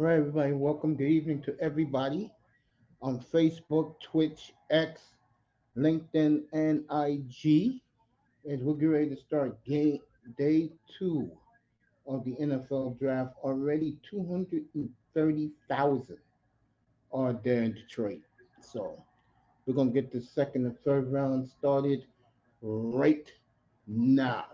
All right, everybody, welcome. Good evening to everybody on Facebook, Twitch, X, LinkedIn, and IG. As we're getting ready to start day two of the NFL draft, already 230,000 are there in Detroit. So we're going to get the second and third round started right now.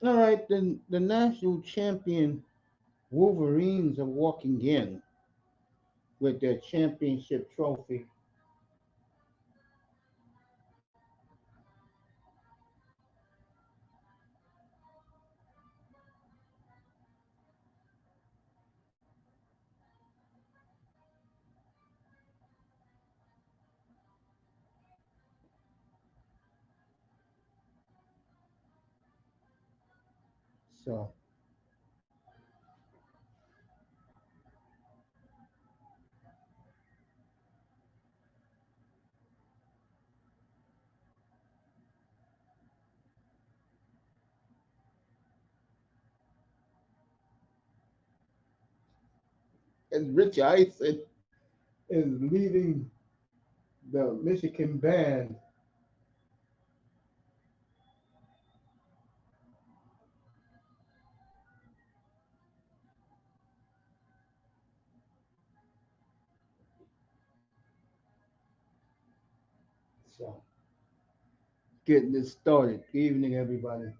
All right, the national champion Wolverines are walking in with their championship trophy. So, and Rich Eisen is leading the Michigan band. So, getting this started. Good evening, everybody.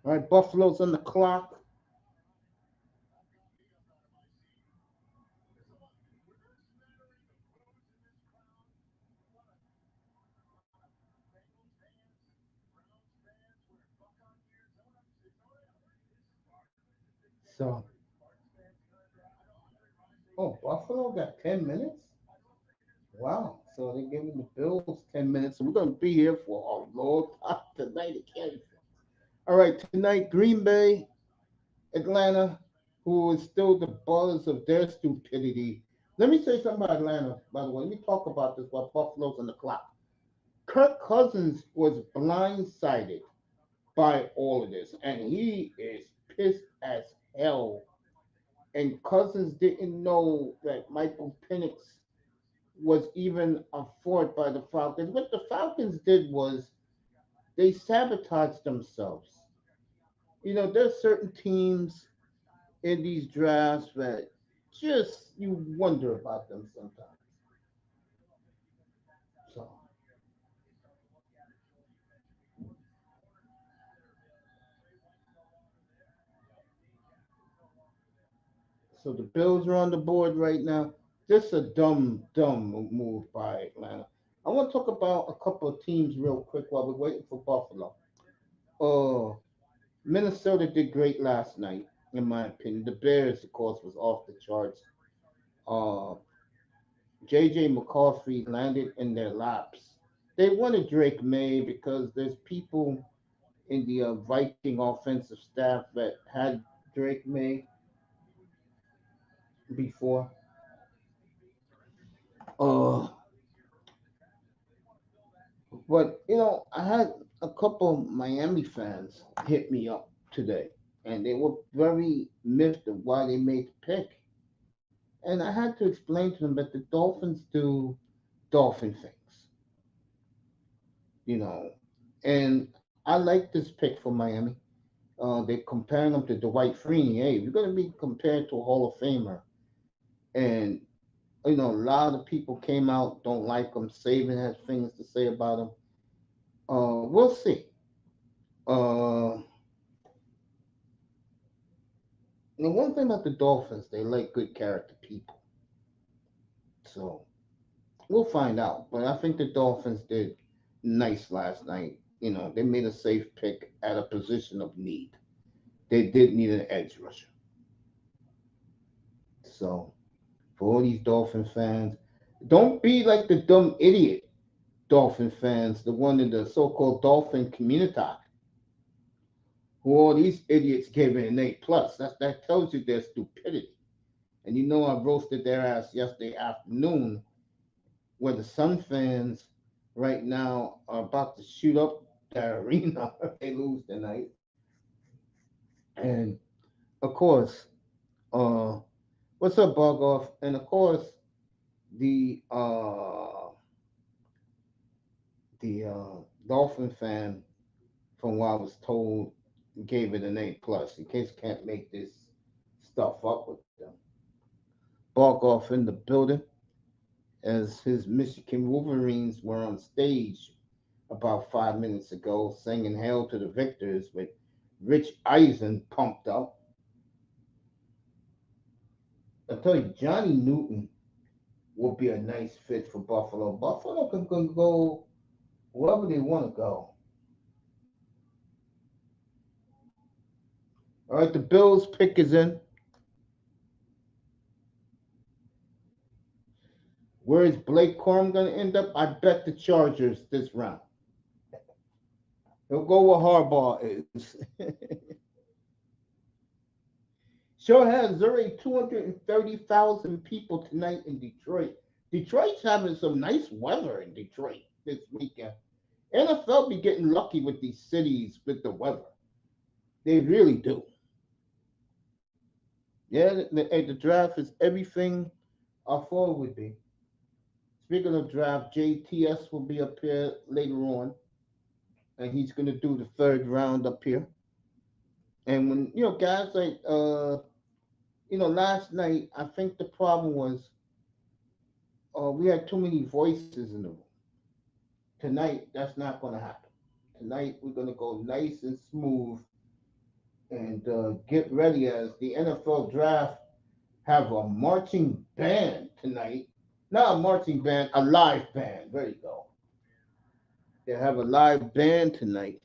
All right, Buffalo's on the clock. So, oh, Buffalo got 10 minutes? Wow. So they're giving the Bills 10 minutes. So we're going to be here for a long time tonight again. All right, tonight, Green Bay, Atlanta, who is still the buzz of their stupidity. Let me say something about Atlanta, by the way. Let me talk about this while Buffalo's on the clock. Kirk Cousins was blindsided by all of this, and he is pissed as hell. And Cousins didn't know that Michael Penix was even a fort by the Falcons. What the Falcons did was they sabotaged themselves. You know, there's certain teams in these drafts that just you wonder about them sometimes. So, so the Bills are on the board right now. Just a dumb move by Atlanta. I want to talk about a couple of teams real quick while we're waiting for Buffalo. Uh, Minnesota did great last night, in my opinion. The Bears, of course, was off the charts. Uh, J.J. McCaffrey landed in their laps. They wanted Drake May because there's people in the Viking offensive staff that had Drake May before. Uh, but I had a couple Miami fans hit me up today, and they were very miffed of why they made the pick. And I had to explain to them that the Dolphins do Dolphin things, you know. And I like this pick for Miami. They're comparing him to Dwight Freeney. Hey, we're going to be compared to a Hall of Famer. And, a lot of people came out, don't like him. Saban has things to say about him. We'll see. Uh, the one thing about the Dolphins, they like good character people. So we'll find out. But I think the Dolphins did nice last night. they made a safe pick at a position of need. They did need an edge rusher. So for all these Dolphin fans, don't be like the dumb idiot Dolphin fans, the one in the so-called Dolphin community, who all these idiots gave it an A plus. That tells you their stupidity. And I roasted their ass yesterday afternoon, where the Sun fans right now are about to shoot up the arena if they lose tonight. And of course, uh, what's up, Bug Off? And of course, the uh, the Dolphin fan, from what I was told, gave it an A plus. In case can't make this stuff up with them. Bug Off in the building, as his Michigan Wolverines were on stage about 5 minutes ago, singing "Hail to the Victors" with Rich Eisen pumped up. I tell you, Johnny Newton will be a nice fit for Buffalo. Buffalo can go wherever they want to go. All right, the Bills pick is in. Where is Blake Corum going to end up? I bet the Chargers this round. He'll go where Harbaugh is. Show has already 230,000 people tonight in Detroit. Detroit's having some nice weather in Detroit this weekend. NFL be getting lucky with these cities with the weather. They really do. Yeah, the draft is everything I thought it would be. Speaking of draft, JTS will be up here later on, and he's going to do the third round up here. And when guys like last night, I think the problem was we had too many voices in the room. Tonight, that's not going to happen. Tonight, we're going to go nice and smooth and get ready as the NFL draft have a marching band tonight. Not a marching band, a live band. There you go. They have a live band tonight.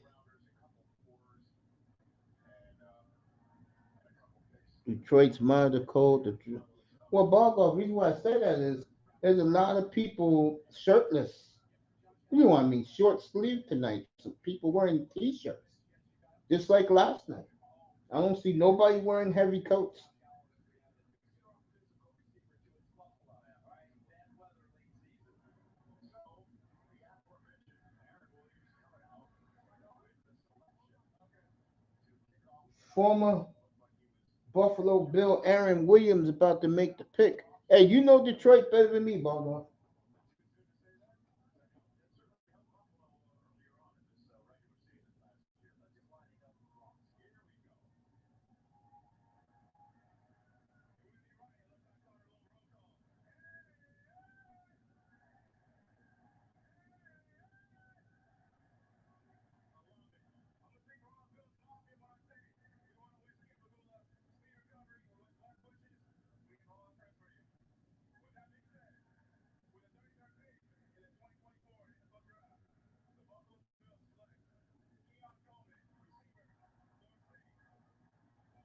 Detroit's monitor code. Well, Bogov, the reason why I say that is there's a lot of people shirtless. You know what I mean? Short sleeve tonight. Some people wearing t-shirts, just like last night. I don't see nobody wearing heavy coats. Former Buffalo Bill Aaron Williams about to make the pick. Hey, you know Detroit better than me, Bogov.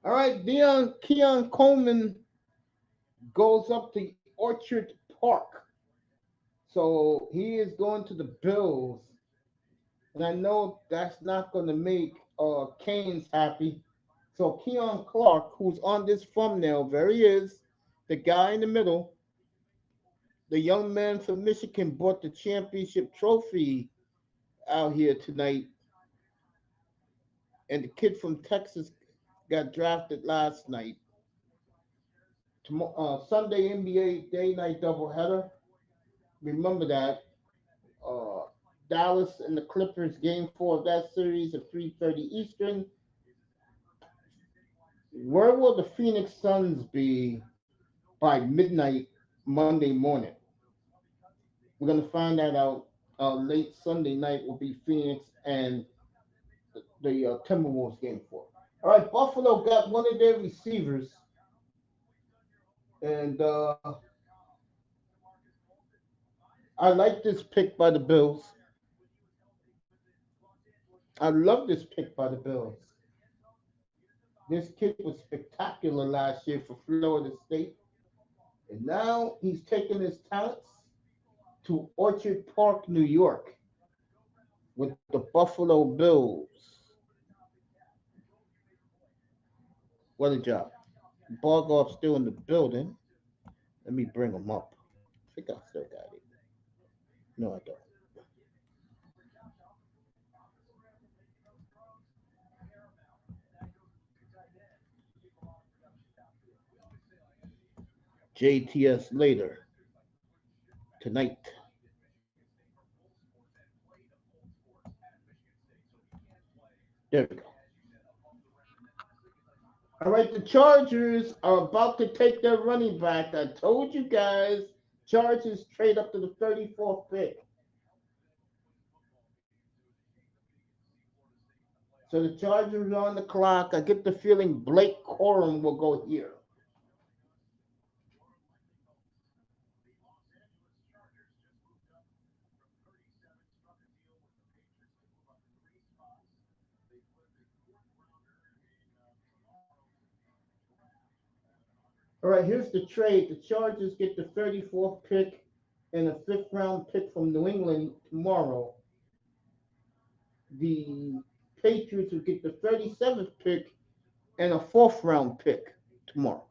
All right, Keon Coleman goes up to Orchard Park. So he is going to the Bills. And I know that's not going to make Canes happy. So Keon Clark, who's on this thumbnail, there he is, the guy in the middle, the young man from Michigan brought the championship trophy out here tonight. And the kid from Texas got drafted last night. Sunday NBA day night doubleheader. Remember that. Uh, Dallas and the Clippers game four of that series at 3:30 Eastern. Where will the Phoenix Suns be by midnight Monday morning? We're gonna find that out. Late Sunday night will be Phoenix and the Timberwolves game four. All right, Buffalo got one of their receivers, and I like this pick by the Bills. I love this pick by the Bills. This kid was spectacular last year for Florida State, and now he's taking his talents to Orchard Park, New York, with the Buffalo Bills. What a job! Bargoff's still in the building. Let me bring him up. I think I still got it. No, I don't. JTS later tonight. There we go. All right, the Chargers are about to take their running back. I told you guys, Chargers trade up to the 34th pick. So the Chargers are on the clock. I get the feeling Blake Corum will go here. All right, here's the trade. The Chargers get the 34th pick and a fifth round pick from New England tomorrow. The Patriots will get the 37th pick and a fourth round pick tomorrow.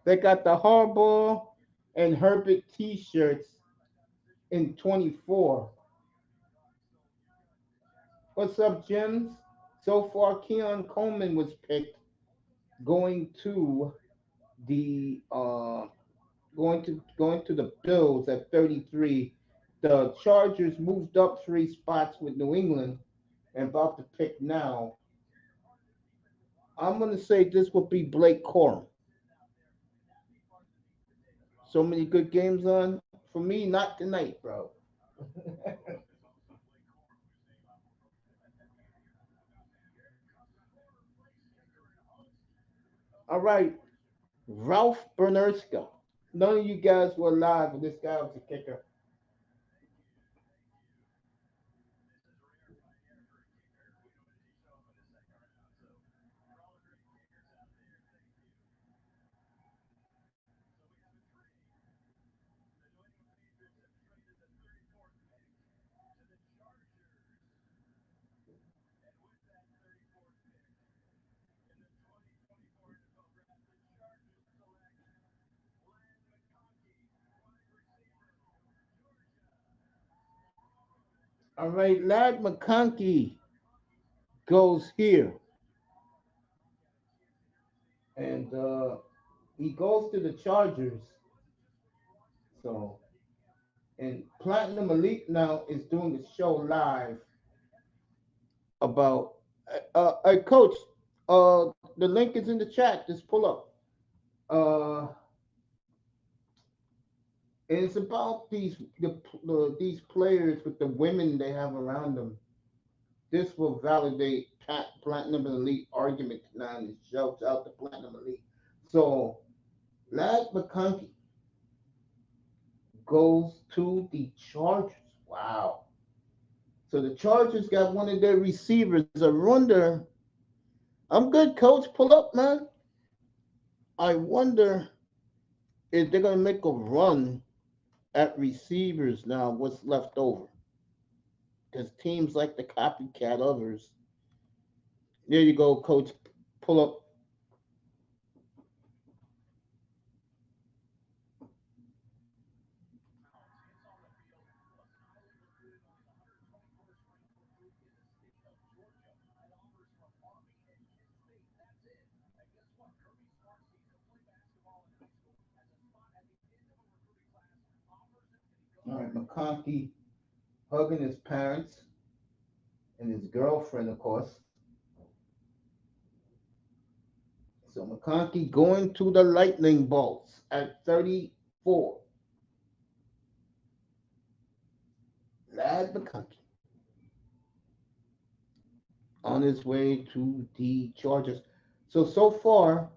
They got the Harbaugh and Herbert T-shirts in 24. What's up, Jims? So far, Keon Coleman was picked, going to the going to the Bills at 33. The Chargers moved up three spots with New England and about to pick now. I'm gonna say this will be Blake Corum. So many good games on for me. Not tonight, bro. All right, Ralph Bernerska. None of you guys were alive when this guy was a kicker. All right, Lad McConkey goes here, and he goes to the Chargers. So, and Platinum Elite now is doing a show live about. Coach, the link is in the chat. Just pull up. And it's about these players with the women they have around them. This will validate Platinum Elite argument tonight. And shouts out to Platinum Elite. So, Lad McConkey goes to the Chargers. Wow. So the Chargers got one of their receivers. I wonder. I'm good, coach. Pull up, man. I wonder if they're gonna make a run at receivers now. What's left over? Because teams like the copycat others. There you go, coach. Pull up. All right, McConkey hugging his parents. and his girlfriend, of course. So McConkey going to the lightning bolts at 34. Lad McConkey on his way to the Chargers. So far,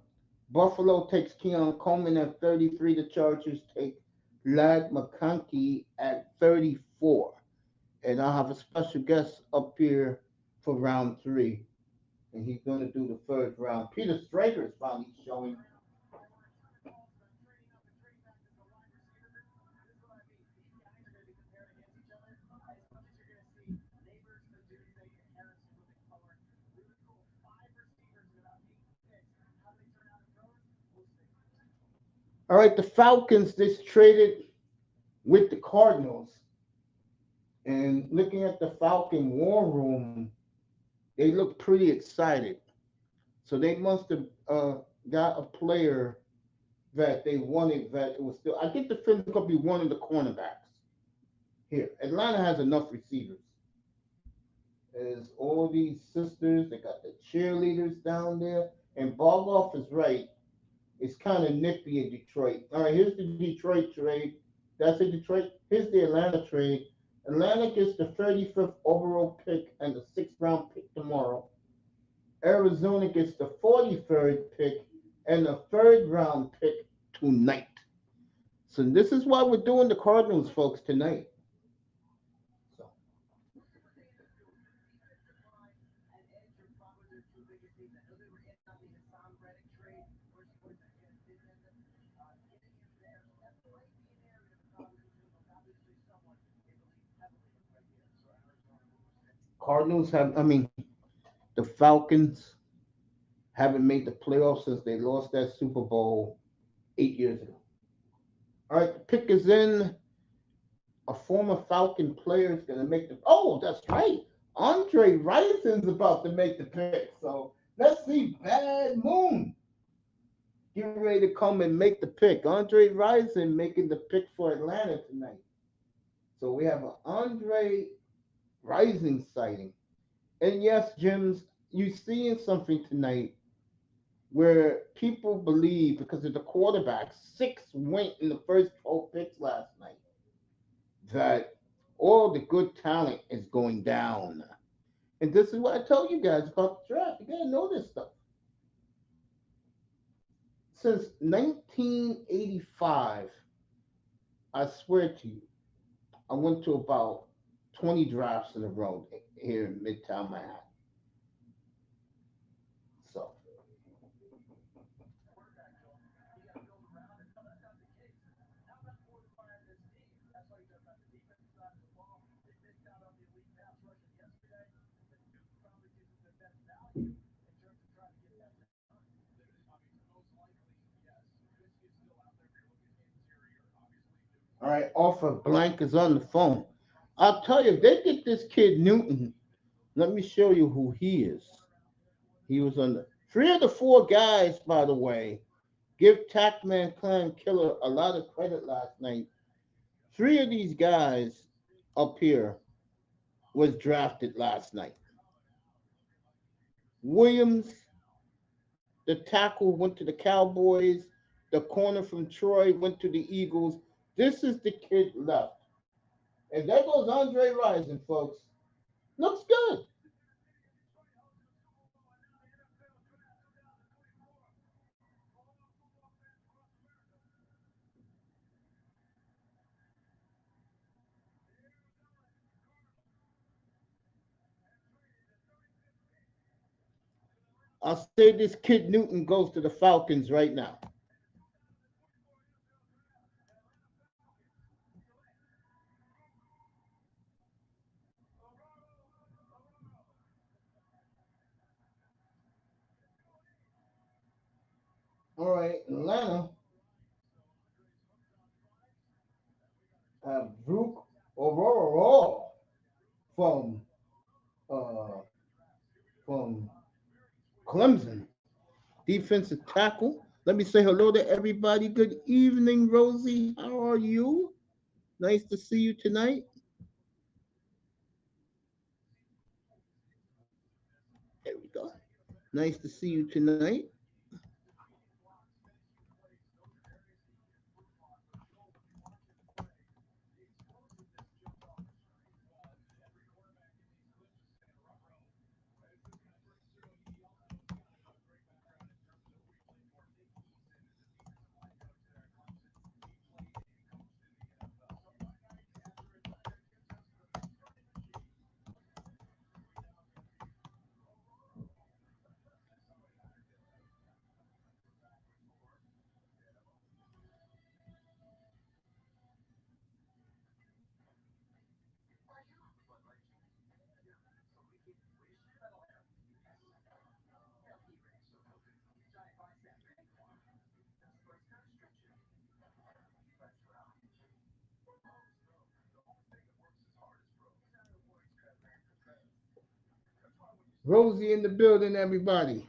Buffalo takes Keon Coleman at 33. The Chargers take Lad McConkey at 34. And I have a special guest up here for round three. And he's going to do the third round. Peter Strager is finally showing. All right, the Falcons just traded with the Cardinals. And looking at the Falcon war room, they look pretty excited. So they must have got a player that they wanted that it was still. I get the feeling it's going to be one of the cornerbacks here. Atlanta has enough receivers. There's all these sisters. They got the cheerleaders down there. And Bogoff is right. It's kind of nippy in Detroit. All right, here's the Detroit trade. That's in Detroit. Here's the Atlanta trade. Atlanta gets the 35th overall pick and the sixth round pick tomorrow. Arizona gets the 43rd pick and the third round pick tonight. So this is why we're doing the Cardinals, folks, tonight. So, Cardinals have, I mean, the Falcons haven't made the playoffs since they lost that Super Bowl 8 years ago. All right, the pick is in. A former Falcon player is going to make the. Oh, that's right. Andre Rison's about to make the pick. So let's see. Bad Moon getting ready to come and make the pick. Andre Rison making the pick for Atlanta tonight. So we have an Andre Rising sighting. And yes, Jims, you seeing something tonight where people believe because of the quarterbacks, six went in the first 12 picks last night, that all the good talent is going down. And this is what I tell you guys about the draft. You gotta know this stuff. Since 1985, I swear to you, I went to about 20 drafts in a row here in Midtown Manhattan. So, all right, Offer Blank is on the phone. I'll tell you, if they get this kid Newton, let me show you who he is. He was on the three of the four guys, by the way. Give Tackman Clan Killer a lot of credit last night. Three of these guys up here was drafted last night. Williams, the tackle, went to the Cowboys. The corner from Troy went to the Eagles. This is the kid left. And there goes Andre Rison, folks. Looks good. I'll say this kid Newton goes to the Falcons right now. All right, Atlanta have Drew Aurora from uh, from Clemson, defensive tackle. Let me say hello to everybody. Good evening, Rosie. How are you? Nice to see you tonight. Jamaica. Nice to see you tonight. Rosie in the building, everybody.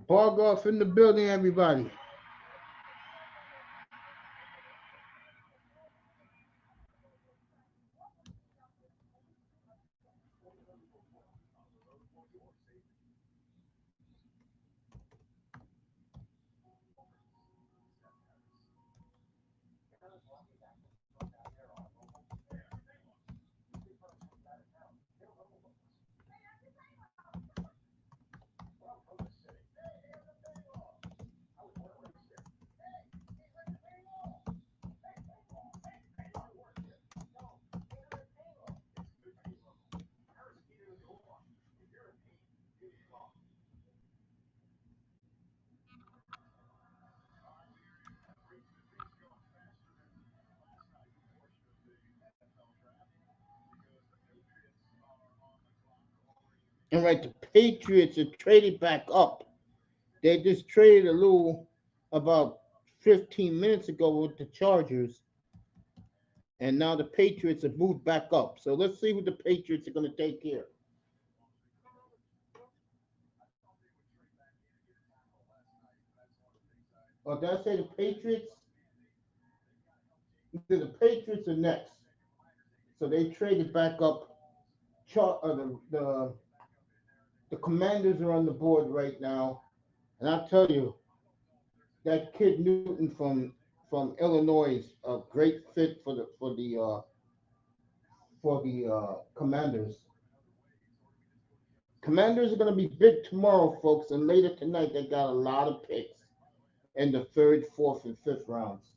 Bargoff in the building, everybody. All right, the Patriots are traded back up. They just traded a little about 15 minutes ago with the Chargers, and now the Patriots have moved back up. So let's see who the Patriots are going to take here. Or did I say the Patriots? Either the Patriots are next. So they traded back up. The Commanders are on the board right now, and I'll tell you that kid Newton from Illinois, a great fit for the Commanders. Commanders are going to be big tomorrow, folks, and later tonight they got a lot of picks in the third, fourth, and fifth rounds.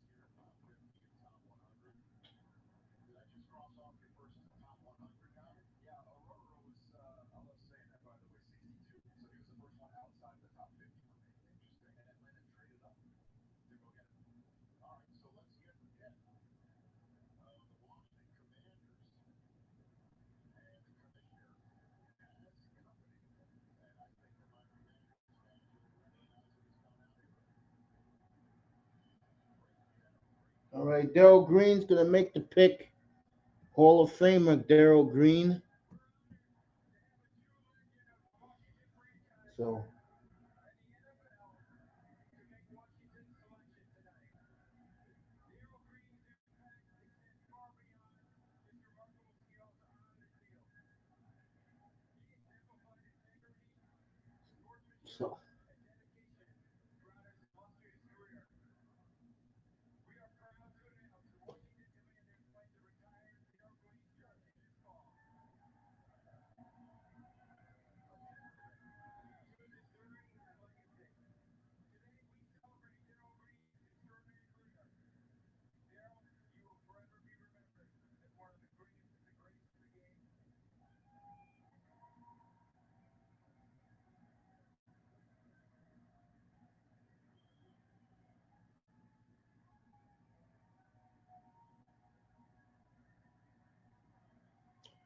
All right, Daryl Green's going to make the pick. Hall of Famer Daryl Green. So So,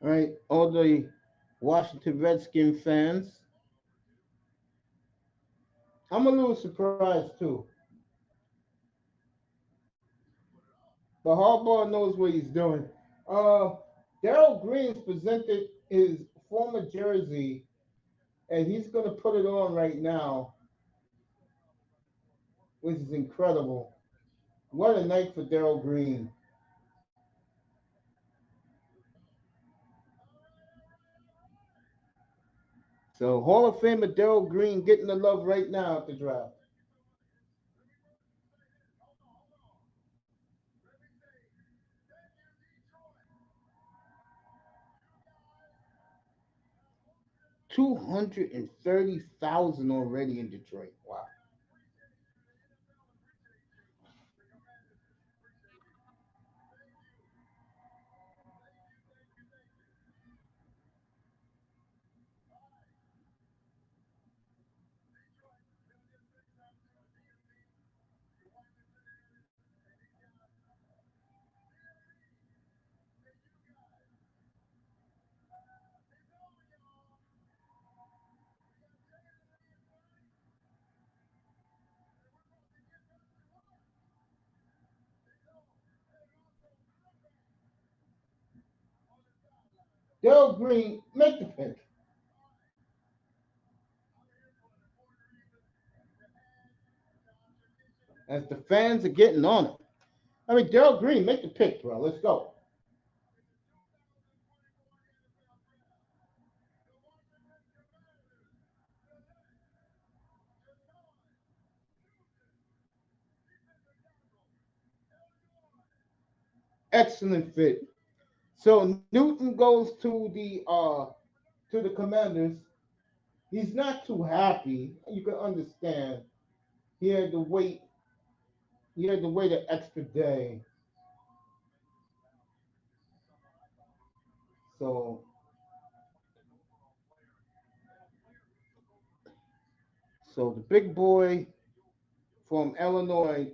all right, all the Washington Redskin fans, I'm a little surprised too. But Harbaugh knows what he's doing. Uh, Daryl Green's presented his former jersey, and he's going to put it on right now, which is incredible. What a night for Daryl Green. So Hall of Famer Daryl Green getting the love right now at the draft. 230,000 already in Detroit. Wow. Daryl Green, make the pick. As the fans are getting on it. I mean, Daryl Green, make the pick, bro. Let's go. Excellent fit. So Newton goes to the Commanders. He's not too happy. You can understand. He had to wait. He had to wait an extra day. So so the big boy from Illinois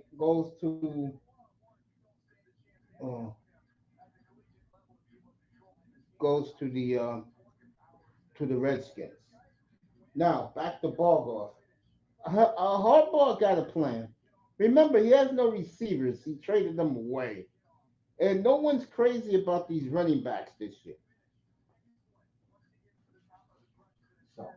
uh, goes to the Redskins. Now back to Bargoff. Harbaugh got a plan. Remember, he has no receivers. He traded them away, and no one's crazy about these running backs this year. So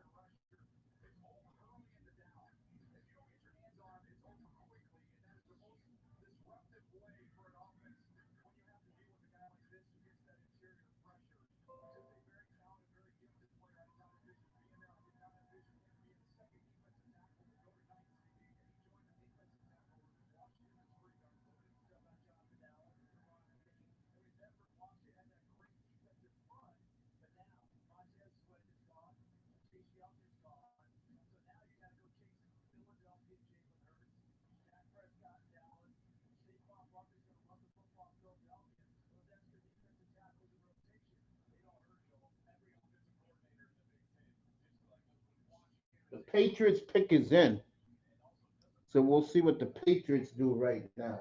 the Patriots pick is in. So we'll see what the Patriots do right now.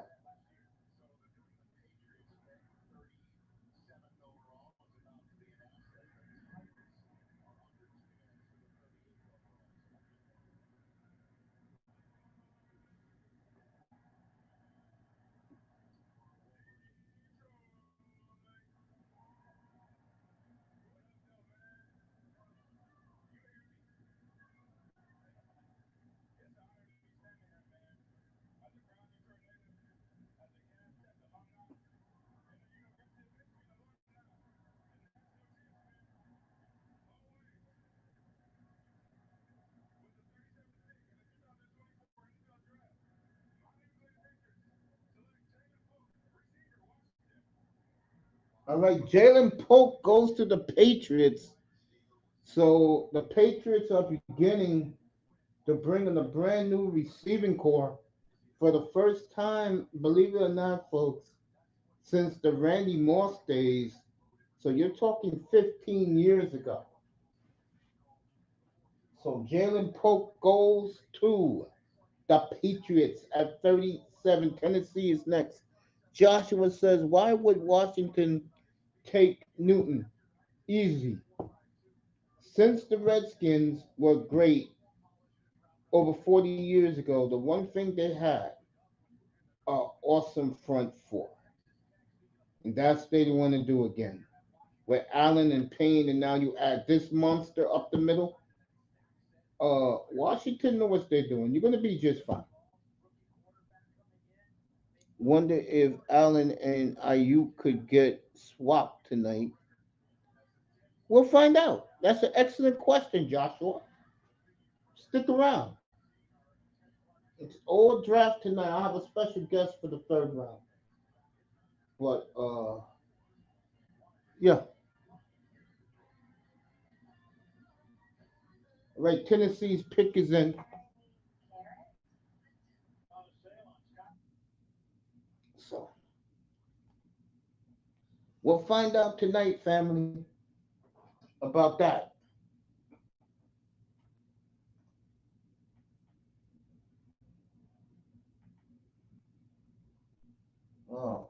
All right, Jalen Polk goes to the Patriots. So the Patriots are beginning to bring in a brand new receiving core for the first time, believe it or not, folks, since the Randy Moss days. So you're talking 15 years ago. So Jalen Polk goes to the Patriots at 37. Tennessee is next. Joshua says, why would Washington take Newton? Easy. Since the Redskins were great over 40 years ago, the one thing they had are awesome front four. And that's what they want to do again. With Allen and Payne, and now you add this monster up the middle. Washington knows what they're doing. You're going to be just fine. Wonder if Allen and Ayuk could get swapped tonight. We'll find out. That's an excellent question, Joshua. Stick around. It's all draft tonight. I have a special guest for the third round. But yeah. Right, Tennessee's pick is in. So we'll find out tonight, family, about that. Oh.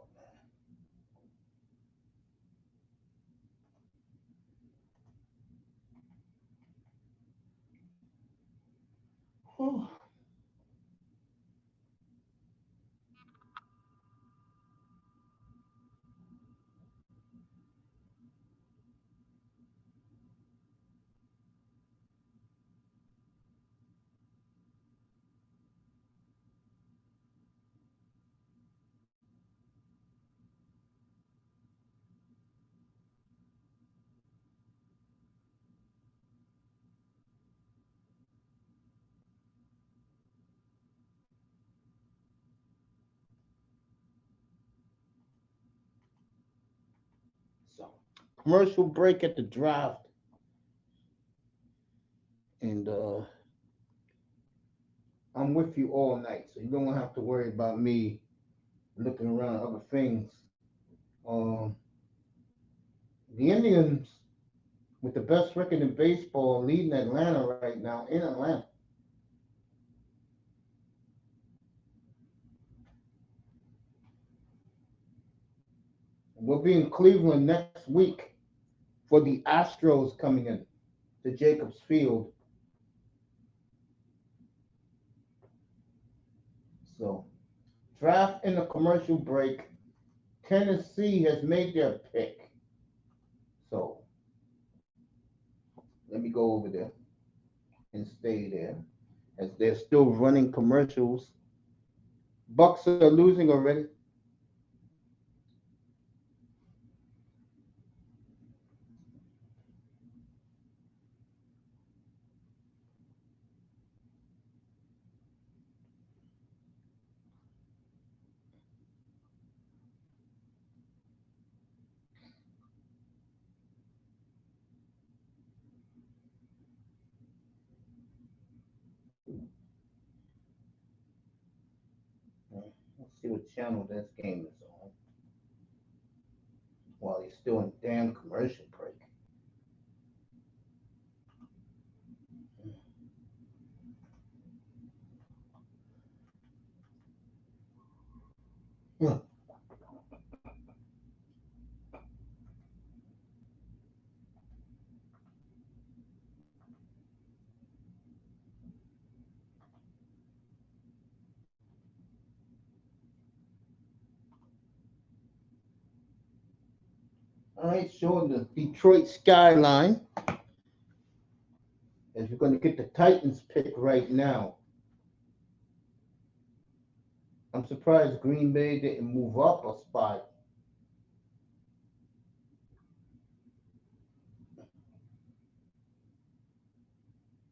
So commercial break at the draft, and I'm with you all night, so you don't have to worry about me looking around other things. Um, the Indians, with the best record in baseball, leading Atlanta right now in Atlanta. We'll be in Cleveland next week for the Astros coming in to Jacobs Field. So, draft in a commercial break. Tennessee has made their pick. So, let me go over there and stay there as they're still running commercials. Bucks are losing already. Let's see what channel this game is on while he's still in damn commercial break. All right, showing the Detroit skyline as we're going to get the Titans pick right now. I'm surprised Green Bay didn't move up a spot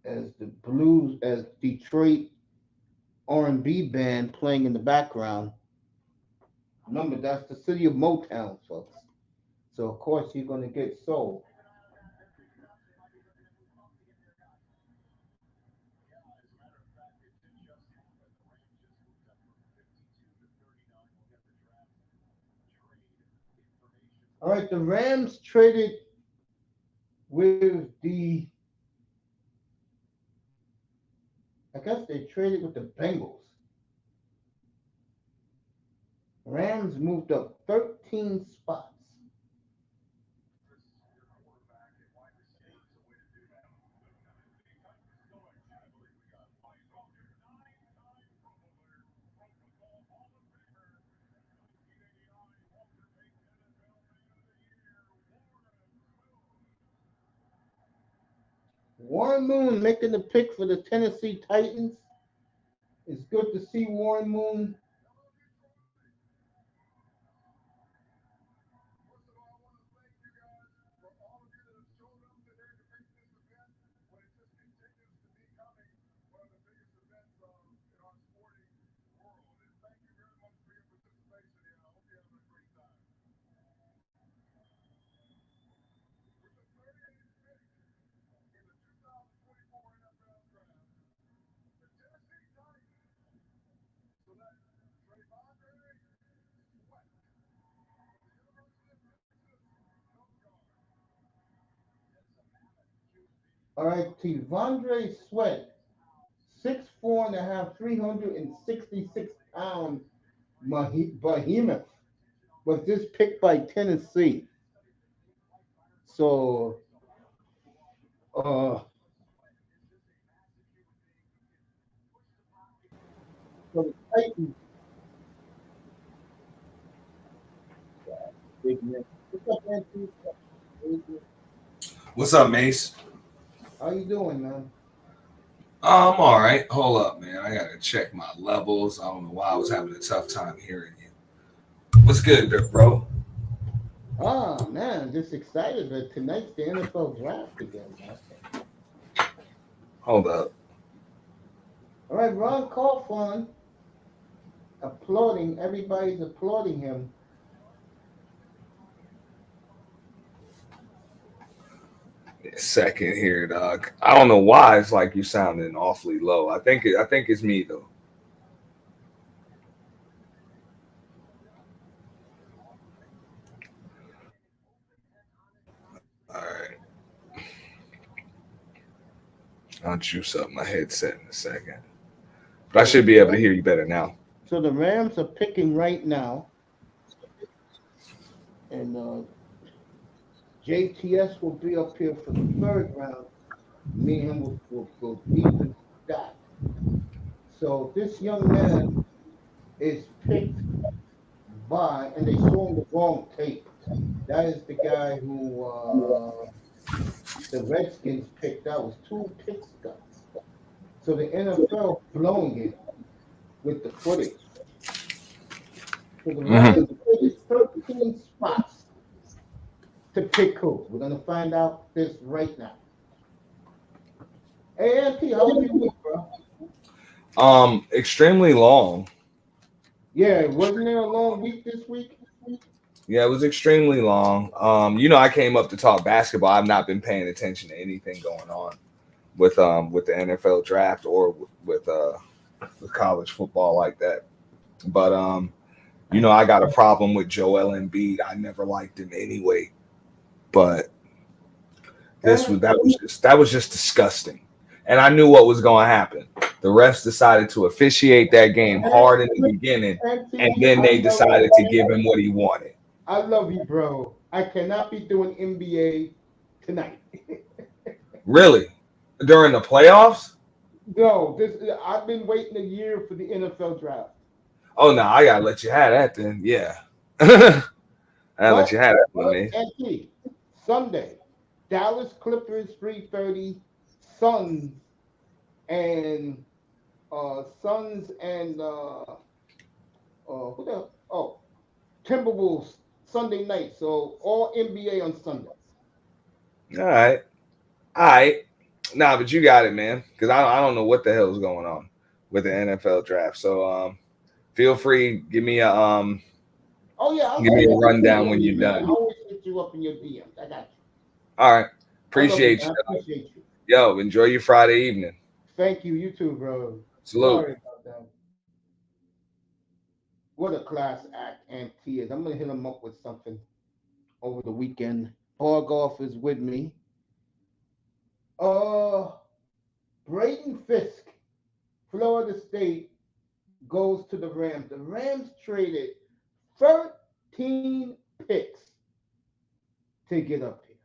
as the Blues, as Detroit R&B band playing in the background. Remember, that's the city of Motown, folks. So of course he's going to get sold. All right, the Rams traded with the, I guess they traded with the Bengals. Rams moved up 13 spots. Warren Moon making the pick for the Tennessee Titans. It's good to see Warren Moon. All right, Tivandre Sweat, 6'4" and a half, 366-pound behemoth was just picked by Tennessee. So, uh, so the Titans, big man. What's up, Anthony? What's up, Mace? How you doing, man? I'm all right. Hold up, man. I gotta check my levels. I don't know why I was having a tough time hearing you. What's good, big bro? Ah, man, just excited that tonight's the NFL draft again, man. Hold up. All right, Ron Coughlin applauding. Everybody's applauding him. Second here, dog. I don't know why it's like you sounding awfully low. I think it's me though. All right. I'll juice up my headset in a second. But I So should be able to hear you better now. the Rams are picking right now, and JTS will be up here for the third round. Me and him will go deep into that. So this young man is picked by, and they saw him the wrong tape. That is the guy who the Redskins picked. That was two picks ago. So the NFL blowing it with the footage. So the Hmm. Rams traded 13 spots to pick who. We're gonna find out this right now. Hey, Auntie, how was your week, bro? Extremely long. Yeah, wasn't there a long week this week? Yeah, it was extremely long. I came up to talk basketball. I've not been paying attention to anything going on with the NFL draft or with college football like that. But I got a problem with Joel Embiid. I never liked him anyway. But this And was that was just disgusting. And I knew what was going to happen. The refs decided to officiate that game hard in the beginning, and Auntie, then they decided to give him what he wanted. I love you, bro. I cannot be doing NBA tonight. Really? During the playoffs? No, this I've been waiting a year for the NFL draft. Oh no, I gotta let you have that then. Yeah. I gotta let you have that one, man. NT, Sunday, Dallas Clippers 3:30, Suns and who the Timberwolves Sunday night. So all NBA on Sunday. All right. All right. Nah, but you got it, man. Because I don't know what the hell is going on with the NFL draft. So feel free, give me a Oh yeah, I'll Give me send a you the rundown when videos, you're man. I done. always hit you up in your DMs. I got you. All right. I love you, Appreciate man. you. I appreciate you. Yo, enjoy your Friday evening. Thank you. You too, bro. Salute. Sorry about that. What a class act and tears. I'm gonna hit him up with something over the weekend. Borgoff is with me. Uh, Braden Fisk, Florida State goes to the Rams. The Rams traded 13 picks to get up here.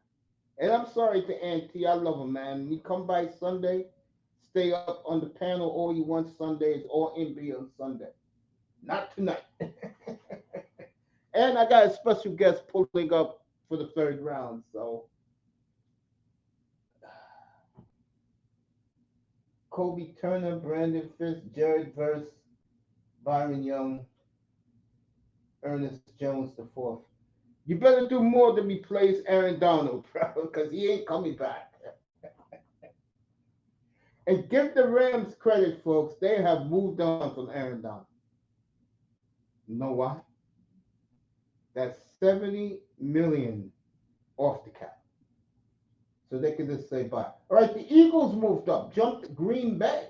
And I'm sorry to Auntie, I love him, man. You come by Sunday, stay up on the panel all you want Sundays or NBA on Sunday. Not tonight. And I got a special guest pulling up for the third round. So Kobe Turner, Brandon Fisk, Jared Verse, Byron Young, Ernest Jones the fourth. You better do more than replace Aaron Donald, bro, because he ain't coming back. And give the Rams credit, folks. They have moved on from Aaron Donald. You know why? That's 70 million off the cap. So they can just say bye. All right, the Eagles moved up, jumped Green Bay.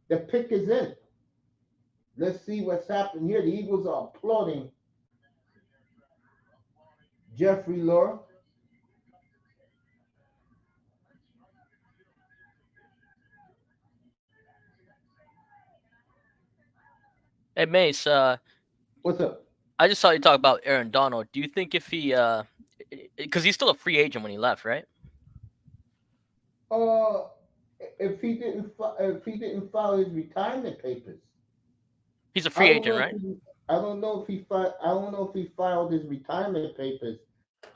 The pick is in. Let's see what's happened here. The Eagles are applauding Jeffrey Laura. Hey Mace, What's up? I just saw you talk about Aaron Donald. Do you think if he, because he's still a free agent when he left, right? Uh, if he didn't file his retirement papers, He's a I free don't agent, know if right? I don't know if I don't know if he filed his retirement papers.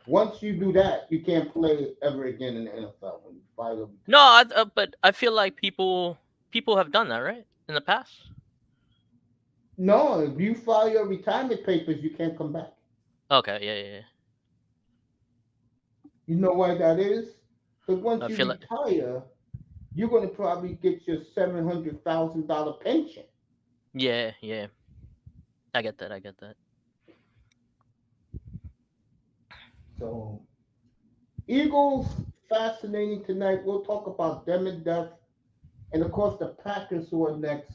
Once you do that, you can't play ever again in the NFL when you file a No, but I feel like people have done that, right, in the past. No, if you file your retirement papers, you can't come back. Okay, yeah. You know why that is? Because once I you feel like, retire, you're going to probably get your $700,000 pension. yeah. I get that. So, Eagles, fascinating tonight. We'll talk about them in depth. And of course, the Packers, who are next.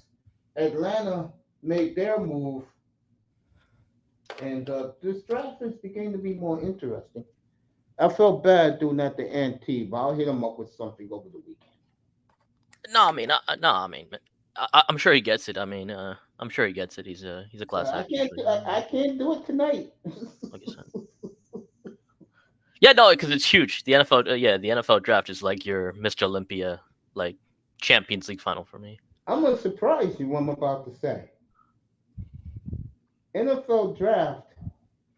Atlanta made their move. And this draft is beginning to be more interesting. I felt bad doing that to NT, but I'll hit him up with something over the weekend. No, I mean, I'm sure he gets it. I mean, I'm sure he gets it. He's a class I act can't. usually. I can't do it tonight. Like you said. Yeah, no, because it's huge. The NFL, the NFL draft is like your Mr. Olympia, like Champions League final for me. I'm gonna surprise you. What I'm about to say. NFL draft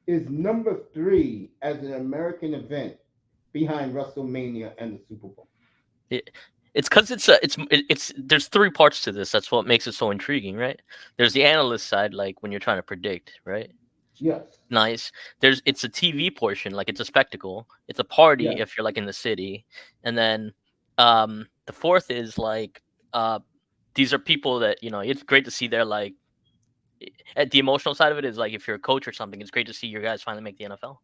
is number 3 as an American event behind WrestleMania and the Super Bowl. It's because it's there's three parts to this. That's what makes it so intriguing, right? There's the analyst side, like when you're trying to predict, right? Yes. Nice. It's a TV portion, like it's a spectacle. It's a party Yes. if you're like in the city, and then the fourth is like these are people that it's great to see their like at the emotional side of it is like if you're a coach or something, it's great to see your guys finally make the NFL.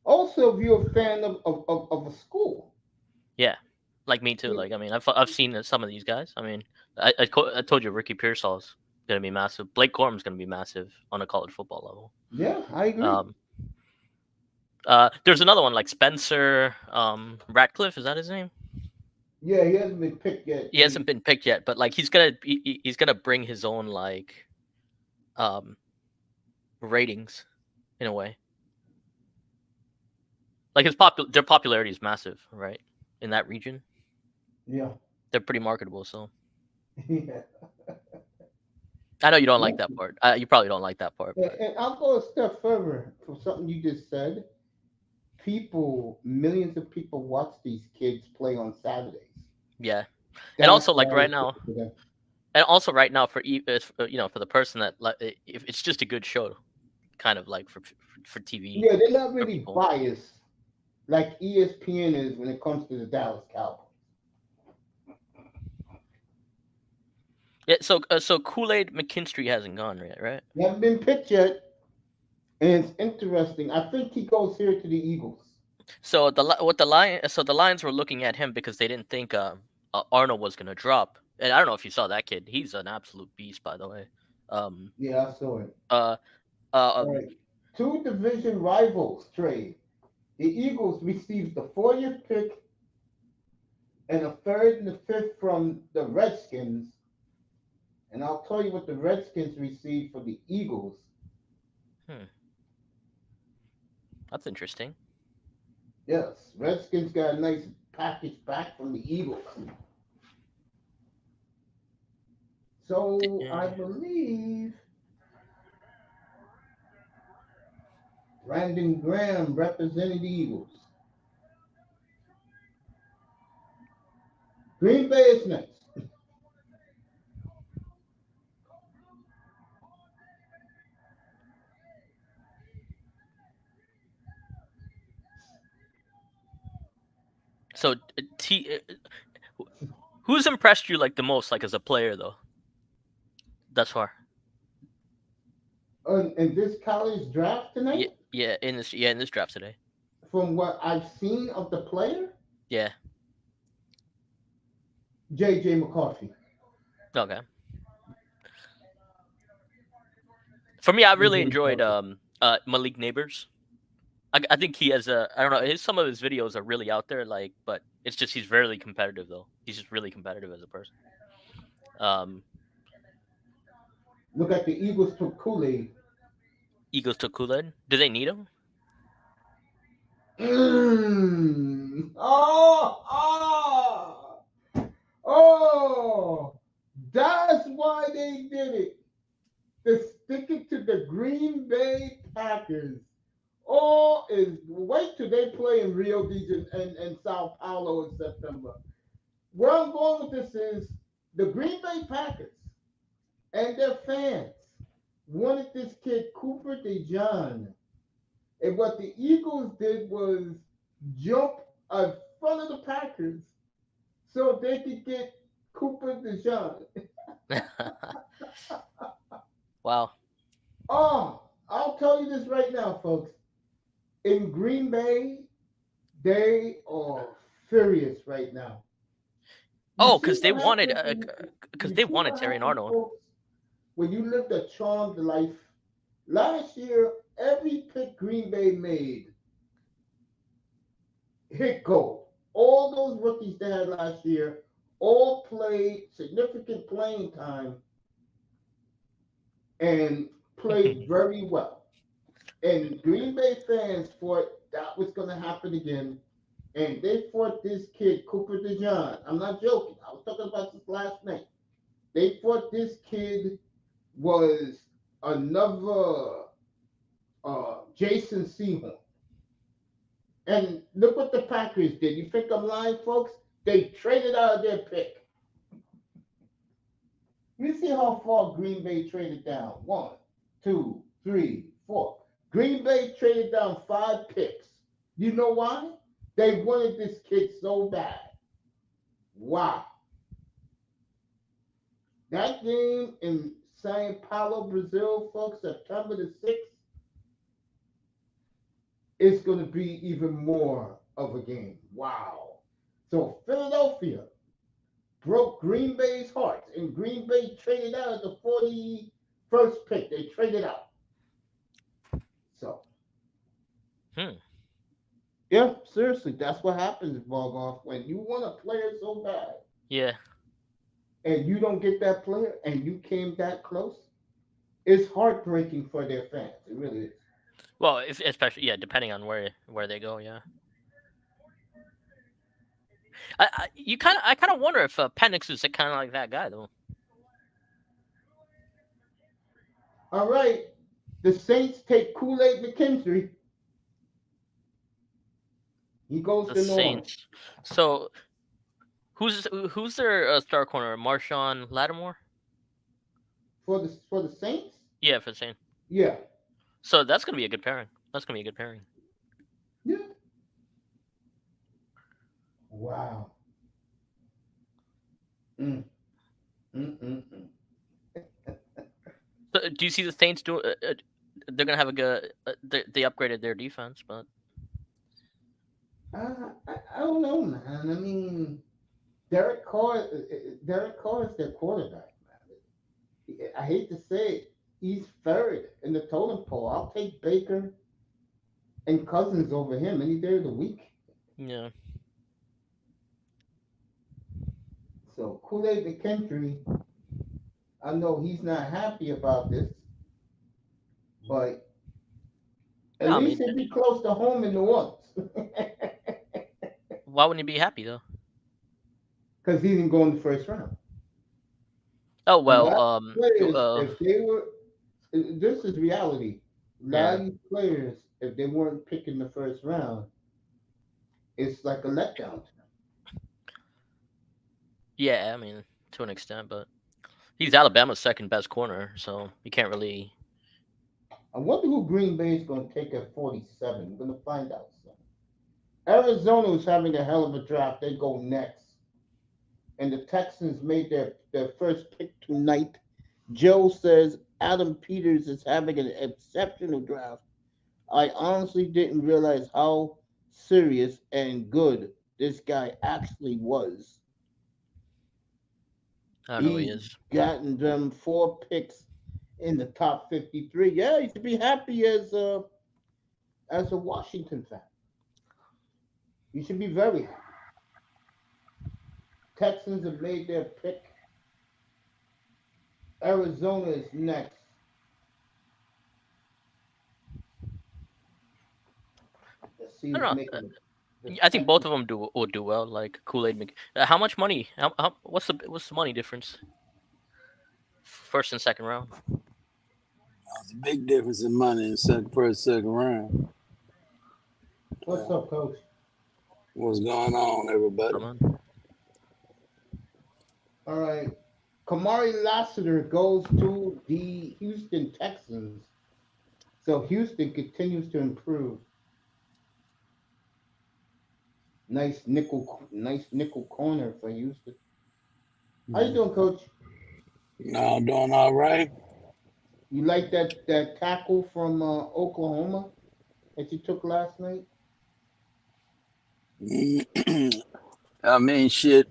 Also, if you're a fan of a school. Yeah, like me too. Like I mean, I've seen some of these guys. I mean, I told you Ricky Pearsall's gonna be massive. Blake Corum's gonna be massive on a college football level. Yeah, I agree. There's another one like Spencer Ratcliffe. Is that his name? Yeah, he hasn't been picked yet. He hasn't been picked yet, but like he's gonna bring his own like ratings in a way. Like their popularity is massive, right? In that region. Yeah. They're pretty marketable, so Yeah. I know you don't like that part. You probably don't like that part, but And I'll go a step further from something you just said. Millions of people watch these kids play on Saturdays. yeah. That's And also like why right it's now, good for them. and also right now for for the person that like if it's just a good show, kind of like for TV. Yeah, they're not for really people. biased like ESPN is when it comes to the Dallas Cowboys. Yeah, so Kool-Aid McKinstry hasn't gone yet, right? They haven't been picked yet. And it's interesting. I think he goes here to the Eagles. So the Lions were looking at him because they didn't think Arnold was gonna drop. And I don't know if you saw that kid. He's an absolute beast, by the way. Um, Yeah, I saw it. uh, uh, All right. Two division rivals trade. The Eagles received the 40th pick and a third and a fifth from the Redskins. And I'll tell you what the Redskins received for the Eagles. hmm, that's interesting. Yes, Redskins got a nice package back from the Eagles. So I Uh, believe Brandon Graham representing the Eagles. Green Bay is next. So who's impressed you like the most, like as a player though, thus far? In this college draft Yeah, tonight, in this draft today. from what I've seen of the player, Yeah. J.J. McCarthy. Okay. For me, I really J.J. enjoyed McCarthy. Malik Neighbors. I think he has a I don't know some of his videos are really out there but it's just he's very competitive though. He's just really competitive as a person. Um, Look at the Eagles took Kool-Aid. Eagles took Kool-Aid. Do they need him? Oh, oh. That's why they did it. To stick it to the Green Bay Packers. Oh, is wait till they play in Rio de Janeiro and Sao Paulo in September. Where I'm going with this is the Green Bay Packers and their fans wanted this kid Cooper DeJean. And what the Eagles did was jump in front of the Packers so they could get Cooper DeJean. Wow. Oh, I'll tell you this right now, folks. In Green Bay, they are furious right now. You Oh, see what happens when because you they see wanted what Terry happens, Arnold. folks, when you lived a charmed life. Last year, every pick Green Bay made hit gold. All those rookies they had last year all played significant playing time and played very well. And Green Bay fans thought that was going to happen again. And they thought this kid, Cooper DeJean, I'm not joking, I was talking about this last night. They thought this kid was another Jason Sehorn. And look what the Packers did. You think I'm lying, folks? They traded out of their pick. You see how far Green Bay traded down? One, two, three, four. Green Bay traded down 5 picks. You know why? They wanted this kid so bad. Wow. That game in Sao Paulo, Brazil, folks, September the 6th, it's going to be even more of a game. Wow. So Philadelphia broke Green Bay's hearts, and Green Bay traded out at the 41st pick. They traded out. So, Hmm. yeah, seriously, that's what happens, Bogoff. When you want a player so bad Yeah. and you don't get that player and you came that close, it's heartbreaking for their fans. It really is. Well, if especially depending on where they go. Yeah. I kind of wonder if Penix is kind of like that guy though. All right, the Saints take Kool-Aid McKinstry. He goes The to New Orleans. Saints. So who's their star corner? Marshawn Lattimore. For the Saints? Yeah, for the Saints. Yeah. So that's gonna be a good pairing. That's gonna be a good pairing. Yeah. Wow. Mm, mm, mm, mm. So, do you see the Saints do? they're gonna have a good. They upgraded their defense, but I don't know, man. I mean, Derek Carr, Derek Carr is their quarterback, man. I hate to say it, he's third in the totem pole. I'll take Baker and Cousins over him any day of the week. yeah. So Kool-Aid McKendry, I know he's not happy about this, but at No, I least mean, he'll be close to home in New Orleans. why wouldn't he be happy though? Because he didn't go in the first round. Oh A well, lot of players, if they were, this is reality. A lot yeah, of these players, if they weren't picking the first round, it's like a letdown. yeah. I mean, to an extent, but he's Alabama's second best corner, so you can't really. I wonder who Green Bay is going to take at 47. We're going to find out soon. Arizona is having a hell of a draft. They go next. And the Texans made their first pick tonight. Joe says Adam Peters is having an exceptional draft. I honestly didn't realize how serious and good this guy actually was. I don't know who he He's is. gotten them 4 picks in the top 53. Yeah, you should be happy as a Washington fan. You should be very happy. Texans have made their pick. Arizona is next. Let's see I who's don't know. making the I think both second. of them will do well. Like Kool-Aid. How much money? What's the money difference? First and second round. There's a big difference in money in second round. What's up, coach? What's going on, everybody? Come on. All right. Kamari Lassiter goes to the Houston Texans. So Houston continues to improve. Nice nickel corner for Houston. How you doing, coach? No, I'm doing all right. You like that tackle from Oklahoma that you took last night? I mean, shit.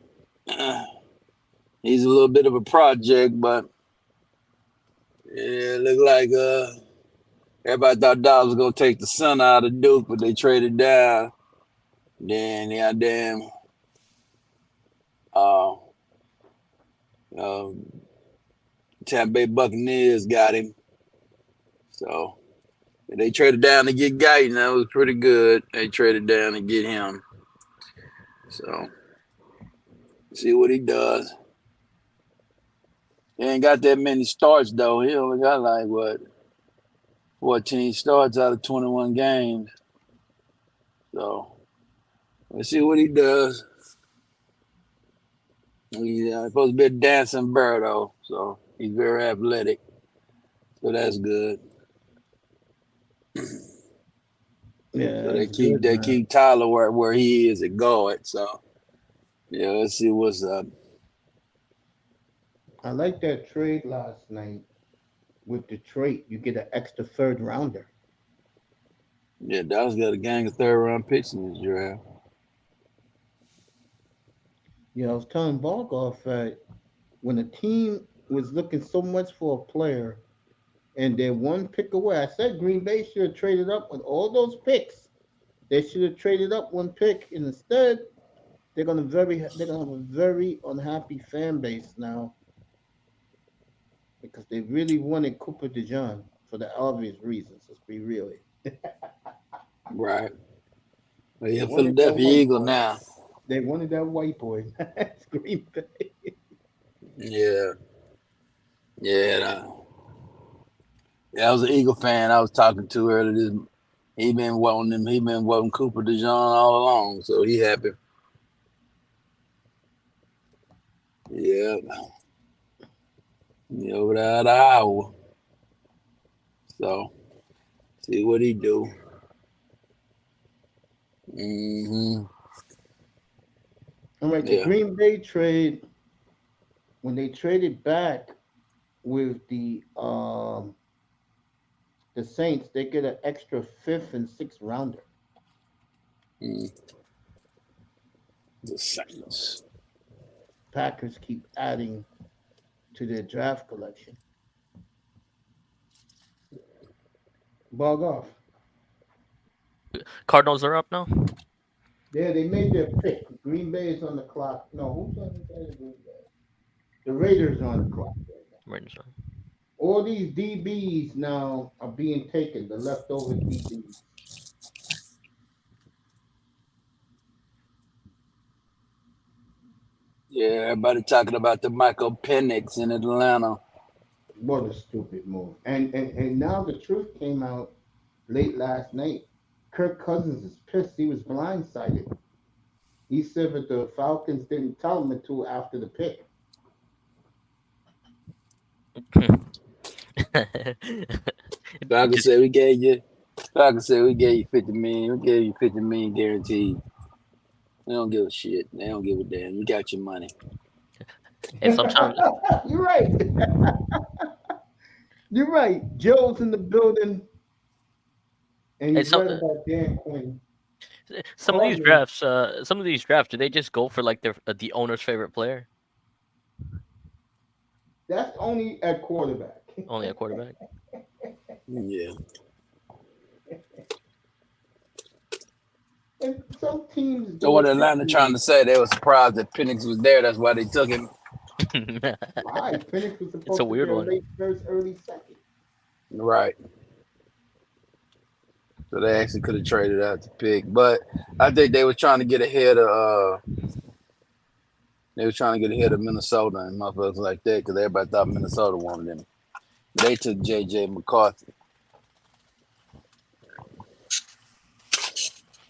He's a little bit of a project, but yeah, it looked like everybody thought Dobbs was gonna take the sun out of Duke, but they traded down. Then damn uh, uh Tampa Bay Buccaneers got him. So they traded down to get Guyton. That was pretty good. They traded down to get him. So see what he does. He ain't got that many starts though. He only got like 14 starts out of 21 games. So let's see what he does. He's supposed to be a dancing bird though, so he's very athletic. So that's good. Yeah, So that's good, they man. keep Tyler where he is at guard. So yeah, let's see what's up. I like that trade last night with Detroit. You get an extra third rounder. Yeah, Dallas got a gang of third round picks in this draft. You know, I was telling Bargoff that when a team was looking so much for a player and they're one pick away, I said Green Bay should have traded up with all those picks. They should have traded up one pick, and instead they're gonna have a very unhappy fan base now because they really wanted Cooper DeJean for the obvious reasons. Let's be real. Right. Well, They yeah, wanted that Philadelphia white Eagle boy. now. They wanted that white boy. That's Green Bay. Yeah. Yeah. I was an Eagle fan I was talking to earlier. He been wanting Cooper DeJean all along, so he happy. Yeah. He over there at Iowa. So see what he do. All right, the Yeah. Green Bay trade, when they traded back with the the Saints, they get an extra fifth and sixth rounder. Mm. The Saints. Packers keep adding to their draft collection. Bug off. Cardinals are up now. Yeah, they made their pick. Green Bay is on the clock. No, who's on the Green Bay? The Raiders are on the clock right now. Raiders are- All these DBs now are being taken, the leftover DBs. Yeah, everybody talking about the Michael Penix in Atlanta. What a stupid move. And now the truth came out late last night. Kirk Cousins is pissed. He was blindsided. He said that the Falcons didn't tell him until after the pick. Falcons Just- said we gave you 50 million. We gave you 50 million guaranteed. They don't give a shit. They don't give a damn. You got your money. and sometimes You're right. You're right. Joe's in the building. And he's right about Dan Quinn. some of these drafts, do they just go for like the owner's favorite player? That's only at quarterback. Only a quarterback. Yeah. And some teams. So what Atlanta trying to say? They were surprised that Penix was there. That's why they took him. Why? Penix was supposed It's a weird to be one. a late first, early second. Right. So they actually could have traded out the pick, but I think they were trying to get ahead of. They were trying to get ahead of Minnesota and motherfuckers like that because everybody thought Minnesota wanted him. They took J.J. McCarthy.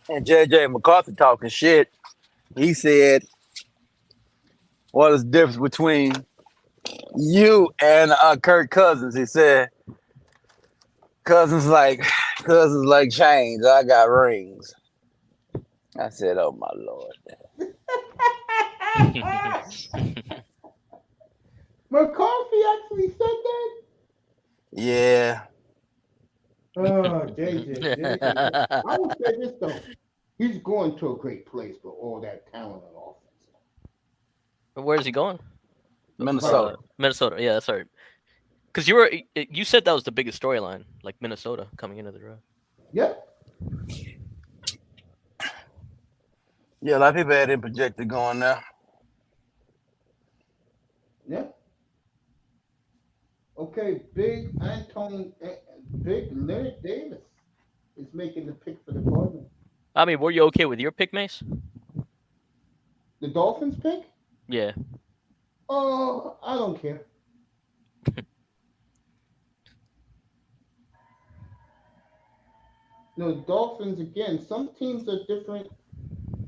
And J.J. McCarthy talking shit. He said, what is the difference between you and Kirk Cousins? He said, Cousins like chains. I got rings. I said, oh my Lord. McCarthy actually said that? Yeah. Oh, JJ. I would say this though. He's going to a great place with all that talent on offense. Where is he going? Minnesota. Minnesota. Yeah, that's right. Because you said that was the biggest storyline, like Minnesota coming into the draft. Yep. Yeah, a lot of people had him projected going there. Yep. Okay, big Leonard Davis is making the pick for the Cardinals. I mean, were you okay with your pick, Mace? The Dolphins pick? Yeah. Oh, I don't care. No, the Dolphins again. Some teams are different.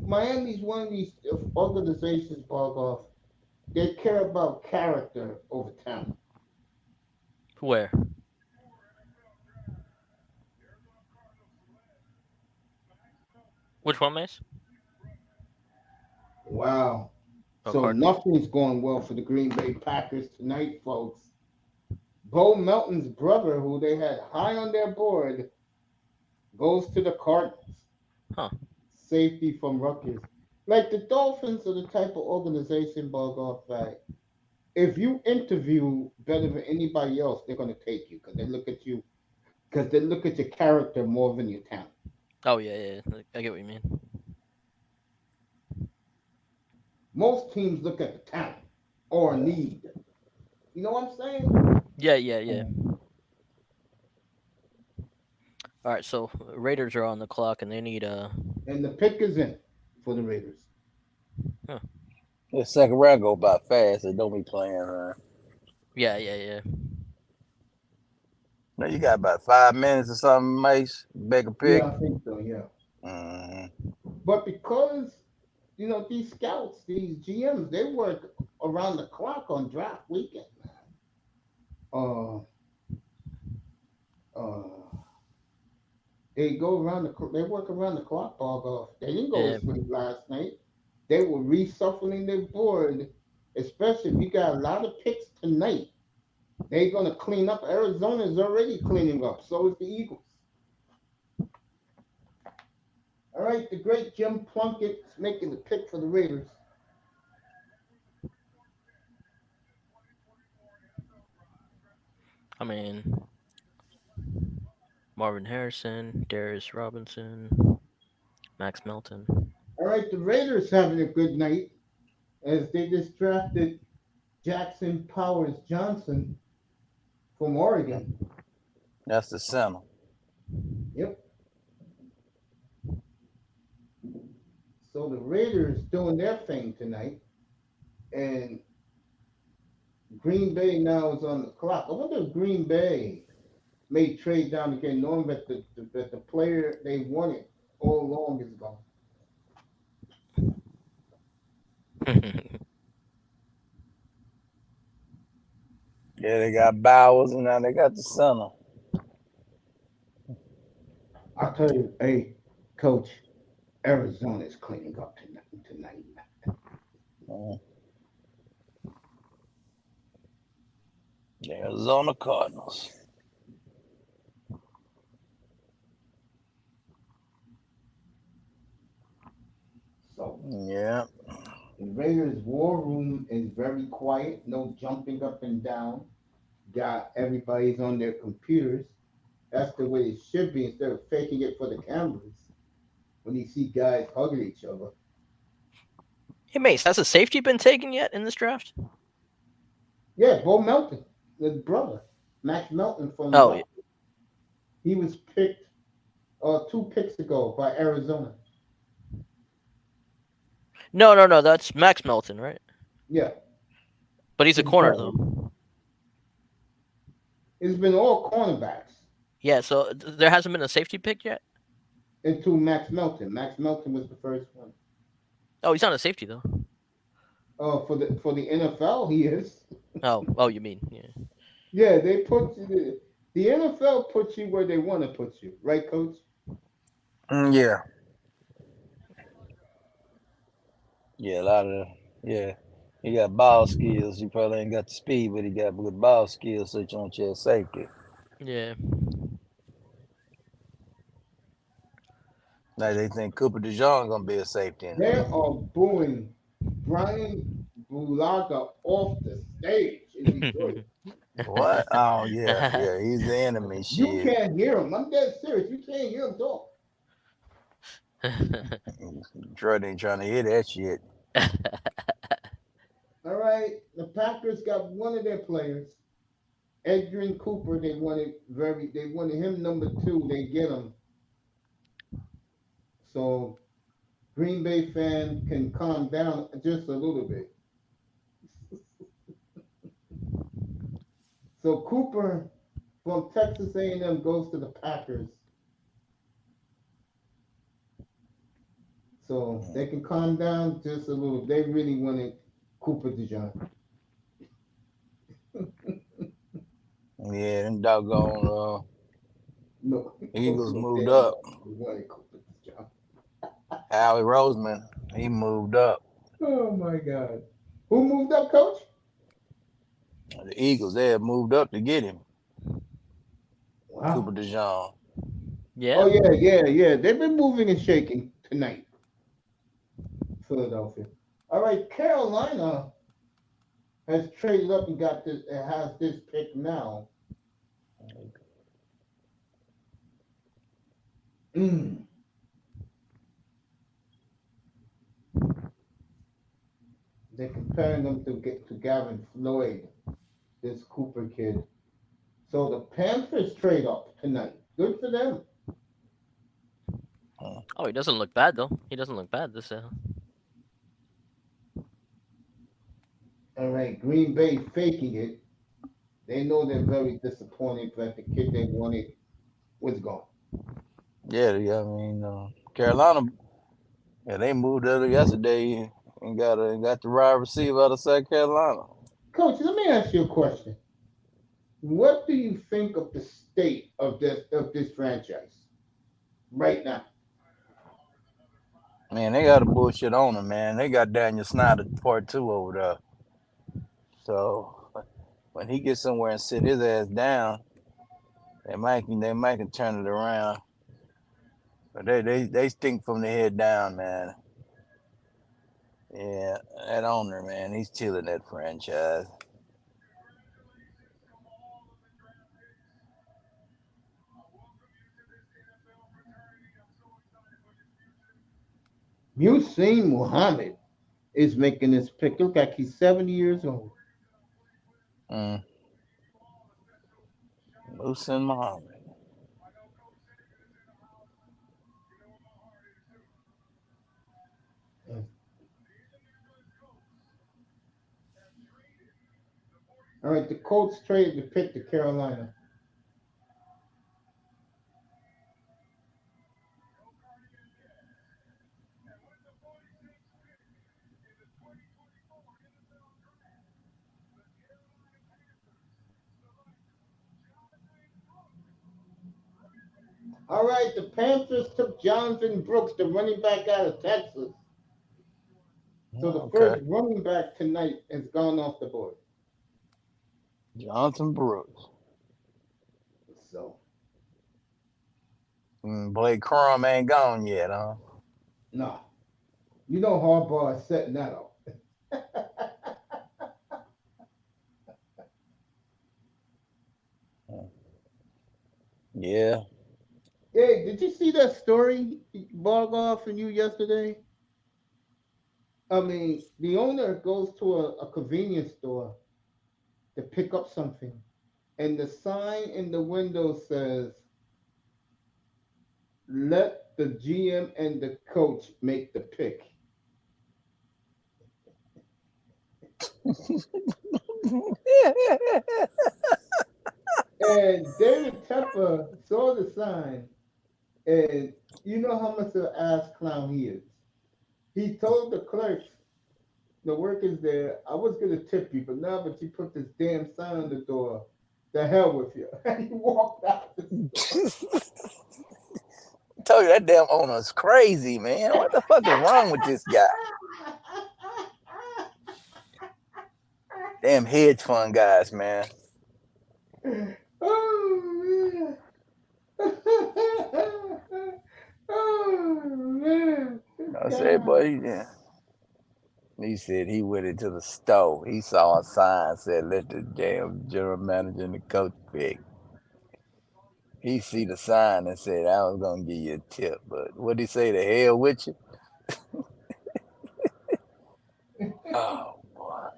Miami's one of these organizations, bog off. They care about character over talent. Where? Which one, Mace? Wow. Oh, So Cardinals. nothing's going well for the Green Bay Packers tonight, folks. Bo Melton's brother, who they had high on their board, goes to the Cardinals. Huh. Safety from Rutgers. Like the Dolphins are the type of organization, bug off, that if you interview better than anybody else, they're going to take you because they look at you, because they look at your character more than your talent. Oh yeah. I get what you mean. Most teams look at the talent or need. You know what I'm saying? Yeah. All right, so Raiders are on the clock, and they need And the pick is in for the Raiders. The second round go by fast. They don't be playing around. Yeah. Now you got about 5 minutes or something, Mace. Make a pick. Yeah, I think so, yeah. Mhm. But because, these scouts, these GMs, they work around the clock on draft weekend, man. They work around the clock, bog off. They didn't go Yeah. to sleep last night. They were reshuffling their board, especially if you got a lot of picks tonight. They're going to clean up. Arizona is already cleaning up. So is the Eagles. All right, the great Jim Plunkett is making the pick for the Raiders. I mean, Marvin Harrison, Darius Robinson, Max Melton. All right, the Raiders having a good night as they just drafted Jackson Powers Johnson from Oregon. That's the center. Yep. So the Raiders doing their thing tonight, and Green Bay now is on the clock. I wonder if Green Bay may trade down again, knowing that the player they wanted all along is gone. Yeah, they got Bowers and now they got the center. I'll tell you, hey, Coach, Arizona is cleaning up tonight. The Arizona Cardinals. So Yeah. the Raiders' war room is very quiet. No jumping up and down. Got everybody's on their computers. That's the way it should be instead of faking it for the cameras when you see guys hugging each other. Hey, Mace, has a safety been taken yet in this draft? Yeah, Bo Melton, his brother, Max Melton from Oh, he was picked 2 picks ago by Arizona. no, that's Max Melton, right? Yeah, But he's a his corner brother. though. It's been all cornerbacks Yeah, so there hasn't been a safety pick yet. until Max Melton. Max Melton was the first one. Oh, he's not a safety though. For the NFL, he is. Oh, you mean yeah. Yeah, they put you. The NFL puts you where they want to put you, right, Coach? Yeah. Yeah, a lot of he got ball skills. He probably ain't got the speed, but he got good ball skills, so you want your safety. Yeah. Like they think Cooper DeJean gonna be a safety. They are booing Brian Bulaga off the stage in Detroit. What? Oh yeah, he's the enemy. You Shit. can't hear him. I'm dead serious. You can't hear him talk. Detroit ain't trying to hear that shit. All right, the Packers got one of their players, Edgerrin Cooper. They wanted him number 2. They get him. So Green Bay fan can calm down just a little bit. So Cooper from Texas A&M goes to the Packers. So they can calm down just a little. They really wanted Cooper DeJean. Yeah, them doggone No, Eagles no, moved they up. wanted Cooper DeJean. Howie Roseman, he moved up. Oh my God. Who moved up, Coach? The Eagles, they had moved up to get him. Wow. Cooper DeJean. Yeah. Oh yeah. They've been moving and shaking tonight. Philadelphia. All right, Carolina has traded up and has this pick now. They're comparing them to Gavin Floyd, this Cooper kid. So the Panthers trade up tonight. Good for them. Oh, he doesn't look bad though. He doesn't look bad this. All right, Green Bay faking it. They know they're very disappointed that the kid they wanted was gone. Yeah, I mean, Carolina, yeah, they moved up yesterday and got the wide receiver out of South Carolina. Coach, let me ask you a question. What do you think of the state of this franchise right now? Man, they got a bullshit owner, man. They got Daniel Snyder Part 2 over there. So when he gets somewhere and sit his ass down, they might can turn it around. But they stink from the head down, man. Yeah, that owner, man, he's killing that franchise. Muhsin Muhammad is making this pick. Look like he's 70 years old. Muhsin Muhammad. All right, the Colts traded the pick to Carolina. All right, the Panthers took Jonathan Brooks, the running back out of Texas. So the first running back tonight has gone off the board. Jonathan Brooks. So Blake Crum ain't gone yet, huh? no, you know Harbaugh is setting that up. Yeah. Hey, did you see that story Bargoff and you yesterday? I mean, the owner goes to a convenience store to pick up something, and the sign in the window says, "Let the GM and the coach make the pick." And David Tepper saw the sign, and you know how much of an ass clown he is. He told the clerks, the workers there, I was gonna tip you, but now that you put this damn sign on the door, the hell with you. And he walked out. I told you that damn owner's crazy, man. What the fuck is wrong with this guy? Damn hedge fund guys, man. Oh man. Oh man. I said, boy, yeah. He said he went into the store. He saw a sign said, "Let the damn general manager and the coach pick." He see the sign and said, "I was gonna give you a tip," but what did he say? The hell with you? Oh boy.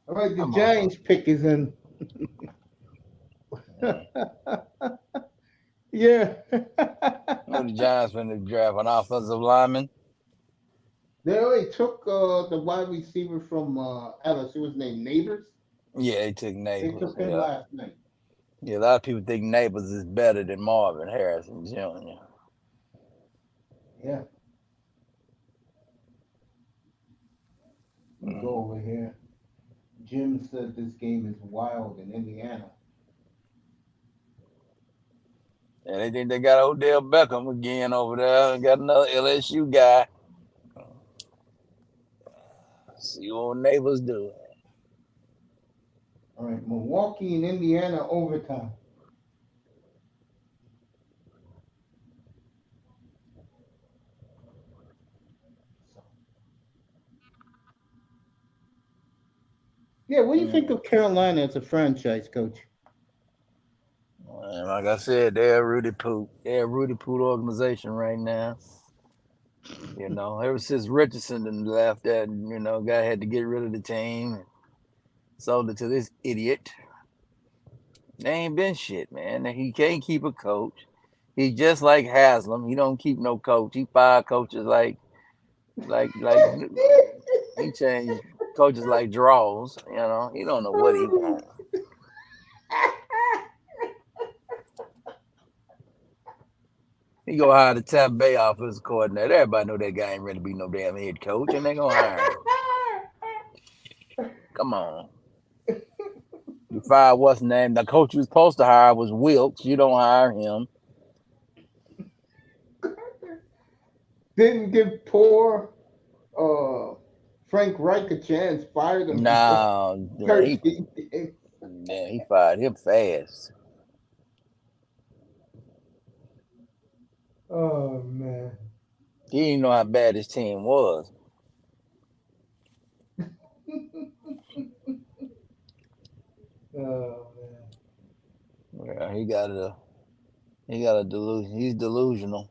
All right, the Come on. Giants pick is in. Yeah. What the Giants when they draft an offensive lineman? They already took the wide receiver from LSU. Was named Neighbors. Yeah, they took They Neighbors. took him Yeah. last night. Yeah, a lot of people think Neighbors is better than Marvin Harrison Jr. Yeah. Let me go over here. Jim said this game is wild in Indiana. And they think they got Odell Beckham again over there. Got another LSU guy. See what Neighbors do. All right, Milwaukee and Indiana overtime. Yeah, what do you think of Carolina as a franchise, coach? And like I said, they're a Rudy Poot. They're a Rudy Poot organization right now. You know, ever since Richardson done left, that guy had to get rid of the team and sold it to this idiot. They ain't been shit, man. He can't keep a coach. He just like Haslam. He don't keep no coach. He fire coaches like he changed coaches like draws. He don't know what he wants. He go hire the Tampa Bay offensive coordinator. Everybody know that guy ain't ready to be no damn head coach, and they gonna hire him. Come on. You fire what's the name? The coach you was supposed to hire was Wilkes. You don't hire him. Didn't give poor Frank Reich a chance, fired him before No, yeah, 13 games. he fired him fast. Oh man. He didn't know how bad his team was. Oh man. Yeah, he got a delusion. He's delusional.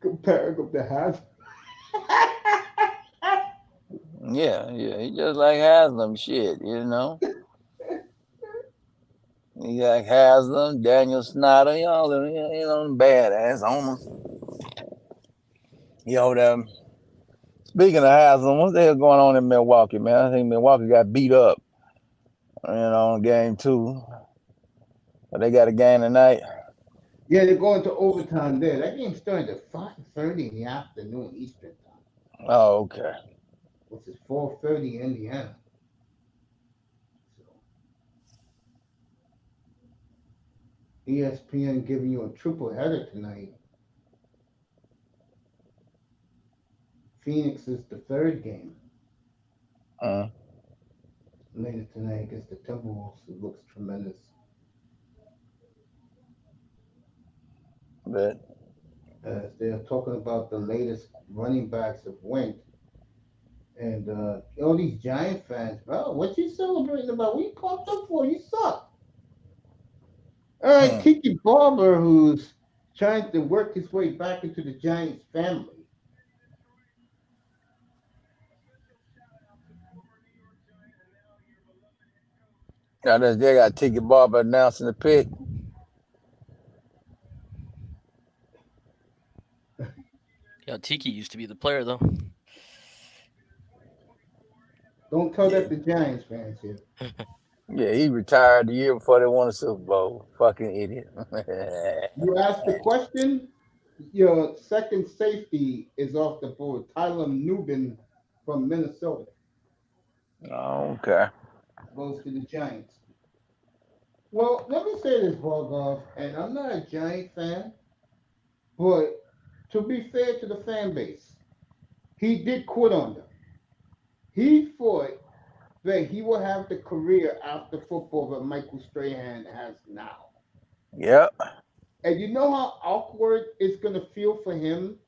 Comparing him to Haslam. Yeah, he just like Haslam shit, you know. He like Haslam, Daniel Snyder, y'all, you know, badass owners. Yo, them. Speaking of Haslam, what the hell going on in Milwaukee, man? I think Milwaukee got beat up, you know, in game 2. But they got a game tonight. Yeah, they're going to overtime there. That game started at 5:30 in the afternoon Eastern time, Oh, okay. which is 4:30 in Indiana. So ESPN giving you a triple header tonight. Phoenix is the third game later tonight against the Timberwolves. It looks tremendous. But As they're talking about the latest running backs have went. And all these Giant fans, bro, what you celebrating about? What you pumped up for? You suck. All right, Tiki Barber, who's trying to work his way back into the Giants family. now they got Tiki Barber announcing the pick. Yeah, Tiki used to be the player though. Don't tell Yeah. that to Giants fans here. Yeah, he retired the year before they won the Super Bowl. Fucking idiot. You asked the question, your second safety is off the board. Tyler Nubin from Minnesota Okay. goes to the Giants. Well, let me say this, Borgov, and I'm not a Giant fan, but to be fair to the fan base, he did quit on them. He thought that he will have the career after football that Michael Strahan has now. Yep. And you know how awkward it's going to feel for him?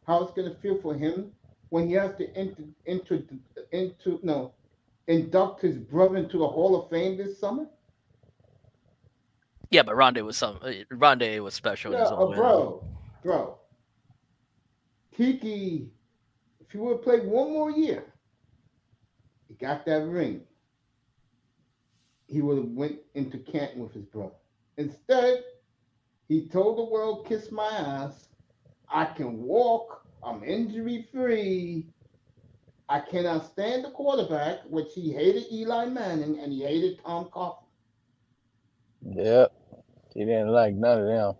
How it's going to feel for him when he has to induct his brother into the Hall of Fame this summer? Yeah, but Rondé was special in Yeah, his own way. bro. Tiki, if he would have played one more year, he got that ring. He would have went into Canton with his brother. Instead, he told the world, "Kiss my ass. I can walk. I'm injury free. I cannot stand the quarterback," which he hated Eli Manning and he hated Tom Coughlin. Yep. He didn't like none of them.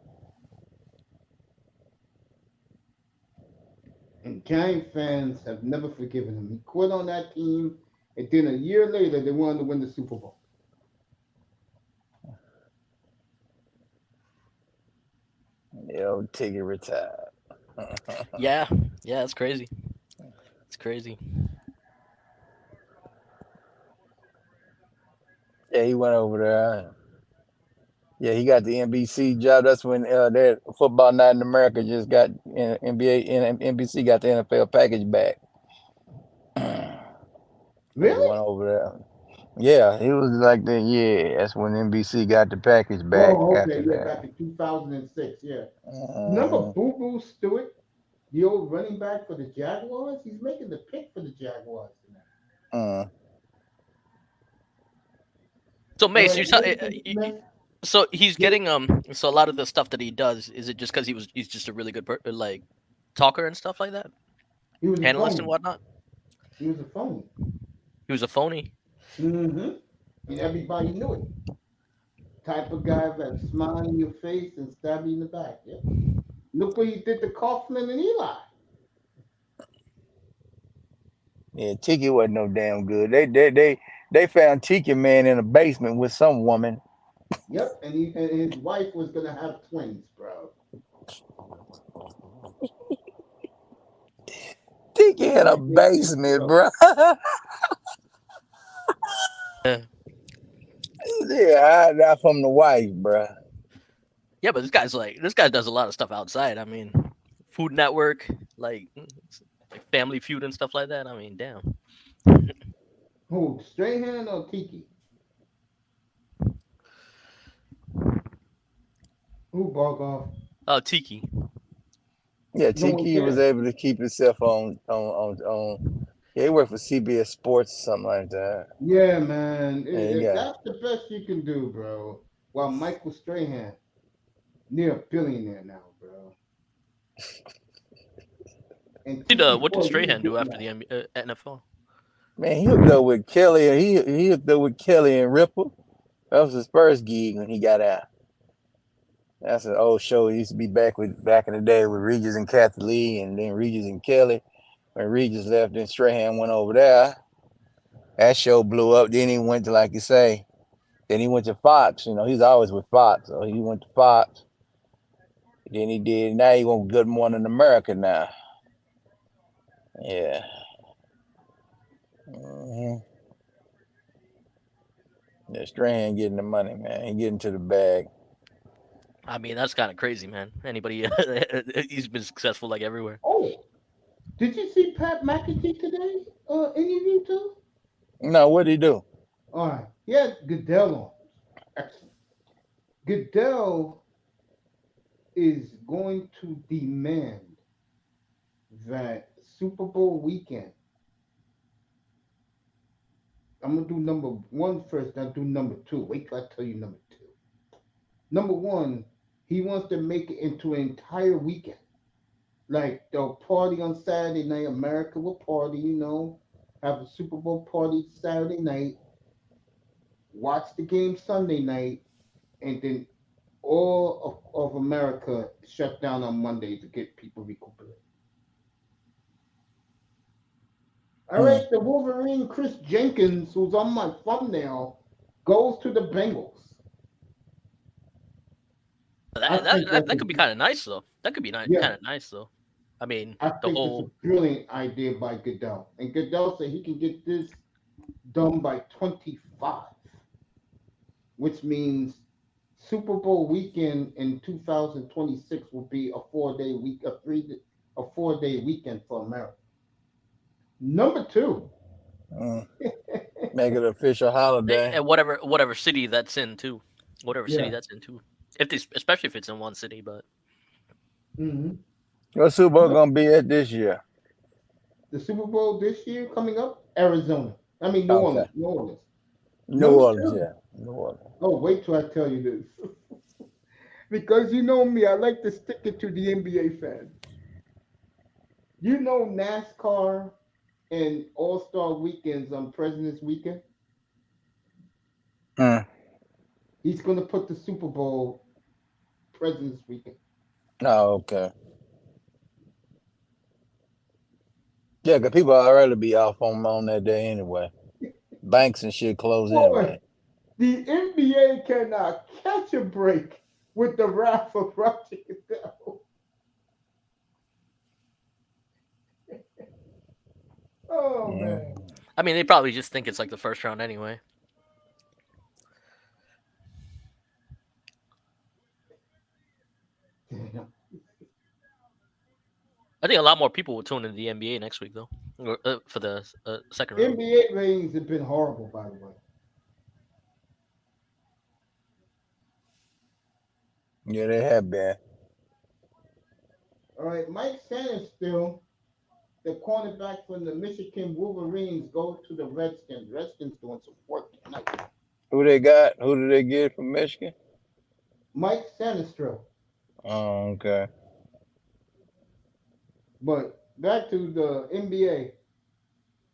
And Giant fans have never forgiven him. He quit on that team, and then a year later, they wanted to win the Super Bowl. Yo, Tiggy retired. Yeah, it's crazy. It's crazy. Yeah, he went over there. Yeah, he got the NBC job. That's when that Football Night in America just got NBA and NBC got the NFL package back. He Really? went over there. Yeah, he was like that. Yeah, that's when NBC got the package back Oh, okay. after Yeah, back that. in 2006. Yeah. Remember Boo Boo Stewart, the old running back for the Jaguars? He's making the pick for the Jaguars tonight. So Mace, Smith, so he's getting So a lot of the stuff that he does, is it just because he's just a really good like talker and stuff like that, he was a analyst and phony. whatnot? He was a phony. He was a phony. Mm-hmm. And everybody knew it. Type of guy that smile in your face and stab you in the back. Yeah. Look what he did to Coughlin and Eli. Yeah, Tiki wasn't no damn good. They found Tiki man in a basement with some woman. Yep. And his wife was gonna have twins, bro. Nigga in a basement, bro. Yeah. Yeah, hide that from the wife, bro. Yeah, but this guy does a lot of stuff outside. I mean, Food Network, like Family Feud and stuff like that. I mean, damn. Who, Strahan or Tiki? Who, Bargoff? Oh, Tiki. Yeah, No one Tiki was cares. able to keep himself on. Yeah, he worked for CBS Sports or something like that. Yeah, man. Yeah, he got. That's the best you can do, bro. While Michael Strahan, near a billionaire now, bro. And Tiki What did Boy, he's a Strahan do good after man. the NFL? Man, he hooked up with Kelly. He hooked up with Kelly and Ripple. That was his first gig when he got out. That's an old show. He used to be back in the day with Regis and Kathy Lee, and then Regis and Kelly. When Regis left, then Strahan went over there. That show blew up. Then he went to, like you say, then he went to Fox. You know, he's always with Fox, so he went to Fox. Then he did. Now he went Good Morning America now. Yeah. Mm-hmm. Yeah, Strahan getting the money, man. He getting to the bag. I mean, that's kind of crazy, man. Anybody, he's been successful like everywhere. Oh, did you see Pat McAtee today? Interview too? No, what'd he do? All right. He had Goodell on. Excellent. Goodell is going to demand that Super Bowl weekend. I'm gonna do number one first, then do number two. Wait till I tell you number two. Number one, he wants to make it into an entire weekend. Like they'll party on Saturday night. America will party, have a Super Bowl party Saturday night, watch the game Sunday night, and then all of America shut down on Monday to get people recuperated. All right, the Wolverine Chris Jenkins, who's on my thumbnail, goes to the Bengals. That could be kind of nice though. That could be kind Yeah, of nice though. I mean, I the think it's a whole brilliant idea by Goodell. And Goodell said he can get this done by 25, which means Super Bowl weekend in 2026 will be a 4-day week, a 4-day weekend for America. Number two. Make it an official holiday. and whatever city that's in too. Whatever city Yeah. that's in too. Especially if it's in one city, but Mm-hmm. What Super Bowl gonna be at this year? The Super Bowl this year coming up, Arizona. I mean, New Orleans. New Orleans. New Number Orleans, two. yeah. New Orleans. Oh, wait till I tell you this. Because you know me, I like to stick it to the NBA fans. You know NASCAR and All-Star weekends on President's Weekend? He's going to put the Super Bowl President's Weekend. Oh, okay. Yeah, because people already be off on that day anyway. Banks and shit close anyway. The NBA cannot catch a break with the wrath of Roger Goodell. Oh, man. I mean, they probably just think it's like the first round anyway. Damn. I think a lot more people will tune into the NBA next week though, for the second round. NBA ratings have been horrible, by the way. Yeah, they have been. All right, Mike Sanders still, the cornerback from the Michigan Wolverines, goes to the Redskins. Redskins doing some work tonight. Who they got? Who did they get from Michigan? Mike Sanders. Oh, okay. But back to the NBA.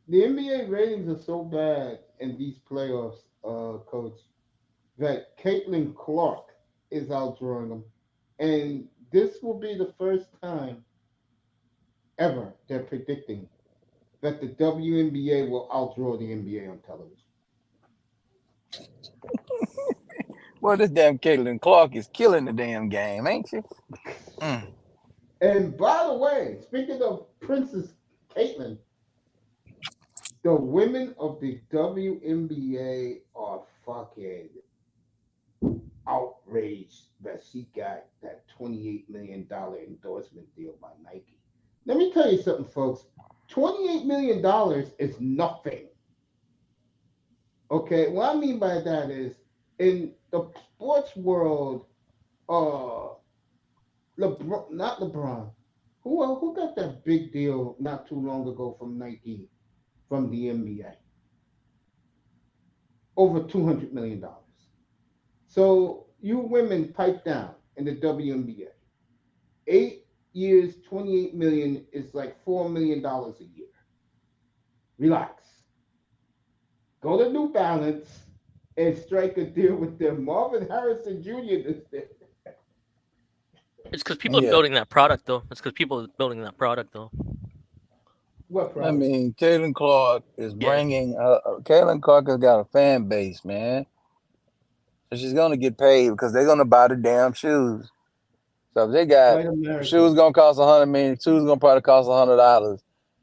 The NBA ratings are so bad in these playoffs, Coach, that Caitlin Clark is outdrawing them. And this will be the first time ever they're predicting that the WNBA will outdraw the NBA on television. Well, this damn Caitlin Clark is killing the damn game, ain't she? And by the way, speaking of Princess Caitlin, the women of the WNBA are fucking outraged that she got that $28 million endorsement deal by Nike. Let me tell you something, folks. $28 million is nothing. Okay, what I mean by that is in the sports world, uh, LeBron, not LeBron, who got that big deal not too long ago from Nike from the NBA? Over $200 million. So you women pipe down in the WNBA. 8 years, 28 million is like $4 million a year. Relax. Go to New Balance and strike a deal with them. Marvin Harrison Jr. this day. It's because people are Yeah. building that product, though. It's because people are building that product, though. What I product? mean, Caitlin Clark is Yeah. bringing. Caitlin Clark has got a fan base, man. So she's gonna get paid because they're gonna buy the damn shoes. So if they got White America. shoes gonna cost $100 million, shoes gonna probably cost $100.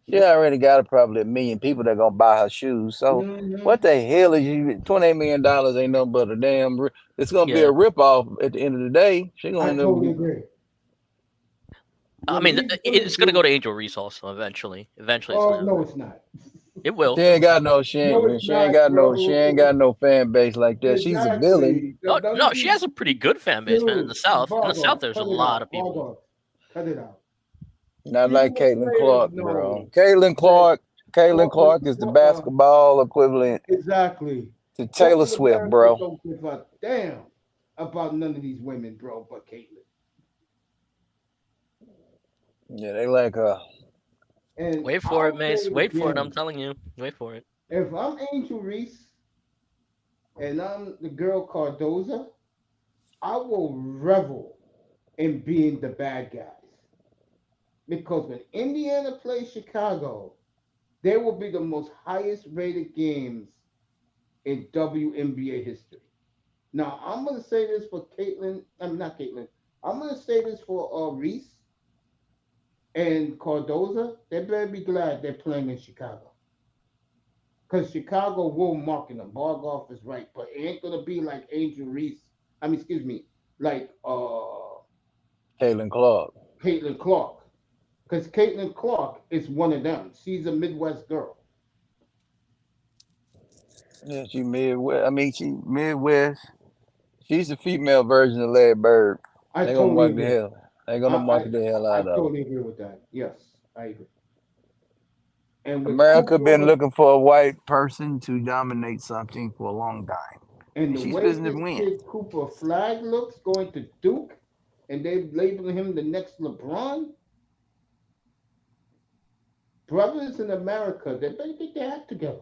She Yep. already got probably 1 million people that gonna buy her shoes. So Mhm. what the hell is you? $28 million ain't nothing but a damn. It's gonna be Yeah. a ripoff at the end of the day. She I gonna end totally up. agree. I What mean, he's it's gonna go do? to Angel Reese also eventually. Eventually, it's Oh gonna. no, it's not. It will. She ain't got no. She No, ain't. it's She ain't not, got no. She ain't bro. got no fan base like that. She's a villain. Exactly. No, None no, of she these has a pretty good fan base, man. In the dude, South, Bargo, there's a cut it lot out. of people. Bargo, cut it out. Not like Female Caitlin players Clark, know bro. Caitlin that Clark. Caitlin Clark is the basketball equivalent exactly. to Taylor Corporate Swift, America bro. don't give a damn about none of these women, bro, but Caitlyn. Yeah, they like And Wait for it, I'll say Mace. it Wait for it. I'm again. telling you. Wait for it. If I'm Angel Reese and I'm the girl Cardoza, I will revel in being the bad guys. Because when Indiana plays Chicago, they will be the most highest rated games in WNBA history. Now, I'm going to say this for Caitlin. I'm not Caitlin. I'm going to say this for Reese and Cardoza. They better be glad they're playing in Chicago. Because Chicago will market them. Bargoff is right. But it ain't going to be like Angel Reese. Excuse me, like Caitlin Clark. Caitlin Clark. Because Caitlin Clark is one of them. She's a Midwest girl. Yeah, she Midwest. I mean, she Midwest. She's the female version of Larry Bird. I They gonna totally market the agree. hell. They gonna I, market the hell I out of her. totally agree with that. Yes, I agree. And with America been Cooper looking for a white person to dominate something for a long time, and and the she's way fixing to this win. kid Cooper Flag looks going to Duke, and they labeling him the next LeBron, brothers in America, they better get their act together.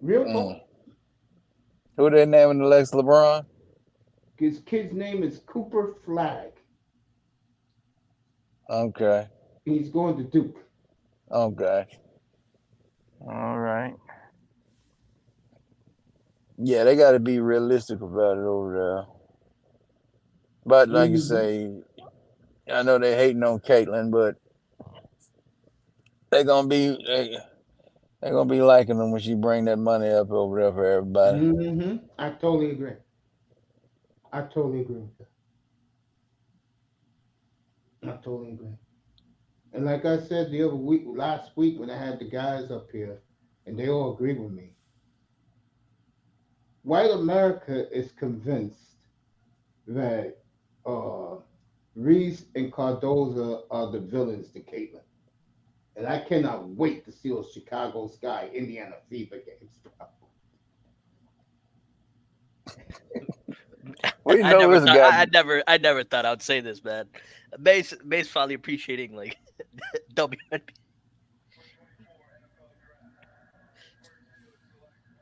Real talk. Mm. Who they naming the next LeBron? His kid's name is Cooper Flag. Okay, He's going to Duke. okay, all right. Yeah, they got to be realistic about it over there. But like you Mm-hmm. say, I know they hating on Caitlyn, but they gonna be they gonna be liking them when she bring that money up over there for everybody. Mm-hmm. I totally agree. I totally agree with that. I totally agree. And like I said the other week, last week when I had the guys up here, and they all agree with me. White America is convinced that uh, Reese and Cardoza are the villains to Caitlyn. And I cannot wait to see those Chicago Sky Indiana Fever games. We know this guy. I never thought I'd say this, man. Mace finally appreciating like WNBA.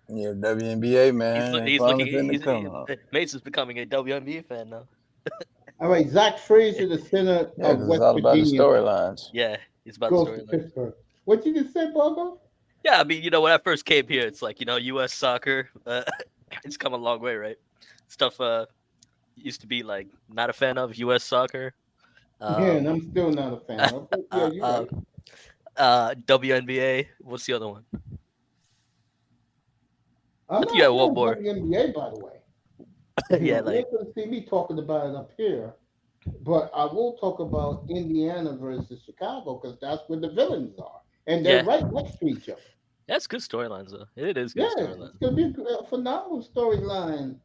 Yeah, WNBA man, they He's finally looking. finna come up. Mace is becoming a WNBA fan now. All right, Zach Frazier, the center Yeah, of because it's West all about the Virginia, storylines. Yeah, he's about the goes to storyline. Pittsburgh. What you just said, Bobo? Yeah, I mean, when I first came here, it's like U.S. soccer. It's come a long way, right? Stuff used to be like not a fan of U.S. soccer, Yeah, and I'm still not a fan of. But yeah, you're right. WNBA. What's the other one? I'm I think you not had a one fan of more. WNBA, by the way. Yeah, You're like going to see me talking about it up here, but I will talk about Indiana versus Chicago because that's where the villains are, and they're yeah, right next to each other. that's good storylines though. It is good Yeah, storyline. it's going to be a phenomenal storyline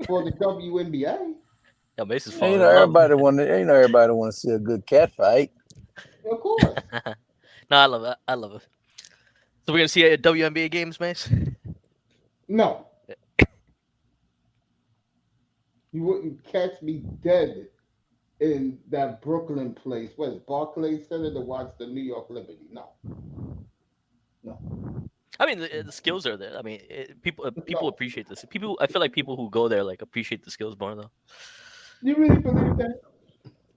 for the WNBA. Yeah, Mace is And, falling in love. everybody want to see a good cat fight. Of course. No, I love it. I love it. So we're gonna see WNBA games, Mace. No, you wouldn't catch me dead in that Brooklyn place. What is Barclays Center to watch the New York Liberty? No, no, I mean, the skills are there. I mean, people no. appreciate this. People, I feel like people who go there like appreciate the skills more though. You really believe that?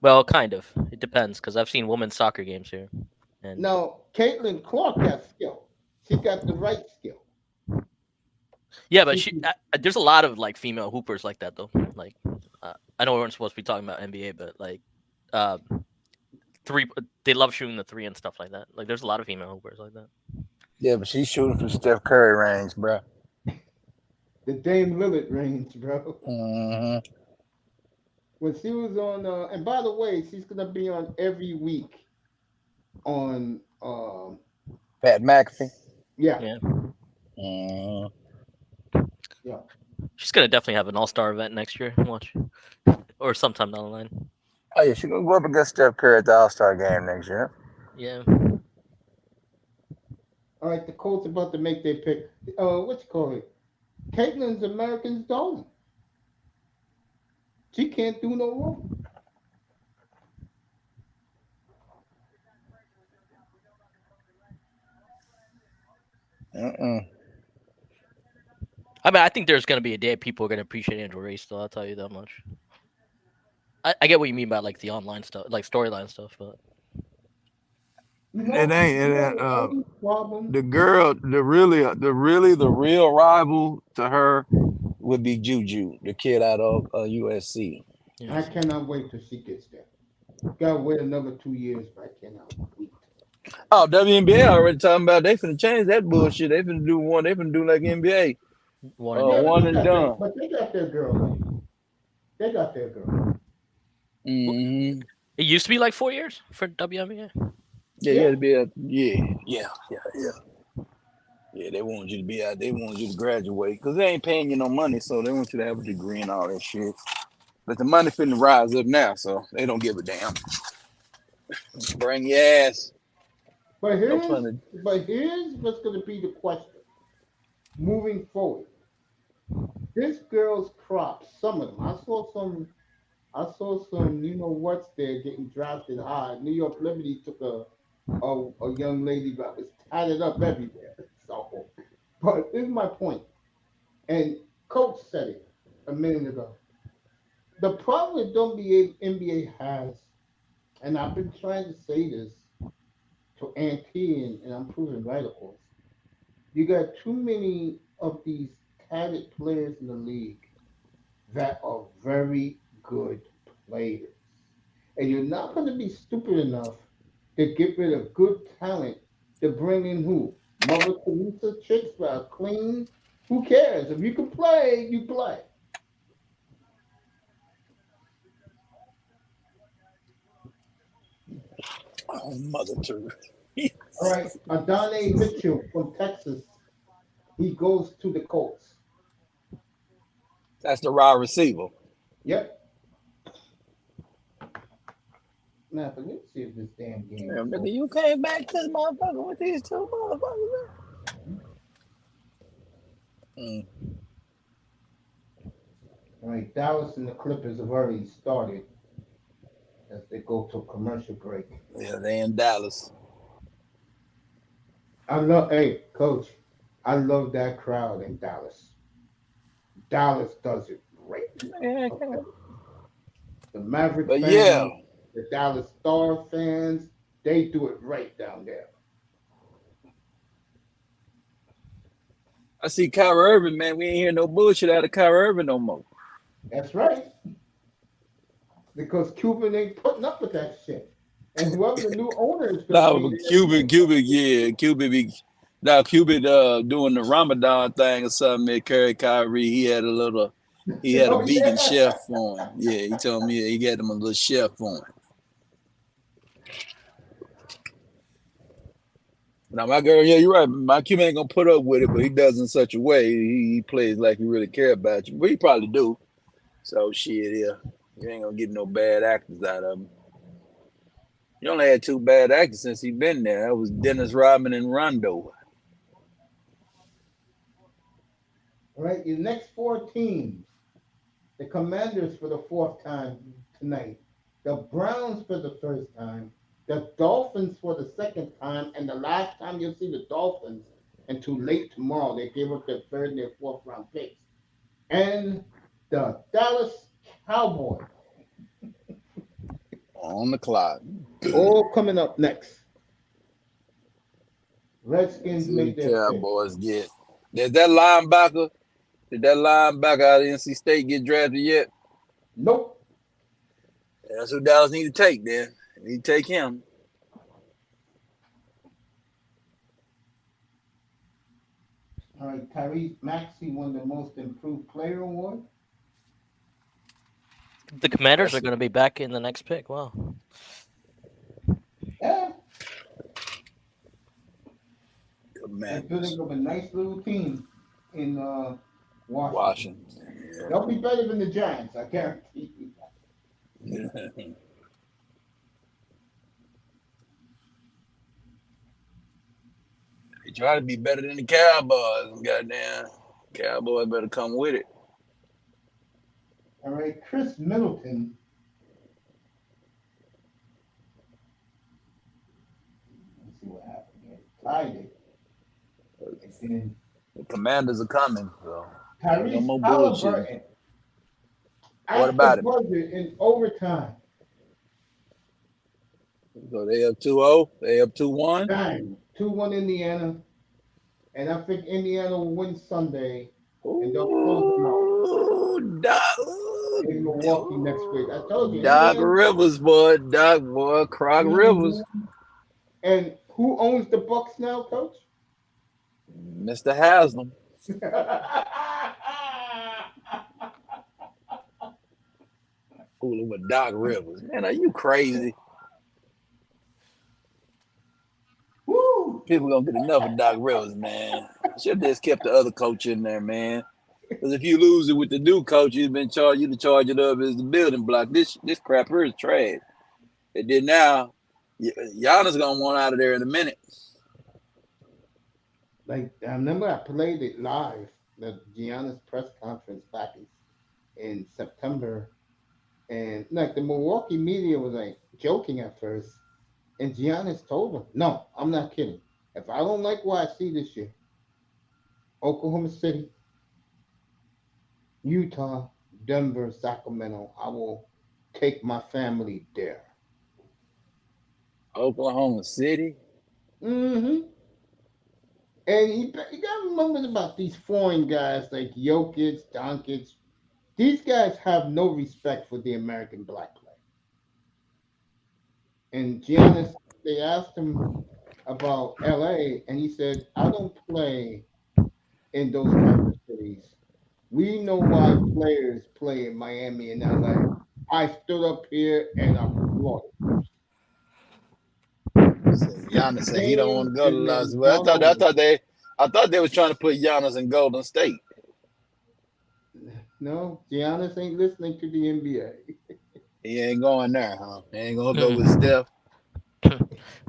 Well, kind of. It depends because I've seen women's soccer games here, and Now, Caitlin Clark got skill. She got the right skill. yeah, but She can, there's a lot of like female hoopers like that though. Like, I know we weren't supposed to be talking about NBA, but like, uh, three, they love shooting the three and stuff like that. Like, there's a lot of female hoopers like that. Yeah, but she's shooting from Steph Curry range, bro. the Dame Lillard range, bro. Mm-hmm. When she was on, and by the way, she's gonna be on every week on, Pat McAfee. yeah, Yeah, Mm-hmm. yeah. she's gonna definitely have an all-star event next year. Watch, or sometime down the line. Oh yeah, she's gonna go up against Steph Curry at the All-Star game next year. Yeah. All right, the Colts about to make their pick. What you call it? Caitlin's American's darling. She can't do no wrong. Mm-mm. I mean, I think there's gonna be a day people are gonna appreciate Angel Race. Though I'll tell you that much. I get what you mean by like the online stuff, like storyline stuff, but You It know, ain't. you It know ain't. the only problem. The girl, the real rival to her would be Juju, the kid out of USC. yeah. I cannot wait till she gets there. Gotta wait another 2 years, but I cannot wait. Oh, WNBA already talking about they finna change that bullshit. They finna do one. They finna do like NBA, One and Yeah, done. but one and done. they got their girl though. They got their girl. Mm-hmm. It used to be like 4 years for WNBA. Yeah, Yeah. to be yeah. They want you to be out. They want you to graduate because they ain't paying you no money, so they want you to have a degree and all that shit. But the money finna rise up now, so they don't give a damn. Bring your ass. But No here's pun. but here's what's gonna be the question moving forward. This girl's crops, some of them. I saw some, you know what's there getting drafted high. New York Liberty took a young lady that was tatted up everywhere. So, but this is my point. And Coach said it a minute ago. The problem with NBA has, and I've been trying to say this to Auntie, and I'm proving right, of course. You got too many of these talented players in the league that are very good players. And you're not going to be stupid enough to get rid of good talent to bring in who? Mother Teresa chicks that are clean? Who cares? If you can play, you play. Oh, mother to. All right, Adonai Mitchell from Texas, he goes to the Colts. That's the raw receiver. Yep. Now, but let's see if this damn game Yeah, is nigga, over. you came back to the motherfucker with these two motherfuckers. Mm. All right, Dallas and the Clippers have already started as they go to a commercial break. Yeah, they in Dallas. Hey, coach, I love that crowd in Dallas. Dallas does it great. Yeah, Okay. The Maverick but yeah, fans, the Dallas Star fans, they do it right down there. I see Kyrie Irving, man. We ain't hear no bullshit out of Kyrie Irving no more. That's right. because Cuban ain't putting up with that shit. And whoever the new owner is going to No, be, but Cuban doing the Ramadan thing or something at Curry Kyrie. He had a oh vegan yeah, chef for him. Yeah, he told me he got him a little chef for him. Now my girl, yeah, you're right. My Cuban ain't gonna put up with it, but he does in such a way. He plays like he really care about you, but he probably do. So shit, yeah, you ain't gonna get no bad actors out of him. You only had 2 bad actors since he been there. That was Dennis Rodman and Rondo. all right. Your next 4 teams: the Commanders for the 4th time tonight, the Browns for the 1st time, the Dolphins for the 2nd time, and the last time you'll see the Dolphins until late tomorrow. They gave up their 3rd and their 4th round picks, and the Dallas Cowboys. On the clock. All coming up next. Let's Redskins see who the make their pick. Cowboys get. Did that linebacker out of NC State get drafted yet? Nope. That's who Dallas need to take, then. They need to take him. All right, Tyrese Maxey won the Most Improved Player award. The Commanders are going to be back in the next pick. Wow. Yeah, they're Commanders. building up a nice little team in Washington. Washington. They'll be better than the Giants, I guarantee you. Yeah. They try to be better than the Cowboys. Goddamn. Cowboys better come with it. All right, Chris Middleton. Let's see what happened here. Tied it. And then The Commanders are coming. So no Tyrese more Halliburton. bullshit. At about the it? buzzer in overtime. So they up 2-0. They up 2-1. Bang. 2-1 Indiana. And I think Indiana will win Sunday. And they'll close them out. Ooh, Doc. In Milwaukee next week. I told you. Doc Indiana. Rivers, boy. Doc, boy. Croc Rivers. And who owns the Bucks now, Coach? Mr. Haslam. Fooling with Doc Rivers. Man, are you crazy? Woo! People gonna get enough of Doc Rivers, man. Should have just kept the other coach in there, man. Because if you lose it with the new coach, you've been charged. You to charge it up as the building block. This crap here is trash. It did now. Giannis gonna want out of there in a minute. Like I remember, I played it live, the Giannis press conference back in September, and like the Milwaukee media was like joking at first, and Giannis told them, "No, I'm not kidding. If I don't like what I see this year, Oklahoma City, Utah, Denver, Sacramento, I will take my family there." Oklahoma City. Mm-hmm. And you got to remember about these foreign guys like Jokic, Doncic. These guys have no respect for the American black player. And Giannis, they asked him about LA, and he said, "I don't play in those type of cities. We know why players play in Miami and LA. I stood up here and applauded." Giannis said he don't want to go to Las Vegas. I thought they was trying to put Giannis in Golden State. No, Giannis ain't listening to the NBA. He ain't going there, huh? He ain't gonna go with Steph.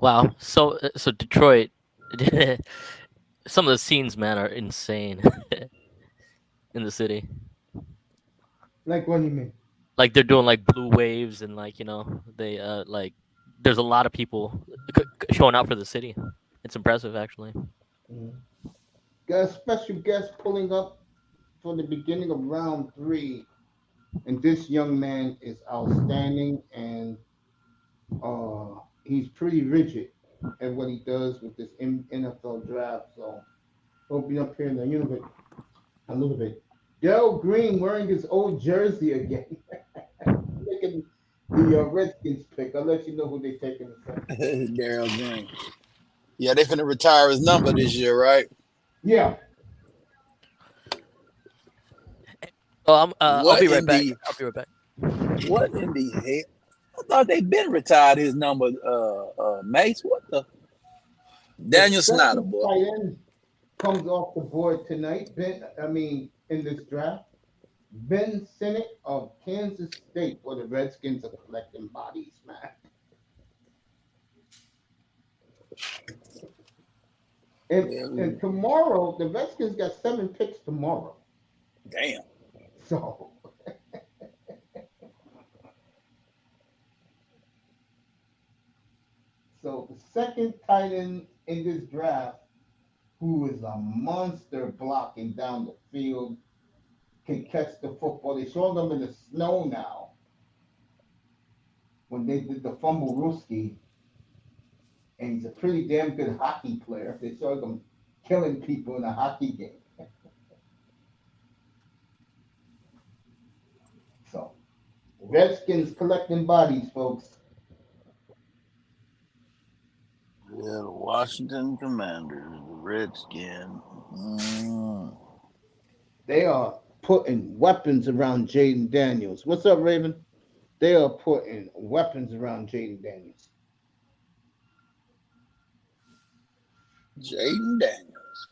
Wow. So Detroit, some of the scenes, man, are insane in the city. Like, what do you mean? Like they're doing like blue waves and like they like there's a lot of people showing out for the city. It's impressive, actually. Got a special guest pulling up for the beginning of round 3, and this young man is outstanding, and he's pretty rigid at what he does with this NFL draft. So he'll be up here in a little bit. Dell Green wearing his old jersey again, The Redskins pick. I'll let you know who they take in a second. Daryl Green. Yeah, they finna retire his number this year, right? Yeah. Oh, I'll What be right in back. the I'll be right back. what in the hell? I thought they'd been retired his number, Mace. What the The Daniel Snyder, second boy. tight end comes off the board tonight. In this draft, Ben Sinnott of Kansas State, where the Redskins are collecting bodies, man. Yeah, And tomorrow, the Redskins got 7 picks tomorrow. damn. So, so the second tight end in this draft, who is a monster blocking down the field, can catch the football. They showed them in the snow now when they did the fumble rooski, and he's a pretty damn good hockey player. They showed him killing people in a hockey game. So, Redskins collecting bodies, folks. Yeah, the Washington Commanders, the Redskins. They are putting weapons around Jaden Daniels. What's up, Raven? They are putting weapons around Jaden Daniels. Jaden Daniels.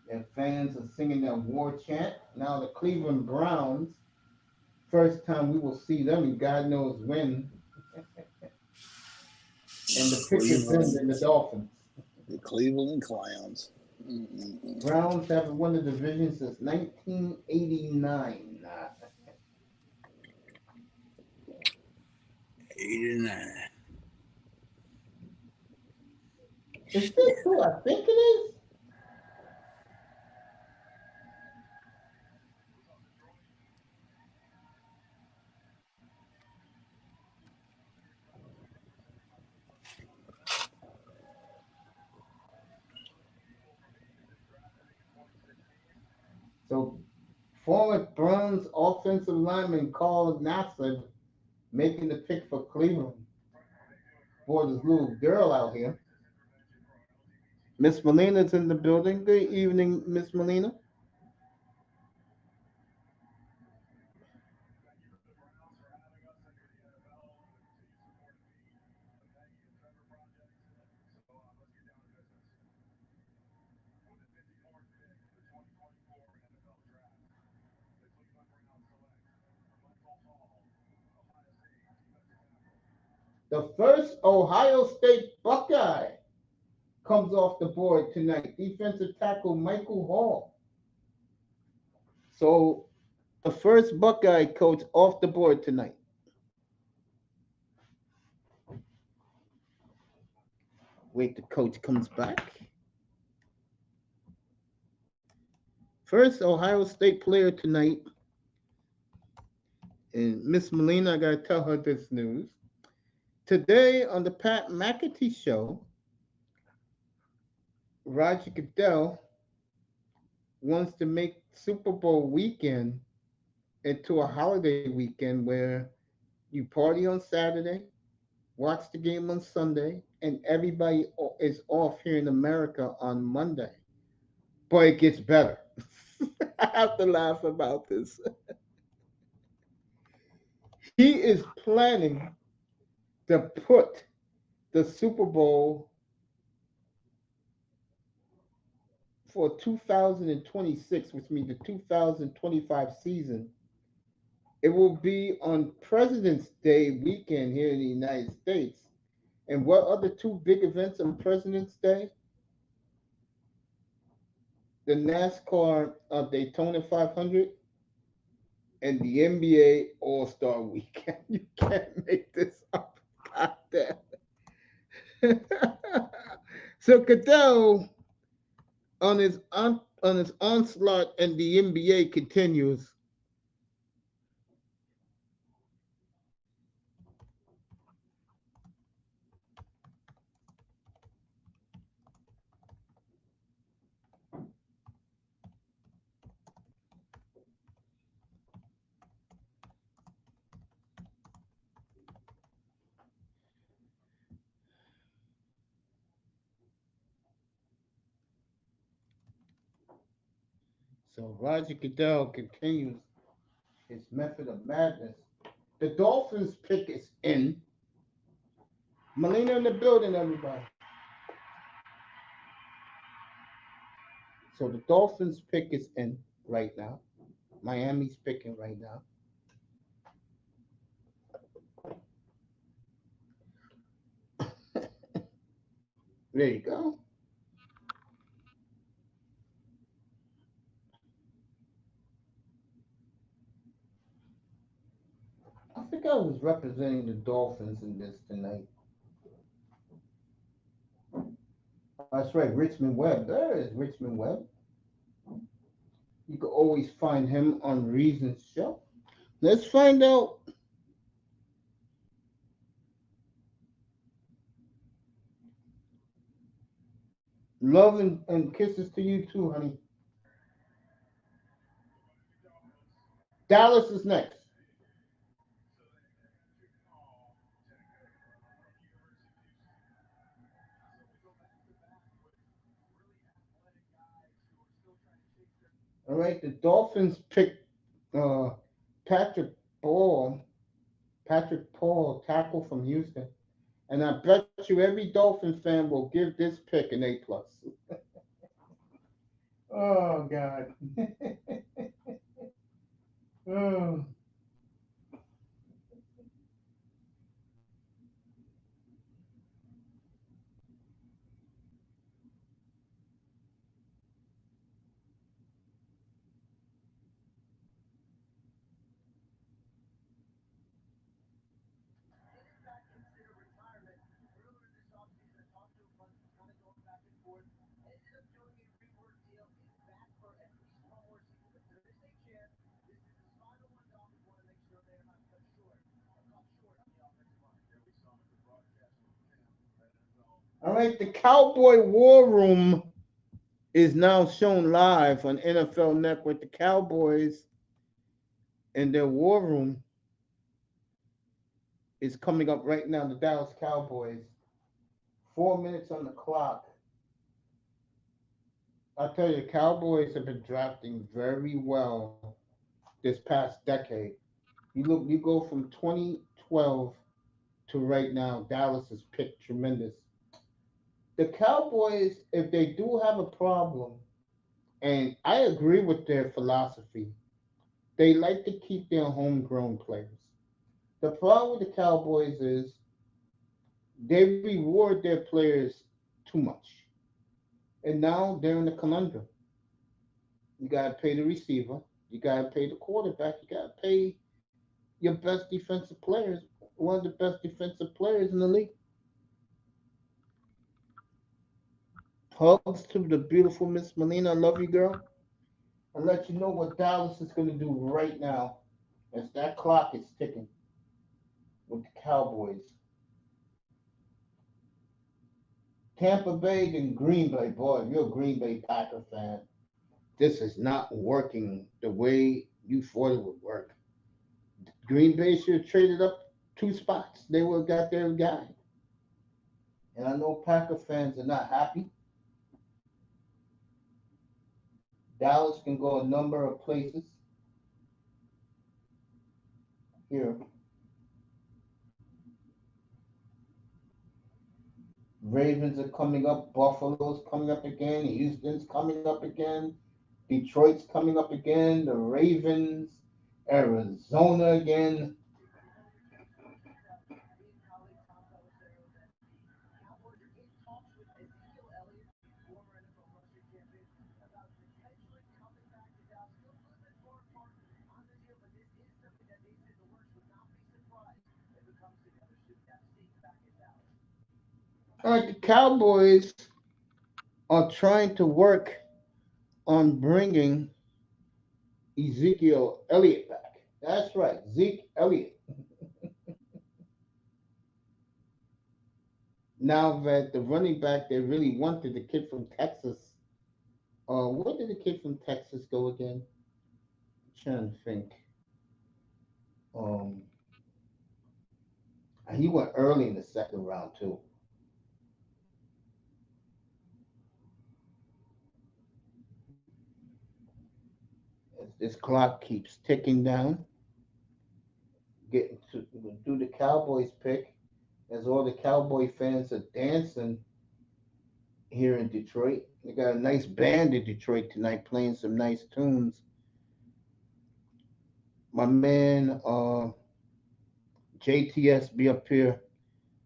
Their fans are singing their war chant. Now the Cleveland Browns, first time we will see them, and God knows when. And the pick is them Cleveland, and the Dolphins. the Cleveland Clowns. Mm-mm-mm. Browns haven't won the division since 1989. 89. Is this who I think it is? So, former Browns offensive lineman Carl Nassib making the pick for Cleveland. Boy, this little girl out here. Miss Molina's in the building. Good evening, Miss Molina. The first Ohio State Buckeye comes off the board tonight. Defensive tackle Michael Hall. So the first Buckeye coach off the board tonight. Wait, the coach comes back. First Ohio State player tonight. And Miss Molina, I gotta tell her this news. Today on the Pat McAtee show, Roger Goodell wants to make Super Bowl weekend into a holiday weekend where you party on Saturday, watch the game on Sunday, and everybody is off here in America on Monday. But it gets better. I have to laugh about this. He is planning to put the Super Bowl for 2026, which means the 2025 season. It will be on President's Day weekend here in the United States. And what are the two big events on President's Day? The NASCAR Daytona 500 and the NBA All Star Weekend. You can't make this up. God damn. So Goodell on his onslaught and the NBA continues. So Roger Goodell continues his method of madness. The Dolphins pick is in. Melina in the building, everybody. So the Dolphins pick is in right now. Miami's picking right now. There you go. I think I was representing the Dolphins in this tonight. That's right, Richmond Webb. There is Richmond Webb. You can always find him on Reason's show. Let's find out. Love and kisses to you too, honey. Dallas is next. All right, the Dolphins picked uh, Patrick Paul. Patrick Paul, tackle from Houston. And I bet you every Dolphin fan will give this pick an A plus. Oh God. Oh. All right, the Cowboy War Room is now shown live on NFL Network. The Cowboys and their War Room is coming up right now. The Dallas Cowboys. 4 minutes on the clock. I tell you, Cowboys have been drafting very well this past decade. You go from 2012 to right now. Dallas has picked tremendous. The Cowboys, if they do have a problem, and I agree with their philosophy, they like to keep their homegrown players. The problem with the Cowboys is they reward their players too much. And now they're in a conundrum. You got to pay the receiver, you got to pay the quarterback, you got to pay your best defensive players, one of the best defensive players in the league. Hugs to the beautiful Miss Melina. I love you, girl. I'll let you know what Dallas is going to do right now as that clock is ticking with the Cowboys. Tampa Bay and Green Bay. Boy, if you're a Green Bay Packer fan, this is not working the way you thought it would work. Green Bay should have traded up 2 spots. They would have got their guy. And I know Packer fans are not happy. Dallas can go a number of places here. Ravens are coming up. Buffalo's coming up again. Houston's coming up again. Detroit's coming up again. The Ravens, Arizona again. All right, the Cowboys are trying to work on bringing Ezekiel Elliott back. That's right, Zeke Elliott. Now that the running back they really wanted, the kid from Texas. Where did the kid from Texas go again? I'm trying to think. Um, he went early in the second round too. This clock keeps ticking down. Getting to do the Cowboys pick as all the Cowboy fans are dancing here in Detroit. They got a nice band in Detroit tonight playing some nice tunes. My man JTS be up here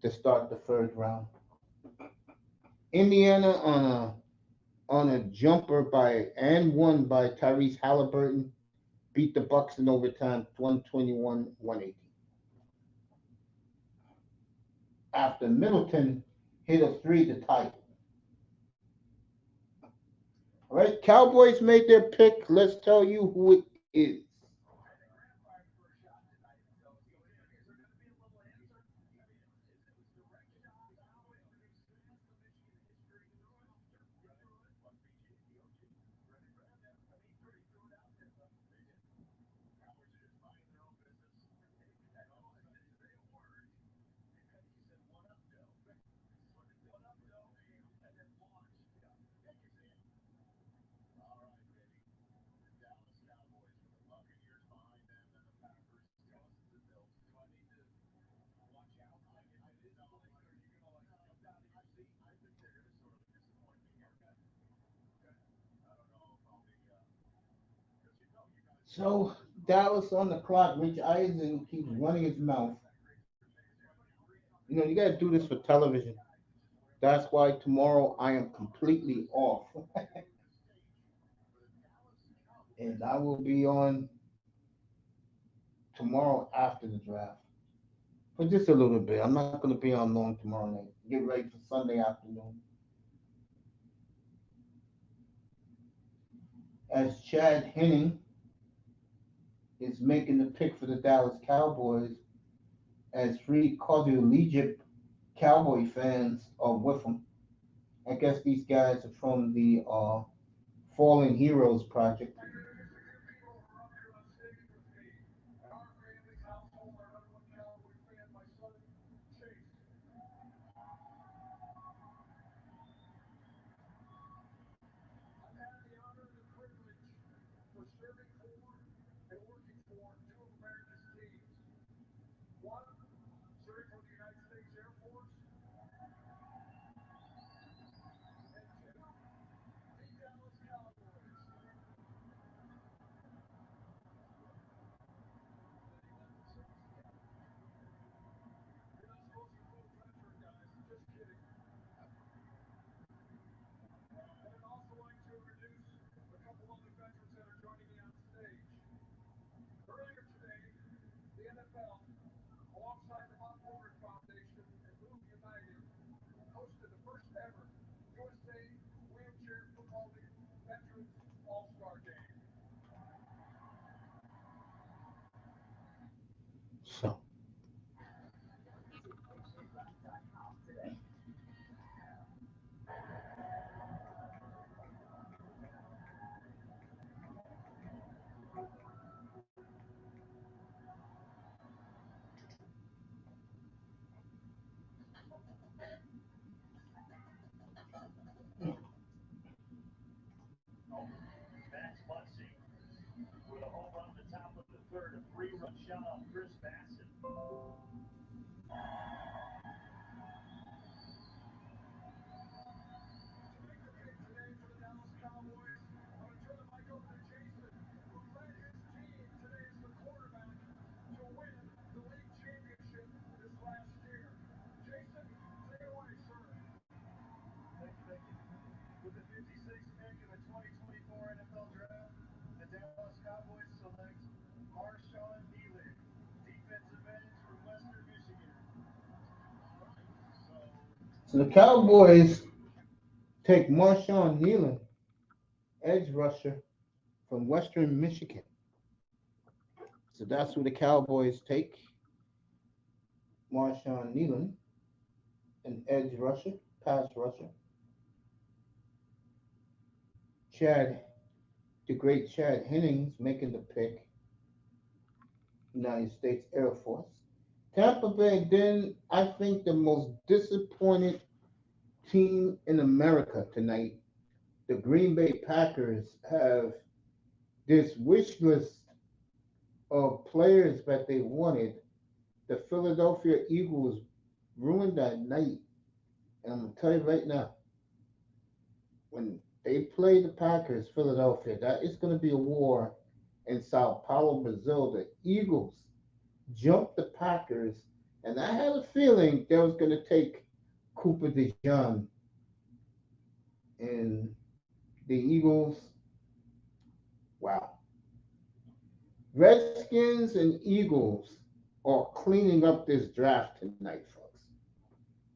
to start the third round. Indiana on a jumper by and won by Tyrese Halliburton beat the Bucks in overtime 121-118. After Middleton hit a three to tie it. All right, Cowboys made their pick. Let's tell you who it is. So Dallas on the clock. Rich Eisen keeps running his mouth. You know, you got to do this for television. That's why tomorrow I am completely off. And I will be on tomorrow after the draft. For just a little bit. I'm not going to be on long tomorrow night. Get ready for Sunday afternoon. As Chad Henning is making the pick for the Dallas Cowboys, as three quadrilegic Cowboy fans are with him. I guess these guys are from the Fallen Heroes Project. So So the Cowboys take Marshawn Nealon, edge rusher from Western Michigan. So that's who the Cowboys take. Marshawn Nealon, an edge rusher, pass rusher. Chad, the great Chad Hennings, making the pick. United States Air Force. Tampa Bay, then I think the most disappointed team in America tonight. The Green Bay Packers have this wish list of players that they wanted, the Philadelphia Eagles ruined that night. And I'm gonna tell you right now, when they play the Packers, Philadelphia, that is gonna be a war in Sao Paulo, Brazil. The Eagles jumped the Packers, and I had a feeling they was gonna take Cooper DeJean, and the Eagles. Wow, Redskins and Eagles are cleaning up this draft tonight, folks.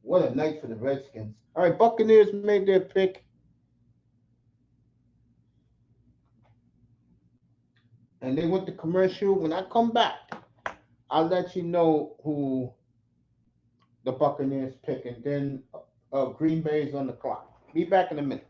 What a night for the Redskins. All right, Buccaneers made their pick, and they went to commercial. When I come back, I'll let you know who the Buccaneers pick, and then Green Bay's on the clock. Be back in a minute.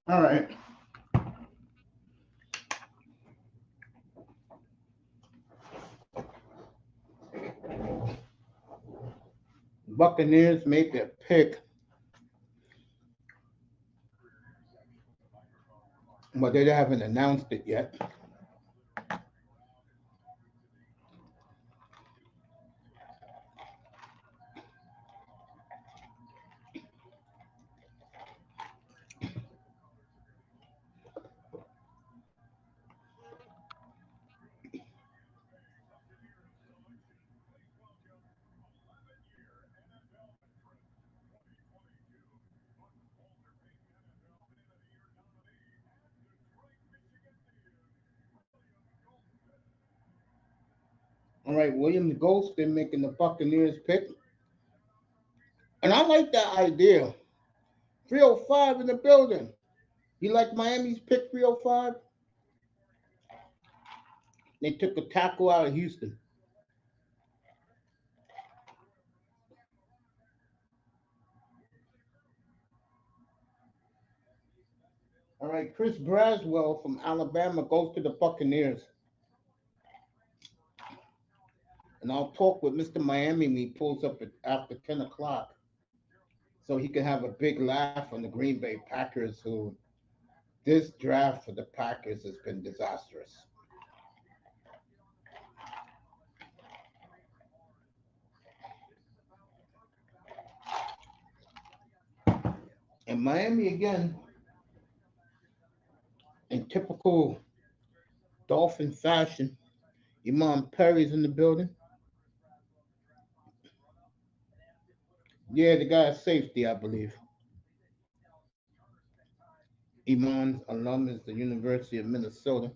All right. Buccaneers made their pick, but they haven't announced it yet. All right, William Ghost been making the Buccaneers pick, and I like that idea. 305 in the building. You like Miami's pick 305? They took a tackle out of Houston. All right, Chris Braswell from Alabama goes to the Buccaneers. And I'll talk with Mr. Miami when he pulls up after 10 o'clock so he can have a big laugh on the Green Bay Packers, who this draft for the Packers has been disastrous. And Miami again, in typical Dolphin fashion, Imam Perry's in the building. Yeah, the guy is safety, I believe. Iman's alum is the University of Minnesota.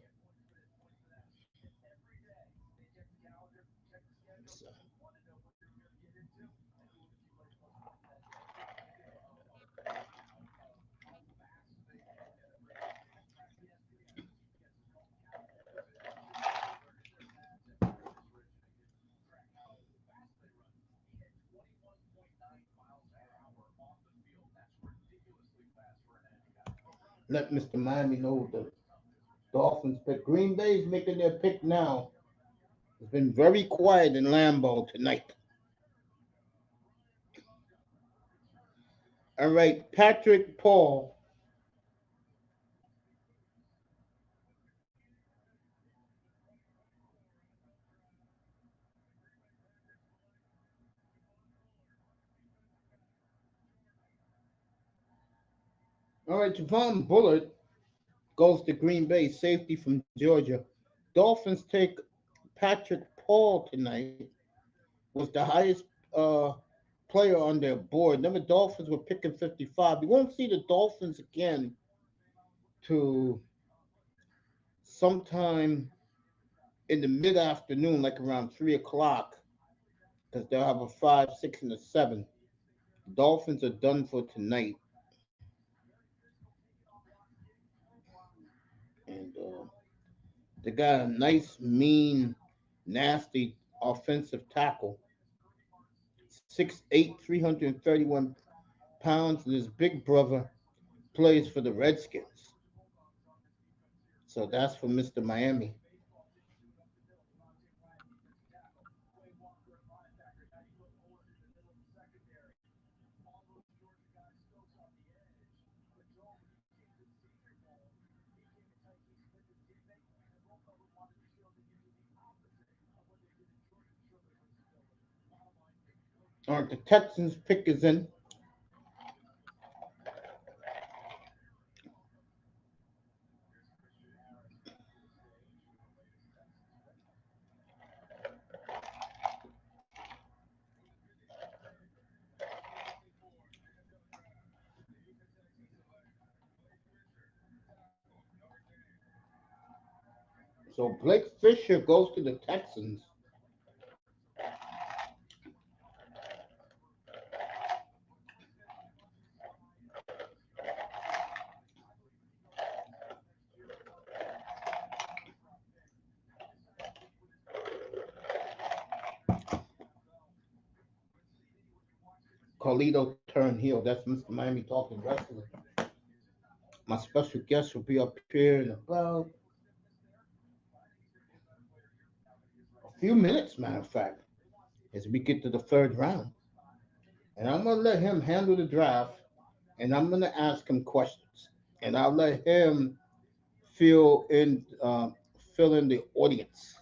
So, let Mr. Miami know the Dolphins pick. Green Bay's making their pick now. It's been very quiet in Lambeau tonight. All right, Patrick Paul. All right, Javon Bullard goes to Green Bay, safety from Georgia. Dolphins take Patrick Paul tonight, was the highest uh, player on their board. Remember, Dolphins were picking 55. We won't see the Dolphins again to sometime in the mid afternoon, like around 3 o'clock, because they'll have a 5, 6, and a 7. Dolphins are done for tonight. And they got a nice, mean, nasty offensive tackle. 6'8", 331 pounds, and his big brother plays for the Redskins. So that's for Mr. Miami. All right, the Texans pick is in. So Blake Fisher goes to the Texans. Carlito turn heel. That's Mr. Miami talking wrestling. My special guest will be up here in about a few minutes, matter of fact, as we get to the third round. And I'm gonna let him handle the draft, and I'm gonna ask him questions, and I'll let him fill in fill in the audience.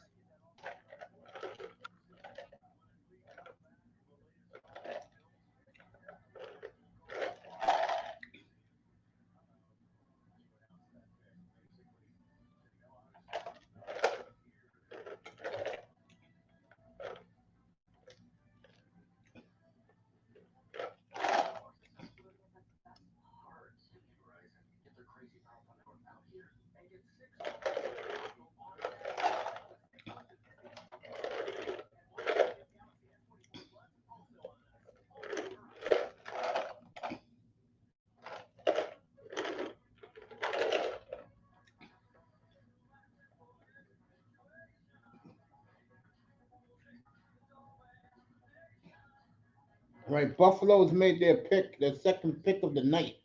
Right, Buffalo's made their pick, their second pick of the night.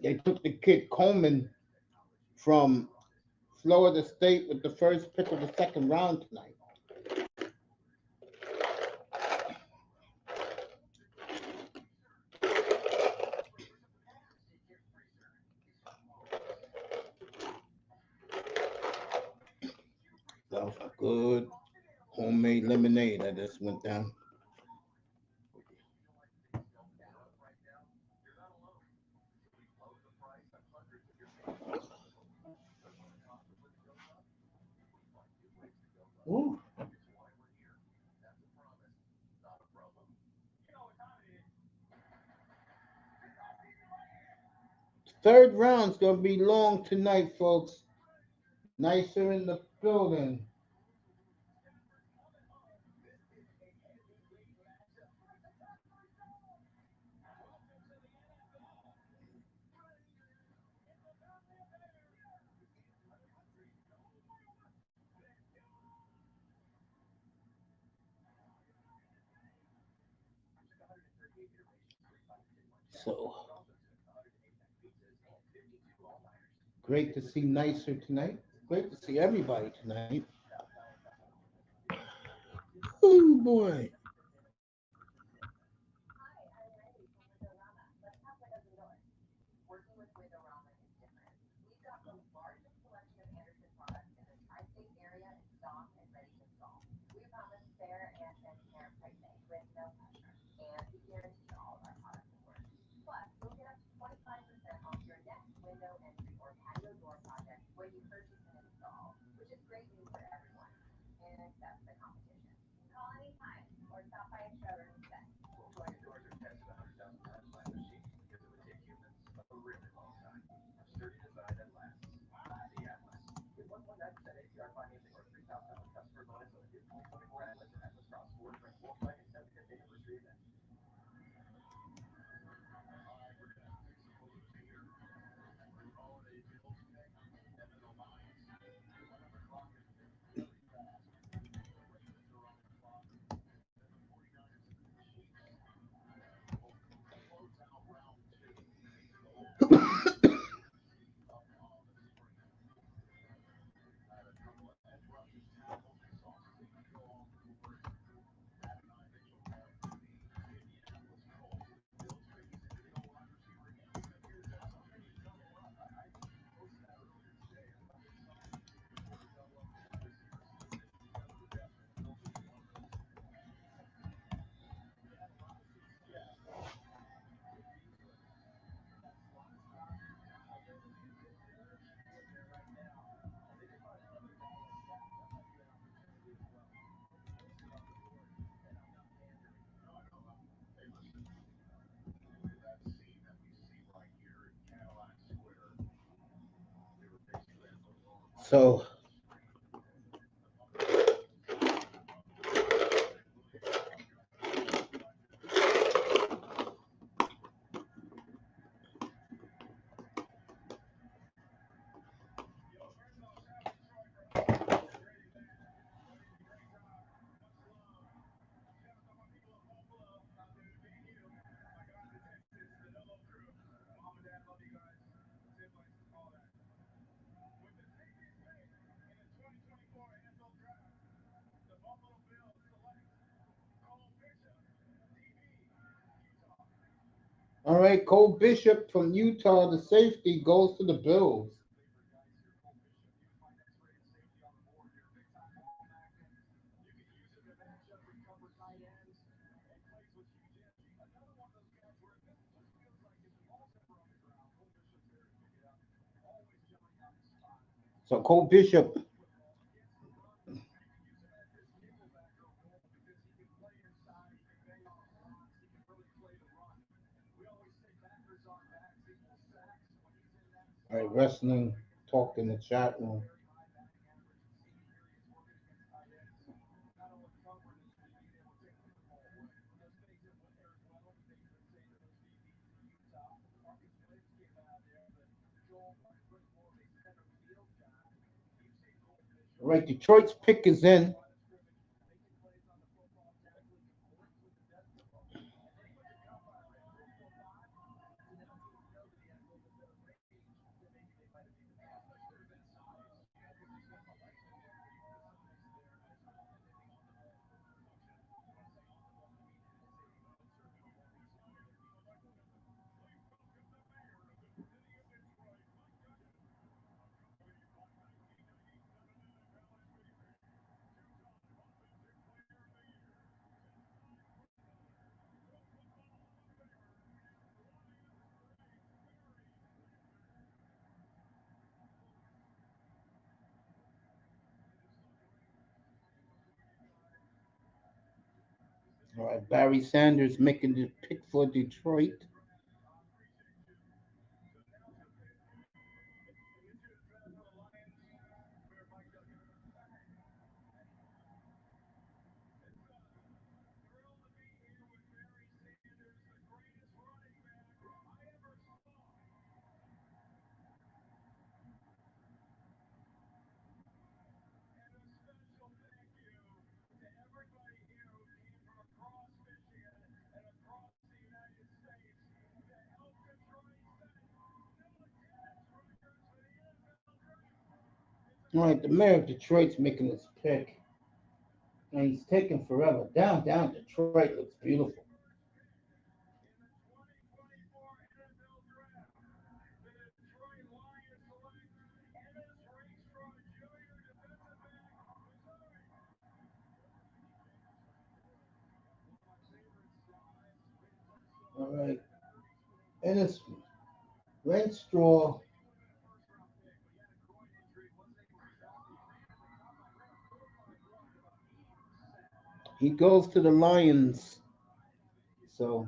They took the kid Coleman from Florida State with the first pick of the second round tonight. That was a good homemade lemonade I just went down. Ooh. Third round's gonna be long tonight, folks. Nicer in the building. So great to see Nicer tonight. Great to see everybody tonight. Oh boy. So all right, Cole Bishop from Utah, the safety, goes to the Bills. So Cole Bishop, all right, wrestling talk in the chat room. All right, Detroit's pick is in. All right, Barry Sanders making the pick for Detroit. All right, the mayor of Detroit's making his pick, and he's taking forever. Down, Detroit looks beautiful. All right, and it's Renstraw. He goes to the Lions. So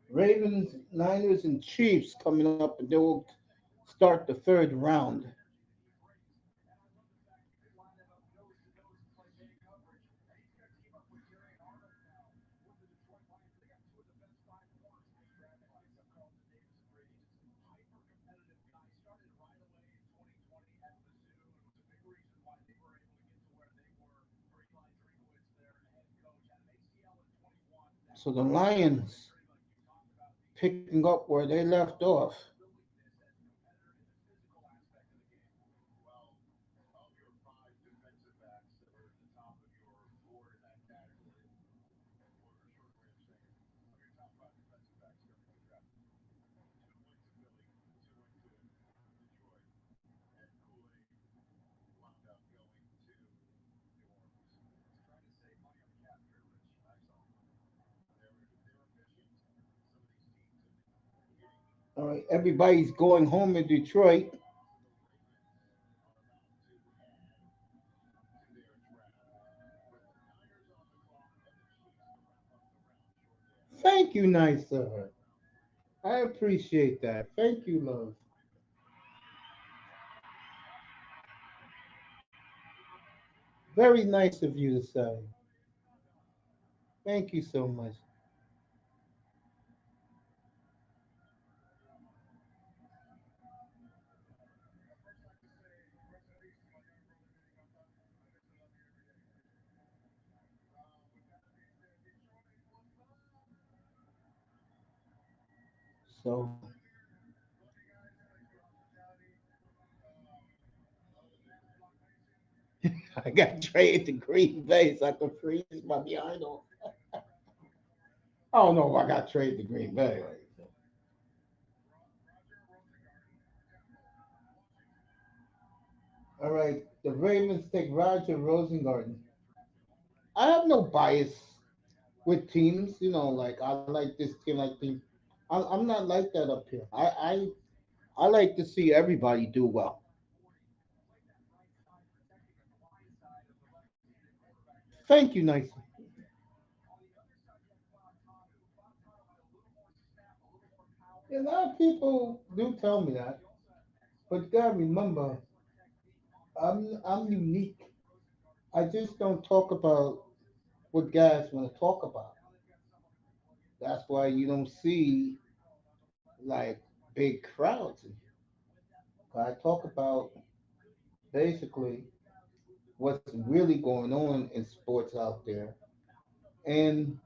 Ravens, Niners, and Chiefs coming up, and they will start the third round. So the Lions picking up where they left off. All right, everybody's going home in Detroit. Thank you, nice sir. I appreciate that. Thank you, love. Very nice of you to say. Thank you so much. So I got traded to Green Bay so I could freeze my behind off. I don't know if I got traded to Green Bay. All right, the Ravens take Roger Rosengarten. I have no bias with teams, like I like this team, like team. I'm not like that up here. I like to see everybody do well. Thank you, nice. A lot of people do tell me that, but you gotta remember, I'm unique. I just don't talk about what guys want to talk about. That's why you don't see like big crowds. I talk about basically what's really going on in sports out there, and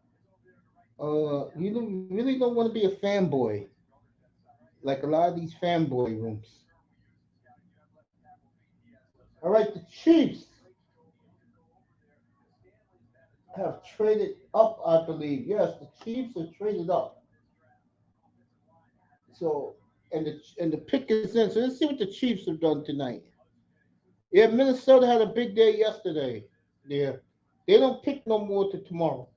really don't want to be a fanboy like a lot of these fanboy rooms. All right, the Chiefs have traded up, I believe. Yes, the Chiefs have traded up. So and the pick is in. So let's see what the Chiefs have done tonight. Yeah, Minnesota had a big day yesterday. Yeah. They don't pick no more to tomorrow.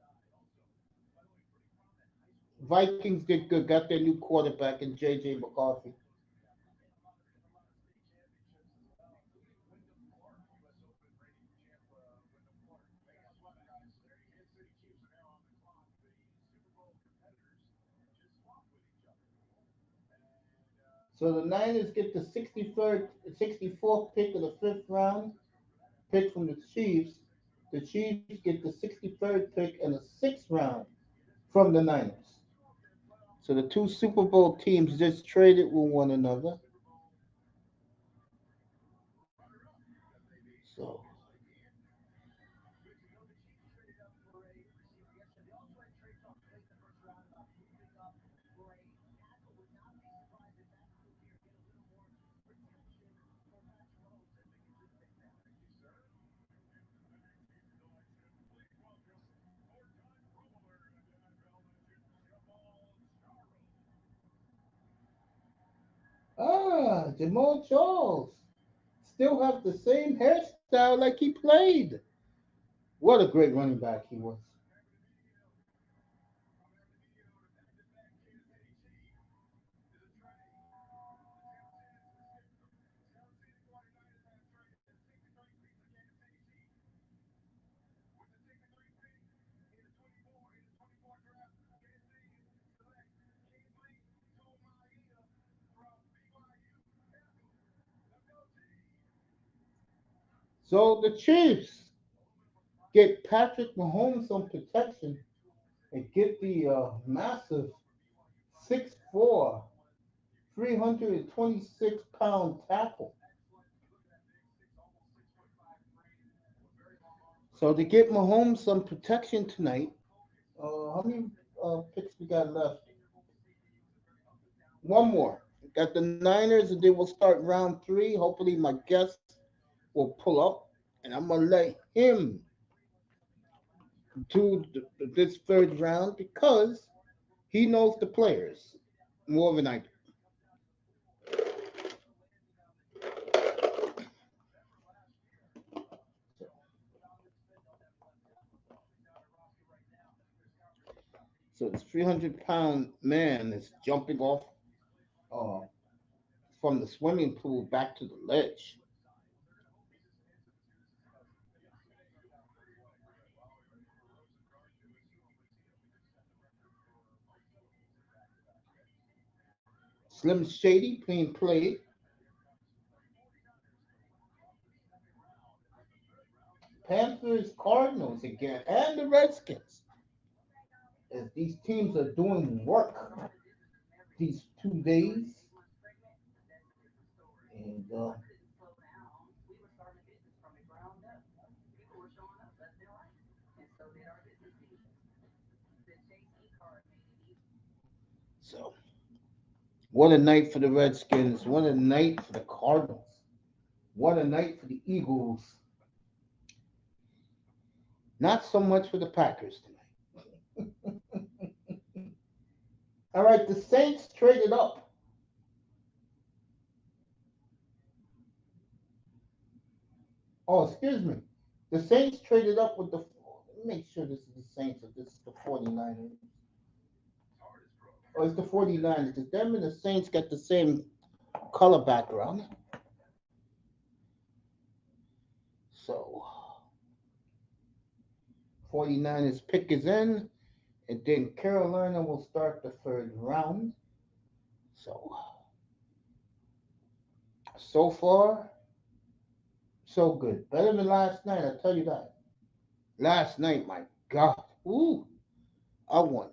Vikings did good, got their new quarterback in J.J. McCarthy. So the Niners get the 63rd, 64th pick of the fifth round, pick from the Chiefs. The Chiefs get the 63rd pick and the sixth round from the Niners. So the two Super Bowl teams just traded with one another. So Jamal Charles still have the same hairstyle like he played. What a great running back he was. So the Chiefs get Patrick Mahomes on protection and get the massive 6'4", 326-pound tackle. So to get Mahomes some protection tonight, how many picks we got left? One more. Got the Niners, and they will start round three. Hopefully, my guest will pull up, and I'm gonna let him do this third round because he knows the players more than I do. So this 300-pound man is jumping off uh, from the swimming pool back to the ledge. Slim Shady being played. Panthers, Cardinals again, and the Redskins. As these teams are doing work these 2 days, and so what a night for the Redskins. What a night for the Cardinals. What a night for the Eagles. Not so much for the Packers tonight. All right, the Saints traded up. Oh, excuse me. The Saints traded up with the. Let me make sure this is the Saints or this is the 49ers. Oh, it's the 49ers. Because them and the Saints got the same color background. So, 49ers pick is in. And then Carolina will start the third round. So, so far, so good. Better than last night, I tell you that. Last night, my God. Ooh, I went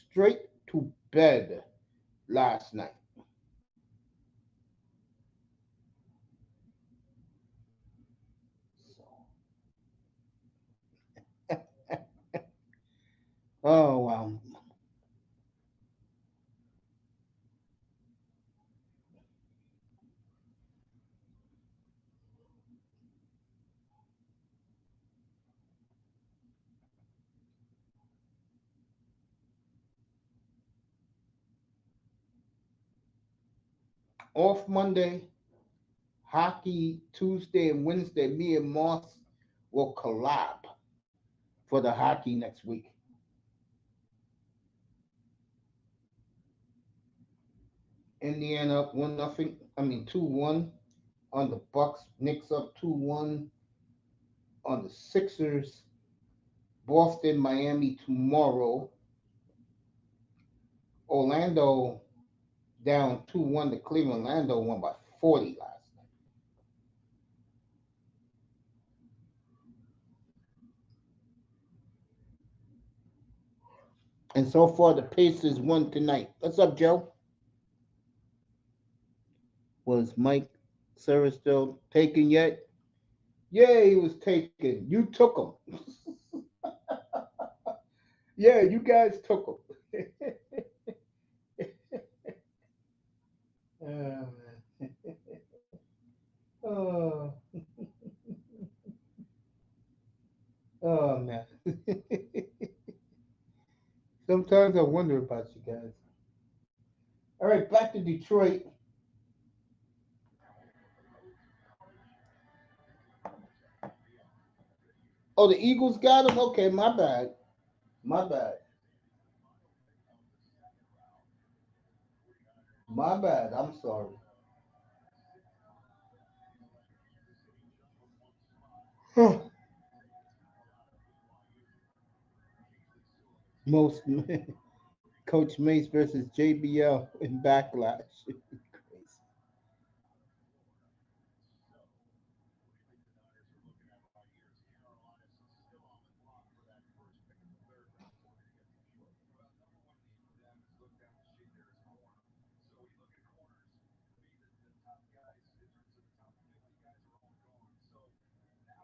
straight to bed last night. So, oh, wow. Off Monday, hockey Tuesday and Wednesday, me and Moss will collab. for the hockey next week. Indiana up 1-0. I mean 2-1 on the Bucks. Knicks up 2-1 on the Sixers. Boston, Miami tomorrow. Orlando down 2-1 to Cleveland. Orlando won by 40 last night. And so far, the Pacers won tonight. What's up, Joe? Was Mike Sarah still taken yet? Yeah, he was taken. You took him. Yeah, you guys took him. Oh, man. Oh, oh man. Sometimes I wonder about you guys. All right, back to Detroit. Oh, the Eagles got him? Okay, my bad. My bad. My bad. I'm sorry. Most Coach Mace versus JBL in backlash. Crazy.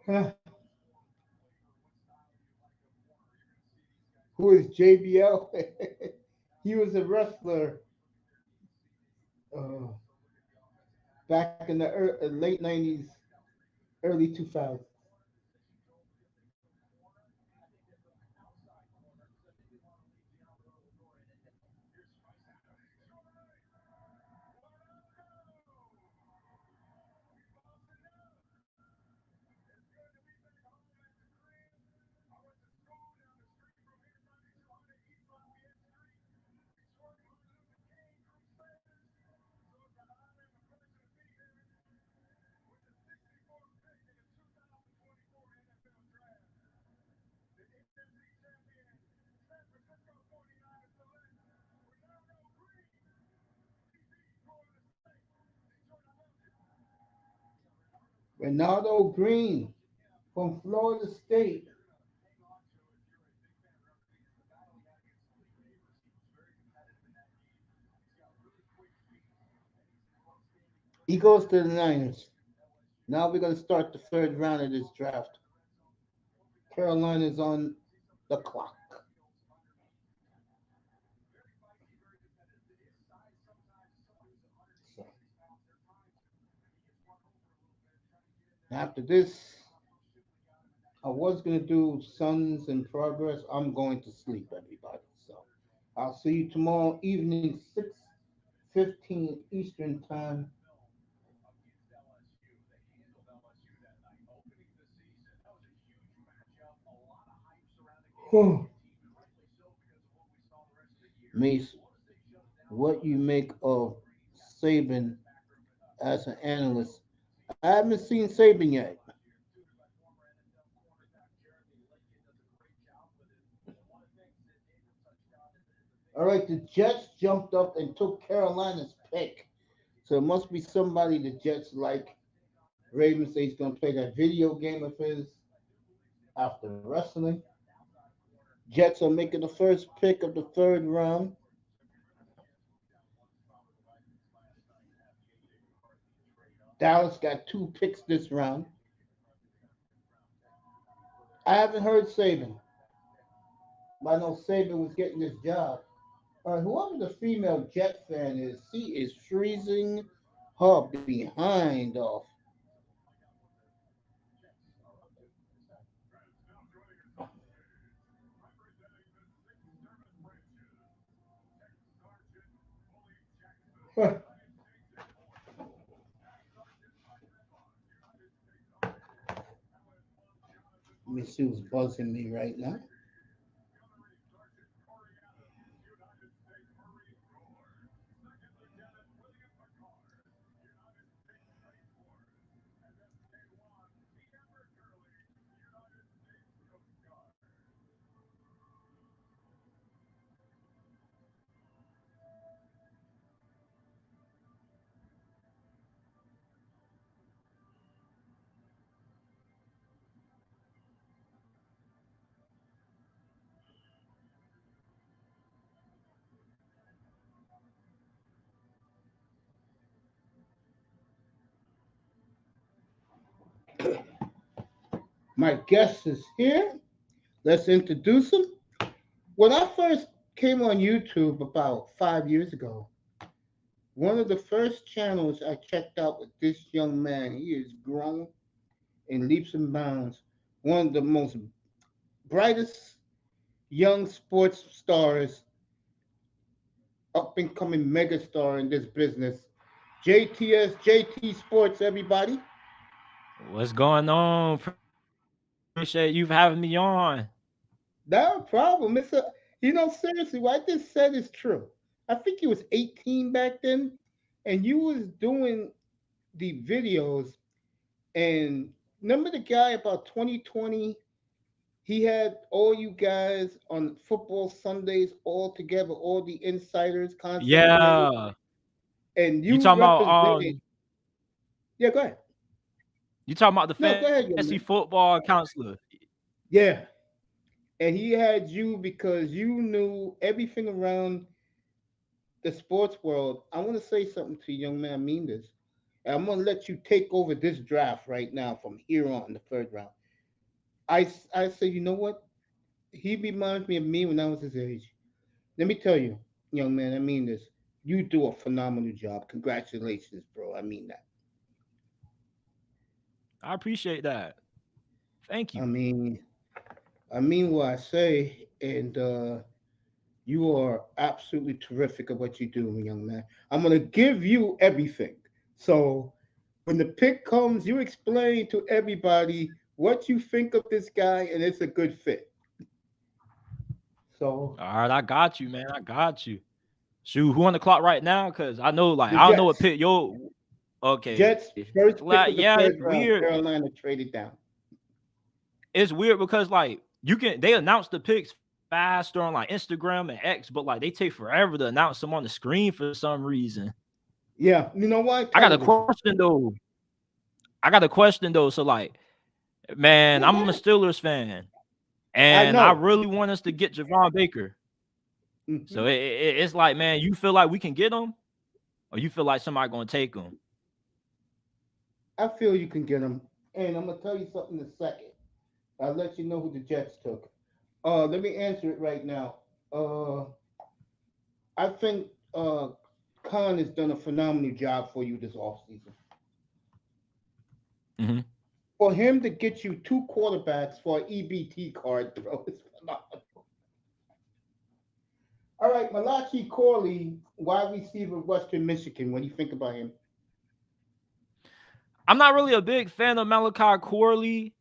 Huh. Who is JBL? He was a wrestler uh, back in the late 90s, early 2000s. Ronaldo Green from Florida State. He goes to the Niners. Now we're going to start the third round of this draft. Carolina's on the clock. So after this, I was going to do Suns in progress. I'm going to sleep, everybody. So I'll see you tomorrow evening, 6:15 Eastern Time. Mace, what you make of Saban as an analyst? I haven't seen Saban yet. All right, the Jets jumped up and took Carolina's pick. So it must be somebody the Jets like. Ravens say he's going to play that video game of his after wrestling. Jets are making the first pick of the third round. Dallas got two picks this round. I haven't heard Saban, but I know Saban was getting this job. All right, whoever the female Jet fan is, she is freezing her behind off. Let me see who's buzzing me right now. My guest is here. Let's introduce him. When I first came on YouTube about 5 years ago, one of the first channels I checked out with this young man. He is grown in leaps and bounds. One of the most brightest young sports stars, up and coming megastar in this business. JTS, JT Sports, everybody. What's going on? Appreciate you for having me on. No problem. Seriously, what I just said is true. I think you was 18 back then, and you was doing the videos. And remember the guy about 2020? He had all you guys on football Sundays all together, all the insiders concentrated, Yeah. and You you talking about represented. Yeah, go ahead. you talking about the No, go ahead, young fantasy man. football counselor. Yeah, and he had you because you knew everything around the sports world. I want to say something to you, young man. I mean this. And I'm going to let you take over this draft right now from here on, the third round. I say, you know what? He reminds me of me when I was his age. Let me tell you, young man, I mean this. You do a phenomenal job. Congratulations, bro. I mean that. I appreciate that. Thank I you. mean, I mean what I say, and you are absolutely terrific at what you do, young man. I'm gonna give you everything. So when the pick comes, you explain to everybody what you think of this guy, and it's a good fit. So All right, I got you, man. I got you. Shoot, who on the clock right now? Cause I know, like, the I don't know what Jets, pick yo. Okay, Jets first like, pick of the yeah, it's third round, weird. Carolina traded down. It's weird because like they announce the picks faster on like Instagram and X, but like they take forever to announce them on the screen for some reason. Yeah, you know why? I got a Television. question though. I got a question though. So like, man, Yeah, go I'm a ahead. Steelers fan, I and I know. really want us to get Javon Baker. Hmm. So it's like, man, you feel like we can get him, or you feel like somebody gonna take him? I feel you can get him, and I'm gonna tell you something in a second. I'll let you know who the Jets took. Let me answer it right now. Uh, I think Khan has done a phenomenal job for you this offseason. Mm-hmm. For him to get you two quarterbacks for an EBT card, bro, is phenomenal. All right, Malachi Corley, wide receiver, Western Michigan. What do you think about him? I'm not really a big fan of Malachi Corley.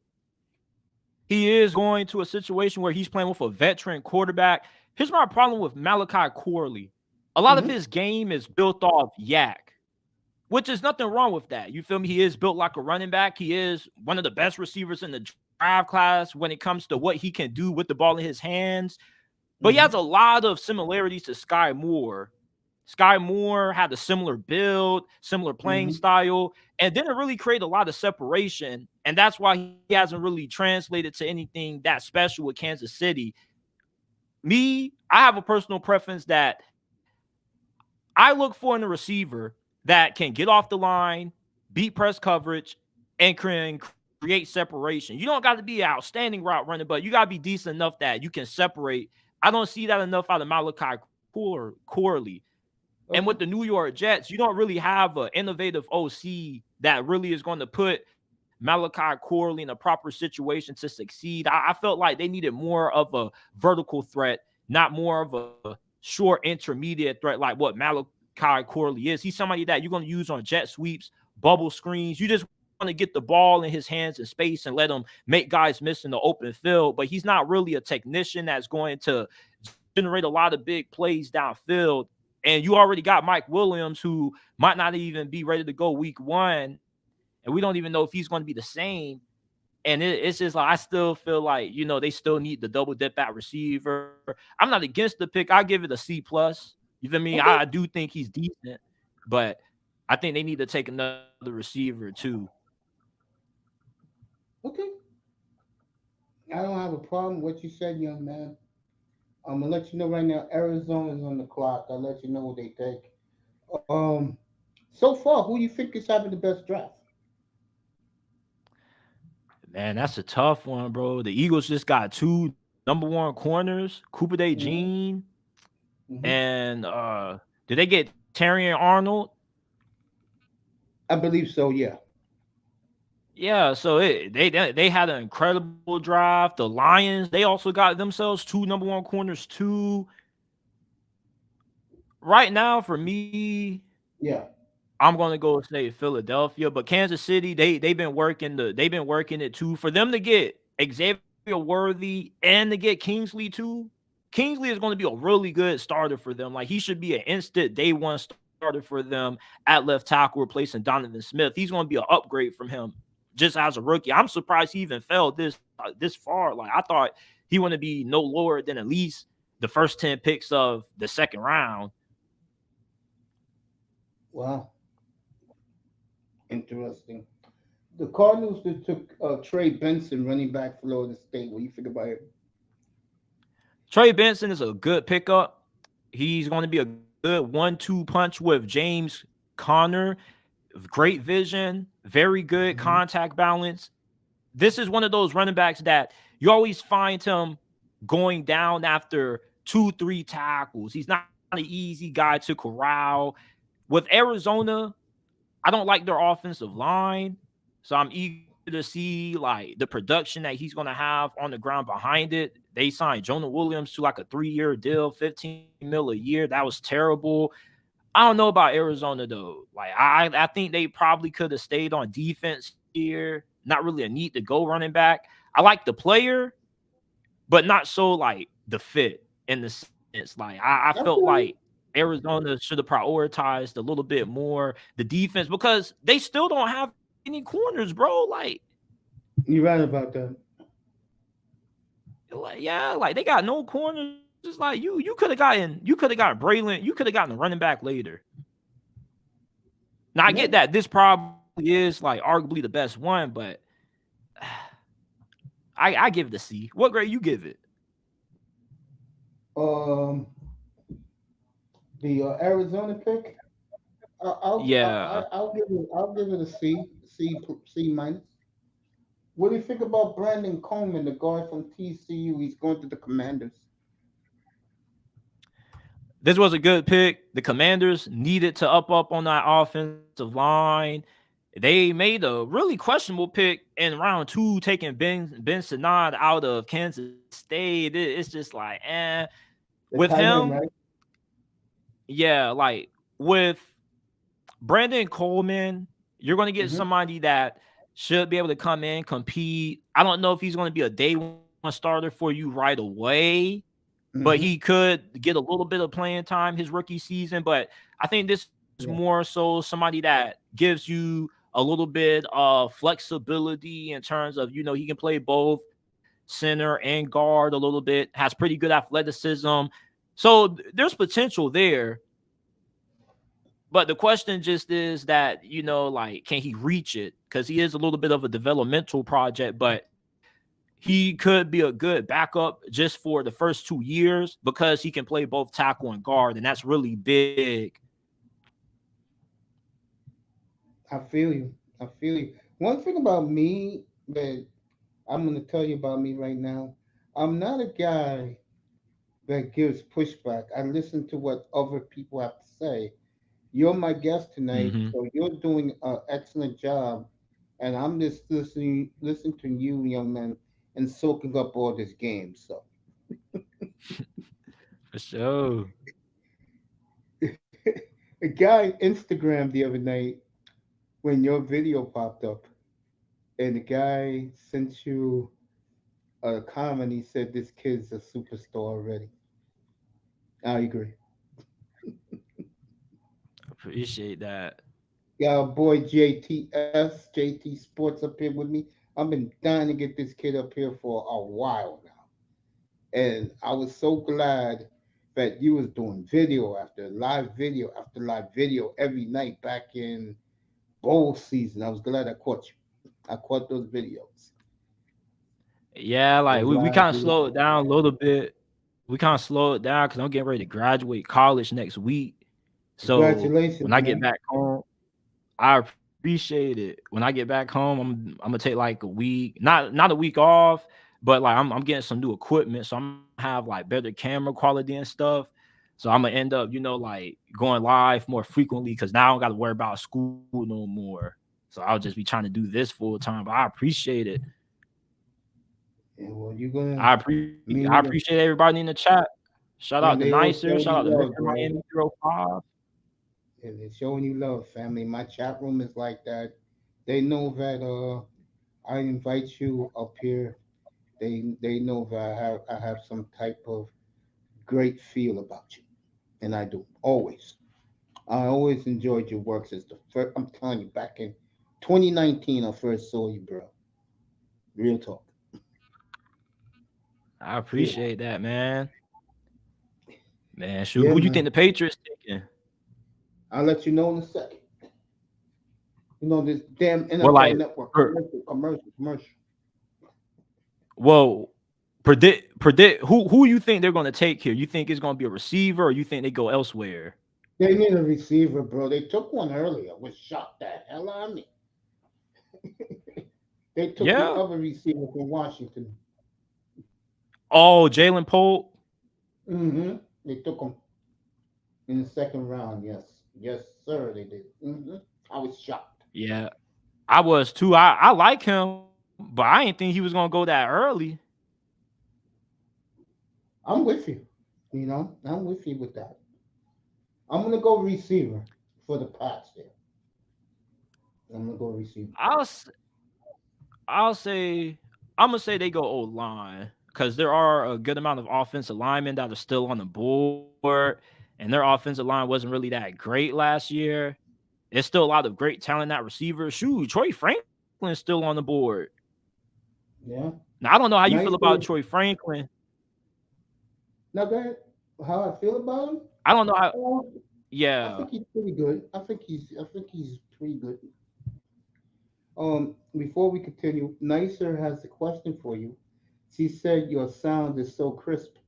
He is going to a situation where he's playing with a veteran quarterback. Here's my problem with Malachi Corley. A lot of Hmm. his game is built off yak, which is nothing wrong with that. You feel me? He is built like a running back. He is one of the best receivers in the draft class when it comes to what he can do with the ball in his hands. But he Hmm. has a lot of similarities to Sky Moore. Sky Moore had a similar build, similar playing Hmm. style, and didn't really create a lot of separation. And that's why he hasn't really translated to anything that special with Kansas City. Me, I have a personal preference that I look for in a receiver that can get off the line, beat press coverage, and can create separation. You don't got to be an outstanding route runner, but you got to be decent enough that you can separate. I don't see that enough out of Malachi Corley. And Okay. with the New York Jets, you don't really have an innovative OC that really is going to put Malachi Corley in a proper situation to succeed. I felt like they needed more of a vertical threat, not more of a short intermediate threat like what Malachi Corley is. He's somebody that you're going to use on jet sweeps, bubble screens. You just to get the ball in his hands in space and let him make guys miss in the open field, but he's not really a technician that's going to generate a lot of big plays downfield. And you already got Mike Williams, who might not even be ready to go week 1, and we don't even know if he's going to be the same. And it's just like I still feel like, they still need the double dip at receiver. I'm not against the pick. I give it a C plus. You feel me? Okay. I do think he's decent, but I think they need to take another receiver too. Okay. I don't have a problem with what you said, young man. I'm gonna let you know right now. Arizona's on the clock. I'll let you know what they take. Um, so far, who do you think is having the best draft? Man, that's a tough one, bro. The Eagles just got 2 number 1 corners, Cooper Day Mm-hmm. Jean, Mm-hmm. and did they get Terry and Arnold? I believe so. Yeah. Yeah, so they had an incredible draft. The Lions, they also got themselves 2 number 1 corners too. Right now, for me, Yeah. I'm gonna go say Philadelphia, but Kansas City, they've been working it too. For them to get Xavier Worthy and to get Kingsley too, Kingsley is going to be a really good starter for them. Like he should be an instant day 1 starter for them at left tackle, replacing Donovan Smith. He's going to be an upgrade from him just as a rookie. I'm surprised he even fell this far. Like I thought he want to be no lower than at least the first 10 picks of the second round. Wow. Interesting. The Cardinals that took Trey Benson, running back, Florida State. What do you think about him? Trey Benson is a good pickup. He's going to be a good 1-2 punch with James Conner. Great vision, very good contact balance. This is one of those running backs that you always find him going down after 2-3 tackles. He's not an easy guy to corral. With Arizona, I don't like their offensive line, so I'm eager to see like the production that he's going to have on the ground behind it. They signed Jonah Williams to like a 3-year deal, $15 million a year. That was terrible. I don't know about Arizona though. Like I think they probably could have stayed on defense here. Not really a need to go running back. I like the player, but not so like the fit in the sense. Like I felt like Arizona should have prioritized a little bit more the defense because they still don't have any corners, bro. Like You're right about that. Like they got no corners. It's like you could have gotten Braylon, you could have gotten a running back later. Now I get that this probably is like arguably the best one, but I give it a C. What grade you give it? The Arizona pick. I'll give it a C minus. What do you think about Brandon Coleman, the guy from TCU? He's going to the Commanders. This was a good pick. The Commanders needed to up on that offensive line. They made a really questionable pick in round 2, taking Ben Sinnott out of Kansas State. It's just like, with him, right? Yeah, like with Brandon Coleman, you're going to get somebody that should be able to come in, compete. I don't know if he's going to be a day 1 starter for you right away, but he could get a little bit of playing time his rookie season. But I think this is more so somebody that gives you a little bit of flexibility in terms of, he can play both center and guard a little bit, has pretty good athleticism. So there's potential there. But the question just is that, like, can he reach it? Because he is a little bit of a developmental project, but he could be a good backup just for the first 2 years because he can play both tackle and guard, and that's really big. I feel you. One thing about me that I'm going to tell you about me right now, I'm not a guy that gives pushback. I listen to what other people have to say. You're my guest tonight, so you're doing an excellent job, and I'm just listening to you, young man, and soaking up all this game. So, for sure. A guy Instagram the other night when your video popped up. and the guy sent you a comment. He said this kid's a superstar already. I agree. Appreciate that. Yeah, our boy JT Sports up here with me. I've been dying to get this kid up here for a while now, and I was so glad that you was doing video after live video every night back in bowl season. I was glad I caught you. I caught those videos. Yeah, like Those we live kind of videos. slowed it down a little bit. We kind of slowed it down because I'm getting ready to graduate college next week. So when Congratulations, I get man. back home, I appreciate it. When I get back home, I'm gonna take like a week, not a week off, but like I'm getting some new equipment, so I'm gonna have like better camera quality and stuff. So I'm gonna end up, like going live more frequently because now I don't got to worry about school no more. So I'll just be trying to do this full time. But I appreciate it. Yeah, well, you're gonna I mean it. appreciate everybody in the chat. Shout Man, out to they always Nicer. showing Shout you out to love, Mr. bro. Miami 05. And they're showing you love, family. My chat room is like that. They know that I invite you up here. They know that I have some type of great feel about you, and I do always. I always enjoyed your work since the first. I'm telling you, back in 2019, I first saw you, bro. Real talk. I Yeah, appreciate that, man. Man, shoot, yeah, who you think man. the Patriots taking? I'll let you know in a second. This damn Well, NFL like, network per, commercial. well, predict who you think they're going to take here. You think it's going to be a receiver, or you think they go elsewhere? They need a receiver, bro. They took one earlier. Was shocked that hell out of me. They took the Yeah. other receiver from Washington. Oh, Jalen Pope. Mm-hmm. They took him in the second round. Yes, yes, sir. They did. Mm-hmm. I was shocked. Yeah, I was too. I like him, but I didn't think he was going to go that early. I'm with you. I'm with you with that. I'm gonna go receiver for the Pats there. I'm gonna go receiver. I'll s- I'll say I'm gonna say they go O line because there are a good amount of offensive linemen that are still on the board, and their offensive line wasn't really that great last year. There's still a lot of great talent at receiver. Shoot, Troy Franklin's still on the board. Yeah. Now I don't know how you feel Nice. about Troy Franklin. Now, go ahead. How I feel about him? I don't know how. Oh, I Yeah, think he's pretty good. I think he's pretty good. Before we continue, Nicer has a question for you. She said your sound is so crisp.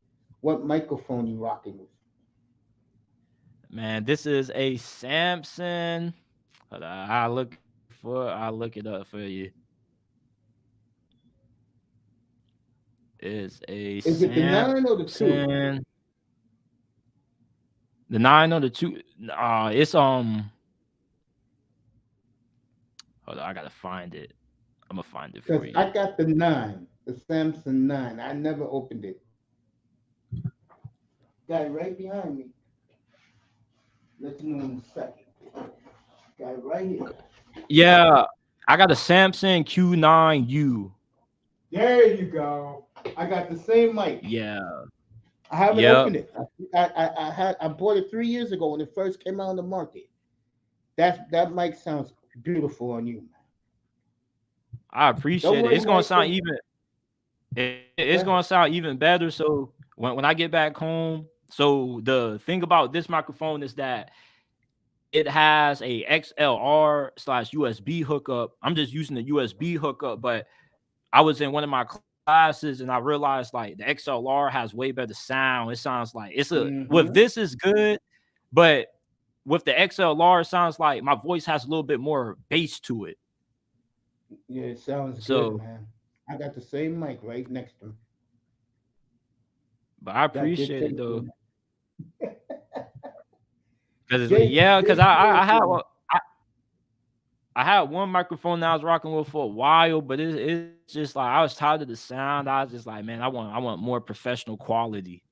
What microphone you rocking with? man, this is a Samson. Hold on, I'll look it up for you. It's a Is it the 9 or the 2? Samson. The 9 or the 2. It's hold on, I gotta find it. I'm gonna find it for Because you. I got the Samsung 9. I never opened it. Guy right behind me. Let you know in a second. Guy right here. Yeah, I got a Samsung Q9U. There you go. I got the same mic. Yeah, I haven't yep. opened it. I bought it 3 years ago when it first came out on the market. That mic sounds beautiful on you, man. I Don't appreciate it. worry, It's gonna sound Michael. even. Go It's ahead. gonna sound even better. So when I get back home, so the thing about this microphone is that it has a XLR/USB hookup. I'm just using the USB hookup, but I was in one of my classes and I realized like the XLR has way better sound. It sounds like with Mm-hmm. this is good, but with the XLR, it sounds like my voice has a little bit more bass to it. Yeah, it sounds good, So, man. I got the same mic right next to me. but I Got good appreciate it taste though. in Because Jay, yeah, because Jay Fields here. I had one microphone that I was rocking with for a while, but it's just like I was tired of the sound. I was just like, man, I want more professional quality.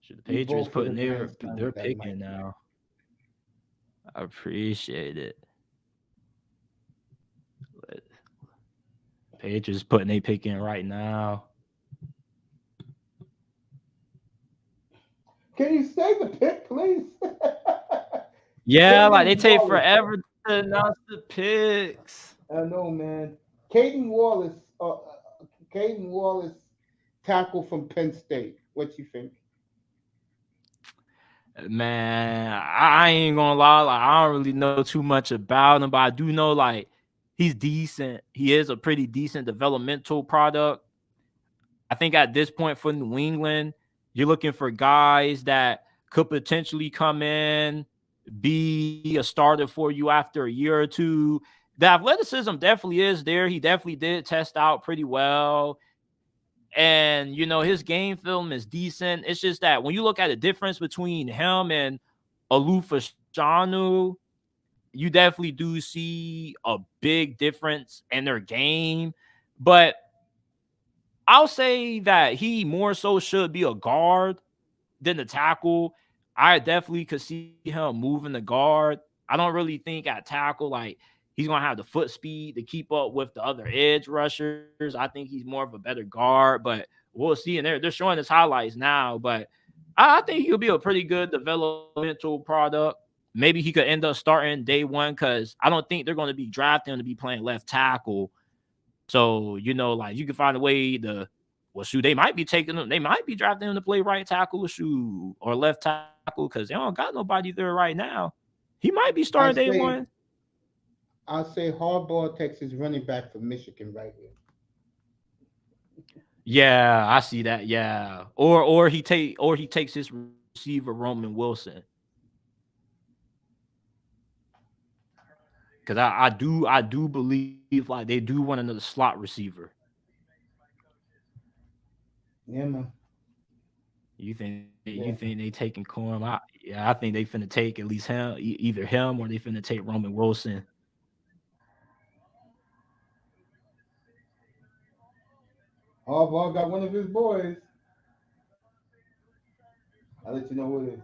Should the You Patriots both hit putting a grand slam their with that pick mic, in man. now? I appreciate it. Patriots putting a pick in right now. Can you say the pick, please? Yeah, like they Caden take Wallace. forever to announce the picks. I know, man. Caden Wallace, tackle from Penn State. What you think? Man, I ain't gonna lie, like I don't really know too much about him, but I do know like he's decent. He is a pretty decent developmental product. I think at this point for New England, you're looking for guys that could potentially come in, be a starter for you after a year or two. The athleticism definitely is there. He definitely did test out pretty well. And, his game film is decent. It's just that when you look at the difference between him and Alufashanu, you definitely do see a big difference in their game. But I'll say that he more so should be a guard than the tackle. I definitely could see him moving the guard. I don't really think at tackle, like, he's going to have the foot speed to keep up with the other edge rushers. I think he's more of a better guard, but we'll see. And they're showing his highlights now, but I think he'll be a pretty good developmental product. Maybe he could end up starting day one because I don't think they're going to be drafting him to be playing left tackle. So, like you can find a way to, they might be taking him. They might be drafting him to play right tackle or left tackle because they don't got nobody there right now. He might be starting day one. I'll say Harbaugh takes his running back from Michigan right here. Yeah, I see that. Yeah, or he takes his receiver Roman Wilson. Because I do believe like they do want another slot receiver. Yeah, man. You think they taking Corum? I think they finna take at least him, either him or they finna take Roman Wilson. Harbaugh got one of his boys. I'll let you know who it is.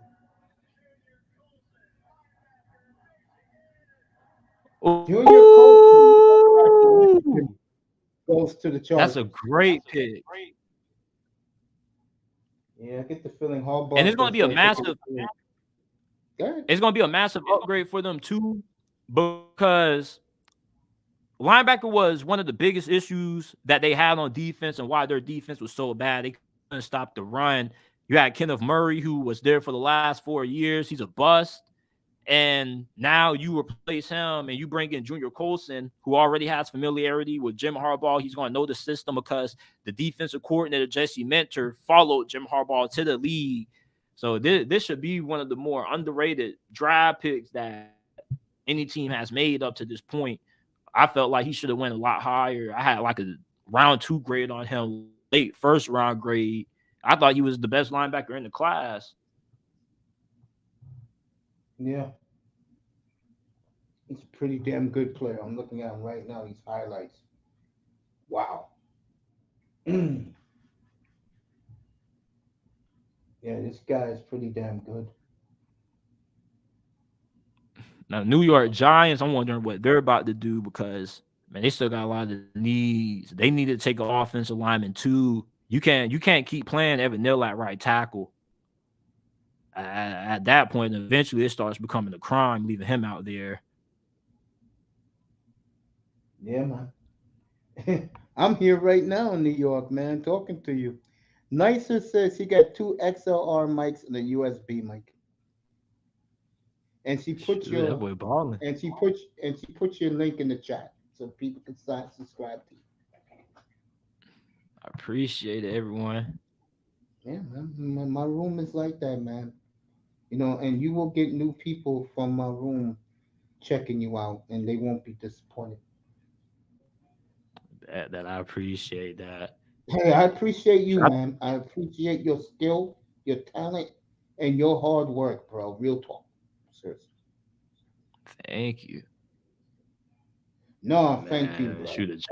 Junior Colton goes to the Chargers. That's a great pick. Yeah, I get the feeling Harbaugh. And it's going to be a massive. It's going to be a massive upgrade for them too, because linebacker was one of the biggest issues that they had on defense and why their defense was so bad. They couldn't stop the run. You had Kenneth Murray, who was there for the last 4 years. He's a bust. And now you replace him and you bring in Junior Colson, who already has familiarity with Jim Harbaugh. He's going to know the system because the defensive coordinator, Jesse Mentor, followed Jim Harbaugh to the league. So this should be one of the more underrated draft picks that any team has made up to this point. I felt like he should have went a lot higher. I had like a round 2 grade on him, late first round grade. I thought he was the best linebacker in the class. Yeah. He's a pretty damn good player. I'm looking at him right now. These highlights. Wow. Yeah, this guy is pretty damn good. Now, New York Giants, I'm wondering what they're about to do because, man, they still got a lot of needs. They need to take an offensive lineman too. You can't keep playing Evan Neal at right tackle. At that point, eventually it starts becoming a crime leaving him out there. Yeah, man. I'm here right now in New York, man, talking to you. Nicer says he got 2 XLR mics and a USB mic. And she put your link in the chat so people can subscribe to you. I appreciate it, everyone. Yeah, man. My room is like that, man. And you will get new people from my room checking you out, and they won't be disappointed. That I appreciate that. Hey, I appreciate you, man. I appreciate your skill, your talent, and your hard work, bro. Real talk. Seriously. Thank you. No, thank you, bro. Shoot,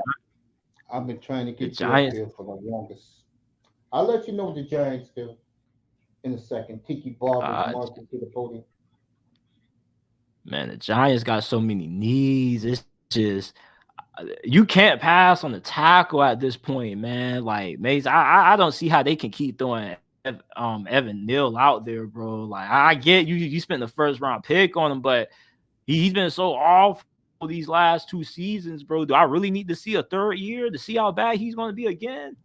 I've been trying to get you up here for the longest. I'll let you know what the Giants do in a second. Tiki Barber's marching to the podium. Man, the Giants got so many needs. It's just you can't pass on the tackle at this point, man. Like Mace, I don't see how they can keep throwing Evan Neal out there, bro. Like I get you spent the first round pick on him, but he's been so off for these last 2 seasons, bro. Do I really need to see a third year to see how bad he's going to be again?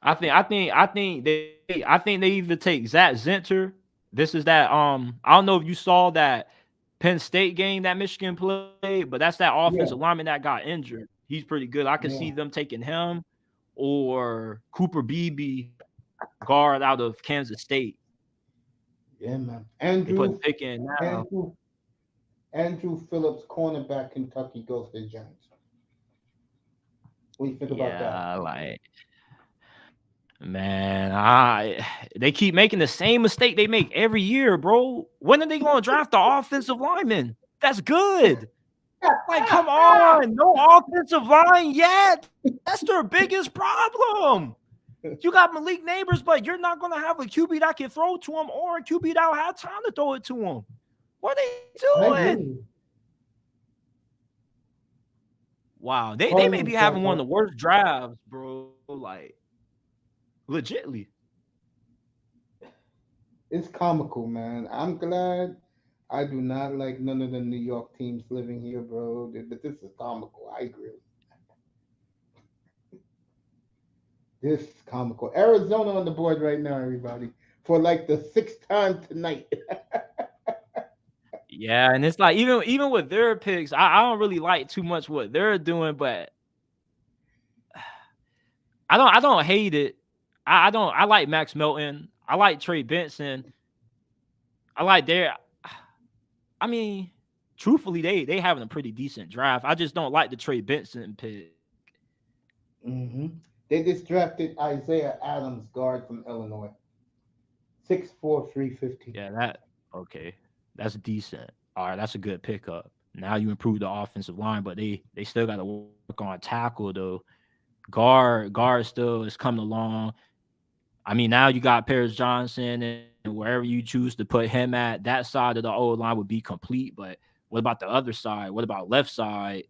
I think they either take Zach Zinter. This is that I don't know if you saw that Penn State game that Michigan played, but that's that offensive lineman that got injured. He's pretty good. I could see them taking him or Cooper Beebe, guard out of Kansas State. Yeah, man. Andrew Phillips, cornerback, Kentucky, goes to the Giants. What do you think about that? Like, man, they keep making the same mistake they make every year, bro. When are they going to draft the offensive lineman? That's good. Like, come on, no offensive line yet. That's their biggest problem. You got Malik Neighbors, but you're not going to have a QB that can throw to him or a QB that will have time to throw it to him. What are they doing? Wow, they may be having one of the worst drafts, bro. Like, legitly. It's comical, man. I'm glad I do not like none of the New York teams living here, bro. But this is comical. I agree. This is comical. Arizona on the board right now, everybody, for like the 6th time tonight. Yeah, and it's like even with their picks, I don't really like too much what they're doing, but I don't hate it. I like Max Melton. I like Trey Benson. I like I mean, truthfully, they having a pretty decent draft. I just don't like the Trey Benson pick. Mm-hmm. They just drafted Isaiah Adams, guard from Illinois. 6'4", 350. Yeah, that's decent. All right, that's a good pickup. Now you improve the offensive line, but they still got to work on tackle though. Guard still is coming along. I mean, now you got Paris Johnson, and wherever you choose to put him at, that side of the old line would be complete. But what about the other side? What about left side?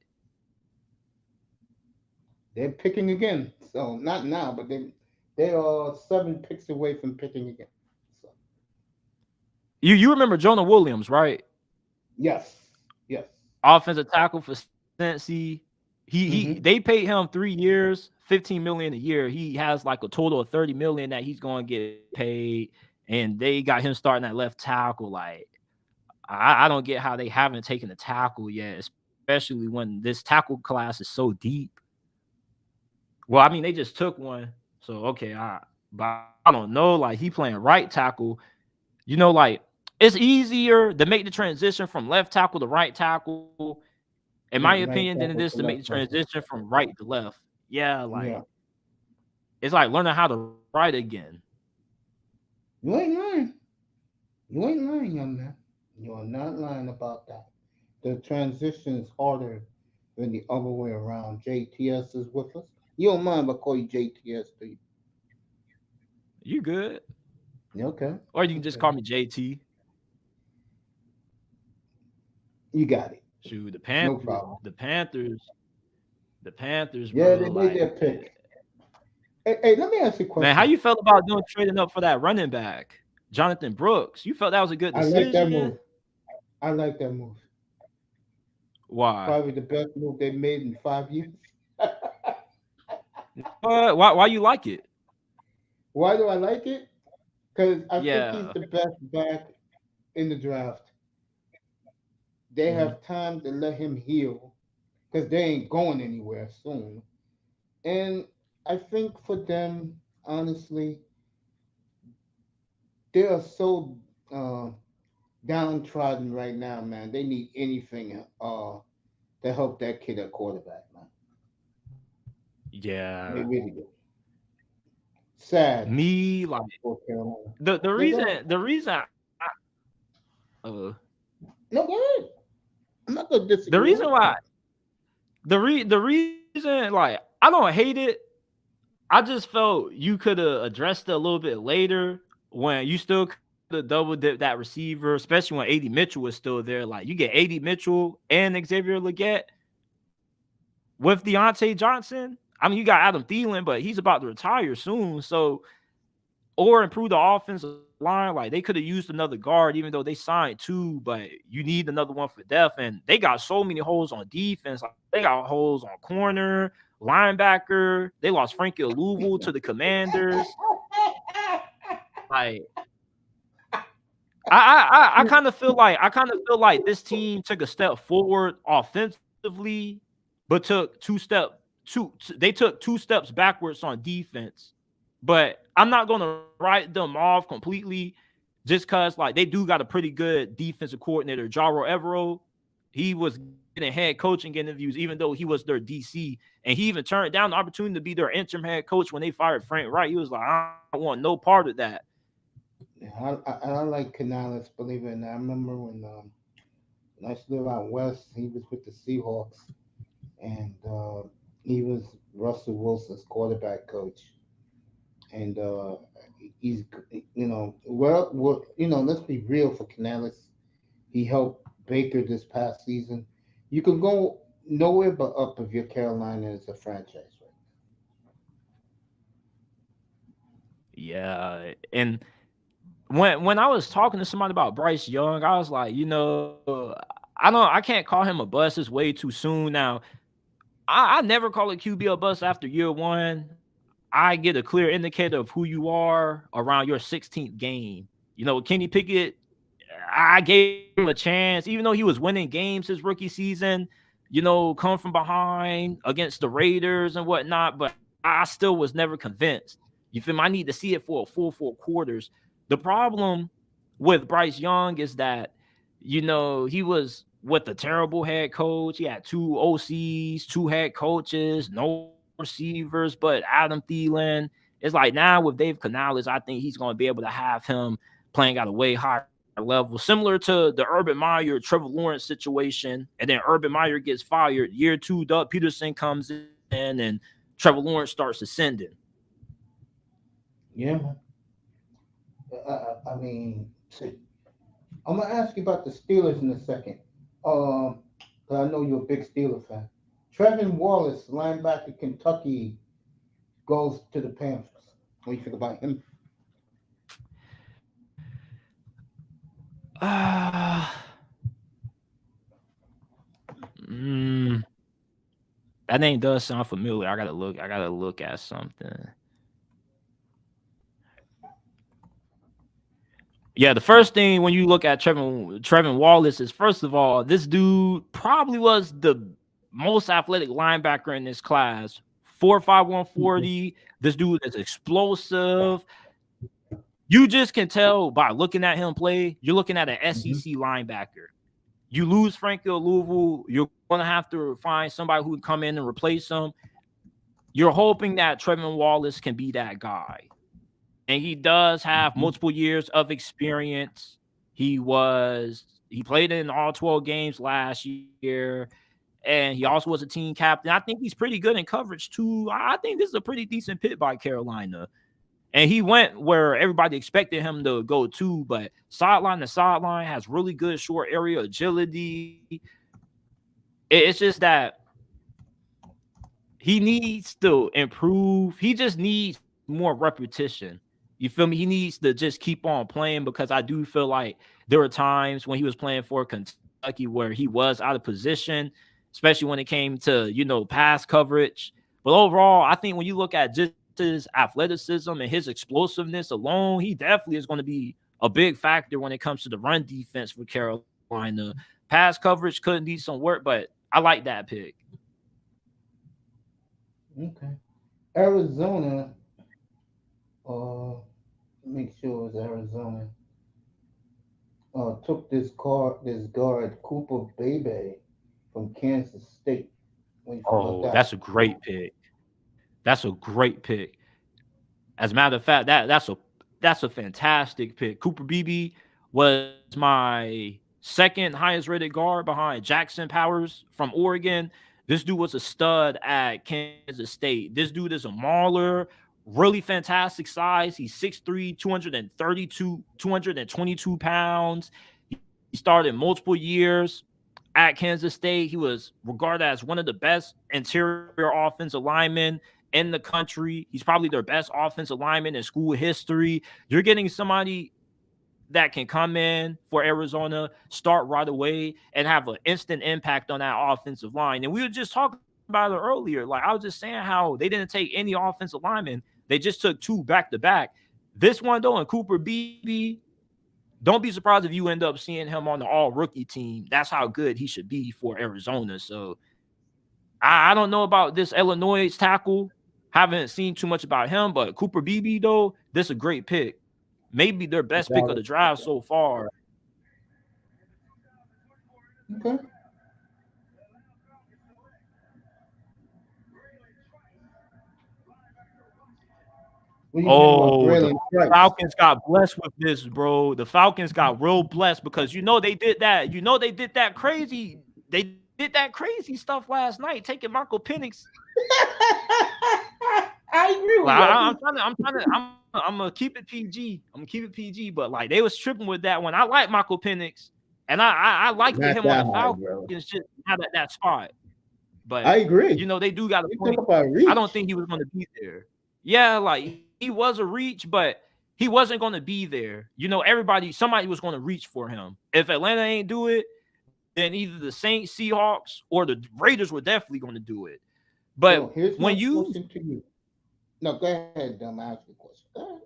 They're picking again. So not now, but they are 7 picks away from picking again. So. You remember Jonah Williams, right? Yes. Offensive tackle for Cincy. They paid him 3 years, $15 million a year. He has like a total of $30 million that he's going to get paid, and they got him starting at left tackle. Like, I don't get how they haven't taken a tackle yet, especially when this tackle class is so deep. Well, I mean, they just took one, so okay. But I don't know. Like, he playing right tackle. You know, like, it's easier to make the transition from left tackle to right tackle, in my opinion, than it is to make the transition from right to left. Yeah, it's like learning how to write again. You ain't lying. You ain't lying, young man. You are not lying about that. The transition is harder than the other way around. JTS is with us. You don't mind if I call you JTS, do you? You good? Okay. Or you can just call me JT. You got it. Shoot, the Panthers. No problem. The Panthers. Yeah, bro, they made their pick. Hey, let me ask you a question. Man, how you felt about trading up for that running back, Jonathan Brooks? You felt that was a good decision? I like that move. Why? Probably the best move they made in 5 years. Why you like it? Why do I like it? Because I think he's the best back in the draft. They have time to let him heal because they ain't going anywhere soon. And I think for them, honestly, they are so downtrodden right now, man. They need anything to help that kid at quarterback, man. Yeah. They really do. Sad. Me, like, the reason no, go ahead. I'm not gonna disagree. The reason why the reason, like, I don't hate it. I just felt you could have addressed it a little bit later when you still have double dip that receiver, especially when AD Mitchell was still there. Like you get AD Mitchell and Xavier Leggett with Deontay Johnson. I mean, you got Adam Thielen, but he's about to retire soon. So, or improve the offensive line. Like they could have used another guard, even though they signed two, but you need another one for depth. And they got so many holes on defense. Like they got holes on corner, linebacker. They lost Frankie Louisville to the Commanders. Like I kind of feel like this team took a step forward offensively, but took two steps backwards on defense. But I'm not gonna write them off completely just because like they do got a pretty good defensive coordinator, Jaro Evero. He was getting head coaching interviews, even though he was their DC, and he even turned down the opportunity to be their interim head coach when they fired Frank Wright. He was like, I don't want no part of that. I like Canales, believe it or not. I remember when I used to live out west, he was with the Seahawks, and he was Russell Wilson's quarterback coach. And he's, let's be real for Canales. He helped Baker this past season. You can go nowhere but up if you're Carolina as a franchise, right? Yeah, and when I was talking to somebody about Bryce Young, I was like, I can't call him a bust. It's way too soon. Now, I never call a QB a bust after year one. I get a clear indicator of who you are around your 16th game. Kenny Pickett, I gave him a chance, even though he was winning games his rookie season, come from behind against the Raiders and whatnot, but I still was never convinced. You feel me? I need to see it for a full 4 quarters. The problem with Bryce Young is that, he was with a terrible head coach. He had 2 OCs, 2 head coaches, no receivers, but Adam Thielen. It's like now with Dave Canales, I think he's going to be able to have him playing at a way higher level, similar to the Urban Meyer, Trevor Lawrence situation. And then Urban Meyer gets fired. Year 2, Doug Peterson comes in and Trevor Lawrence starts ascending. Yeah. I mean, I'm gonna ask you about the Steelers in a second. 'Cause I know you're a big Steeler fan. Trevin Wallace, linebacker, Kentucky, goes to the Panthers. What do you think about him? That name does sound familiar. I gotta look at something. Yeah, the first thing when you look at Trevin Wallace is, first of all, this dude probably was the most athletic linebacker in this class. 4'5", 140. This dude is explosive. You just can tell by looking at him play. You're looking at an SEC linebacker. You lose Frankie Louisville, you're going to have to find somebody who can come in and replace him. You're hoping that Trevin Wallace can be that guy. And he does have multiple years of experience. He played in all 12 games last year, and he also was a team captain. I think he's pretty good in coverage too. I think this is a pretty decent pick by Carolina. And he went where everybody expected him to go to, but sideline to sideline, has really good short area agility. It's just that he needs to improve. He just needs more repetition. You feel me? He needs to just keep on playing, because I do feel like there were times when he was playing for Kentucky where he was out of position, especially when it came to, pass coverage. But overall, I think when you look at just his athleticism and his explosiveness alone, he definitely is going to be a big factor when it comes to the run defense for Carolina. Pass coverage could need some work, but I like that pick. Okay. Arizona, make sure it's Arizona, took this guard, Cooper Bebe from Kansas State. Oh, that's a great pick. That's a great pick. As a matter of fact, that's a fantastic pick. Cooper Beebe was my second highest rated guard behind Jackson Powers from Oregon. This dude was a stud at Kansas State. This dude is a mauler, really fantastic size. He's 6'3", 222 pounds. He started multiple years at Kansas State. He was regarded as one of the best interior offensive linemen in the country. He's probably their best offensive lineman in school history. You're getting somebody that can come in for Arizona, start right away, and have an instant impact on that offensive line. And we were just talking about it earlier. Like, I was just saying how they didn't take any offensive linemen. They just took 2 back-to-back. This one, though, and Cooper Beebe, don't be surprised if you end up seeing him on the all-rookie team. That's how good he should be for Arizona. So I don't know about this Illinois tackle. Haven't seen too much about him, but Cooper Beebe, though, this is a great pick. Maybe their best pick of the draft so far. Okay. The Falcons got blessed with this, bro. The Falcons got real blessed because they did that. They did that crazy. They did that crazy stuff last night, taking Michael Penix. I agree with I'm gonna keep it PG. But like they was tripping with that one. I like Michael Penix, and I like him on the Falcons just out at that spot. But I agree. They do got a point. I don't think he was gonna be there. Yeah, like he was a reach, but he wasn't gonna be there. Somebody was gonna reach for him. If Atlanta ain't do it, then either the Saints, Seahawks, or the Raiders were definitely gonna do it. But when you no, go ahead, dumb. Ask the question. Go ahead.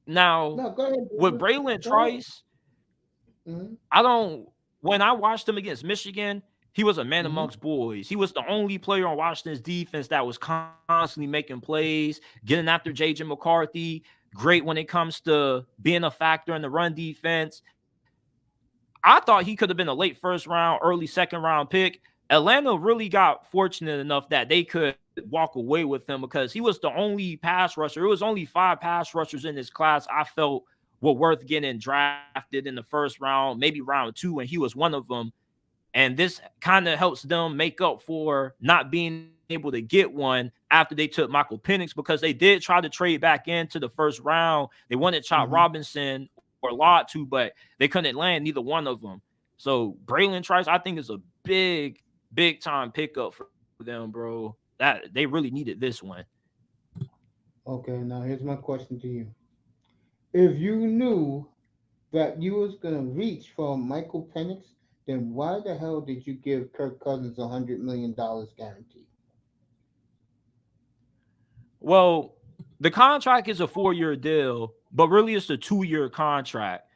Now, go ahead. With Braylon Trice, when I watched him against Michigan, he was a man amongst boys. He was the only player on Washington's defense that was constantly making plays, getting after J.J. McCarthy. Great when it comes to being a factor in the run defense. I thought he could have been a late first round, early second round pick. Atlanta really got fortunate enough that they could walk away with him because he was the only pass rusher. It was only 5 pass rushers in this class I felt were worth getting drafted in the first round, maybe round 2, and he was one of them. And this kind of helps them make up for not being able to get one after they took Michael Penix, because they did try to trade back into the first round. They wanted Chop Robinson or Latu, but they couldn't land neither one of them. So Braylon Trice, I think, is a big time pickup for them, bro. That they really needed this one. Okay, now here's my question to you. If you knew that you was gonna reach for Michael Penix, then why the hell did you give Kirk Cousins $100 million guaranteed? Well, the contract is a 4-year deal, but really it's a 2-year contract.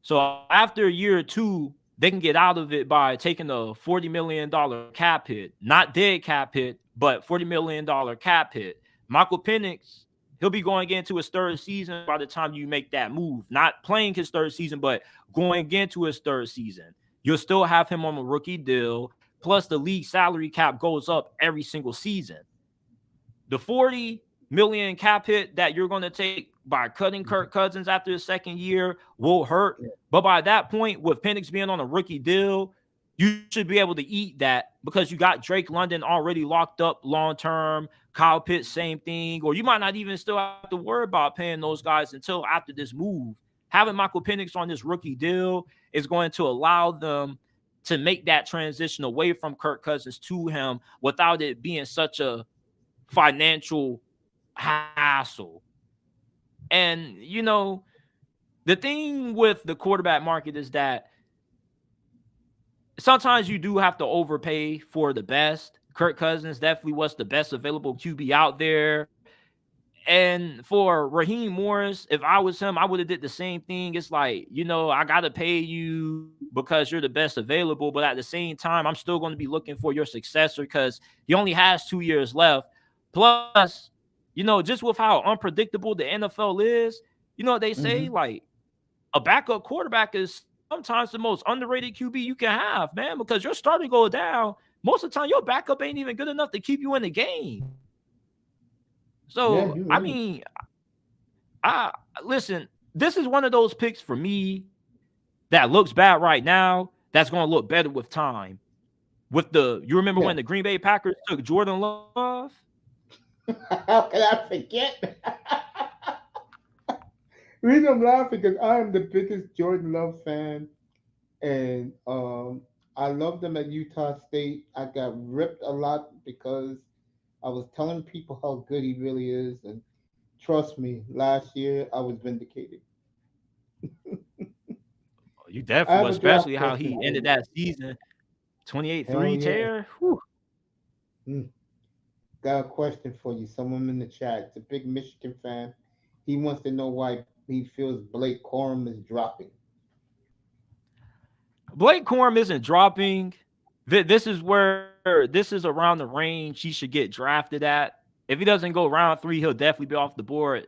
So after year 2, they can get out of it by taking a $40 million cap hit. Not dead cap hit, but $40 million cap hit. Michael Penix, he'll be going into his 3rd season by the time you make that move. Not playing his 3rd season, but going into his 3rd season. You'll still have him on a rookie deal. Plus, the league salary cap goes up every single season. The $40 million cap hit that you're going to take by cutting Kirk Cousins after his 2nd year will hurt. But by that point, with Penix being on a rookie deal, you should be able to eat that because you got Drake London already locked up long-term. Kyle Pitts, same thing. Or you might not even still have to worry about paying those guys until after this move. Having Michael Penix on this rookie deal is going to allow them to make that transition away from Kirk Cousins to him without it being such a financial hassle. And, the thing with the quarterback market is that sometimes you do have to overpay for the best. Kirk Cousins definitely was the best available QB out there. And for Raheem Morris, if I was him, I would have did the same thing. It's like, I got to pay you because you're the best available. But at the same time, I'm still going to be looking for your successor because he only has 2 years left. Plus, just with how unpredictable the NFL is, they say, like, a backup quarterback is sometimes the most underrated QB you can have, man, because you're starting to go down. Most of the time, your backup ain't even good enough to keep you in the game. So, listen, this is one of those picks for me that looks bad right now. That's going to look better with time. You remember when the Green Bay Packers took Jordan Love? How can I forget? The reason I'm laughing because I am the biggest Jordan Love fan, and I loved him at Utah State. I got ripped a lot because I was telling people how good he really is, and trust me, last year I was vindicated. You I definitely, have well, a draft especially how question he for ended you. that season, Hell 28-3 yeah. tear. Whew. Hmm. Got a question for you. Someone in the chat. It's a big Michigan fan. He wants to know why he feels Blake Corum is dropping. Blake Corum isn't dropping. This is around the range he should get drafted at. If he doesn't go round 3, he'll definitely be off the board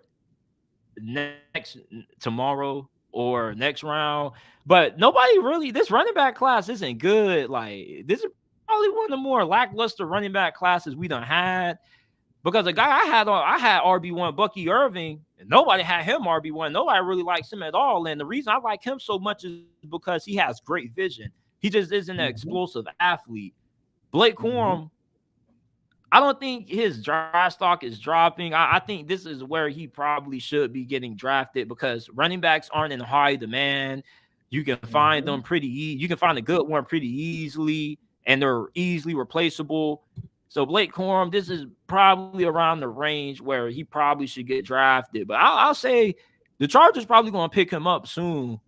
next tomorrow or next round. But nobody really, this running back class isn't good. Like, this is probably one of the more lackluster running back classes we done had. Because the guy I had RB1 Bucky Irving, and nobody had him RB1. Nobody really likes him at all. And the reason I like him so much is because he has great vision. He just isn't an Mm-hmm. explosive athlete. Blake Mm-hmm. Corum, I don't think his draft stock is dropping. I think this is where he probably should be getting drafted because running backs aren't in high demand. You can find Mm-hmm. them you can find a good one pretty easily, and they're easily replaceable. So Blake Corum, this is probably around the range where he probably should get drafted. But I'll say the Chargers probably going to pick him up soon.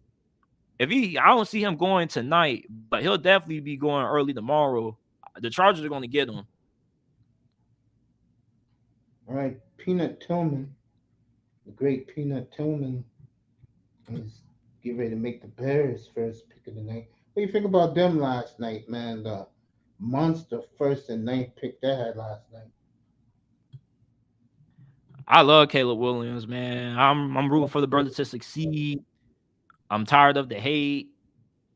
I don't see him going tonight, but he'll definitely be going early tomorrow. The Chargers are going to get him. All right. Peanut Tillman, the great Peanut Tillman, is getting ready to make the Bears first pick of the night. What do you think about them last night, man? The monster first and ninth pick they had last night. I love Caleb Williams, man. I'm rooting for the brother to succeed. I'm tired of the hate.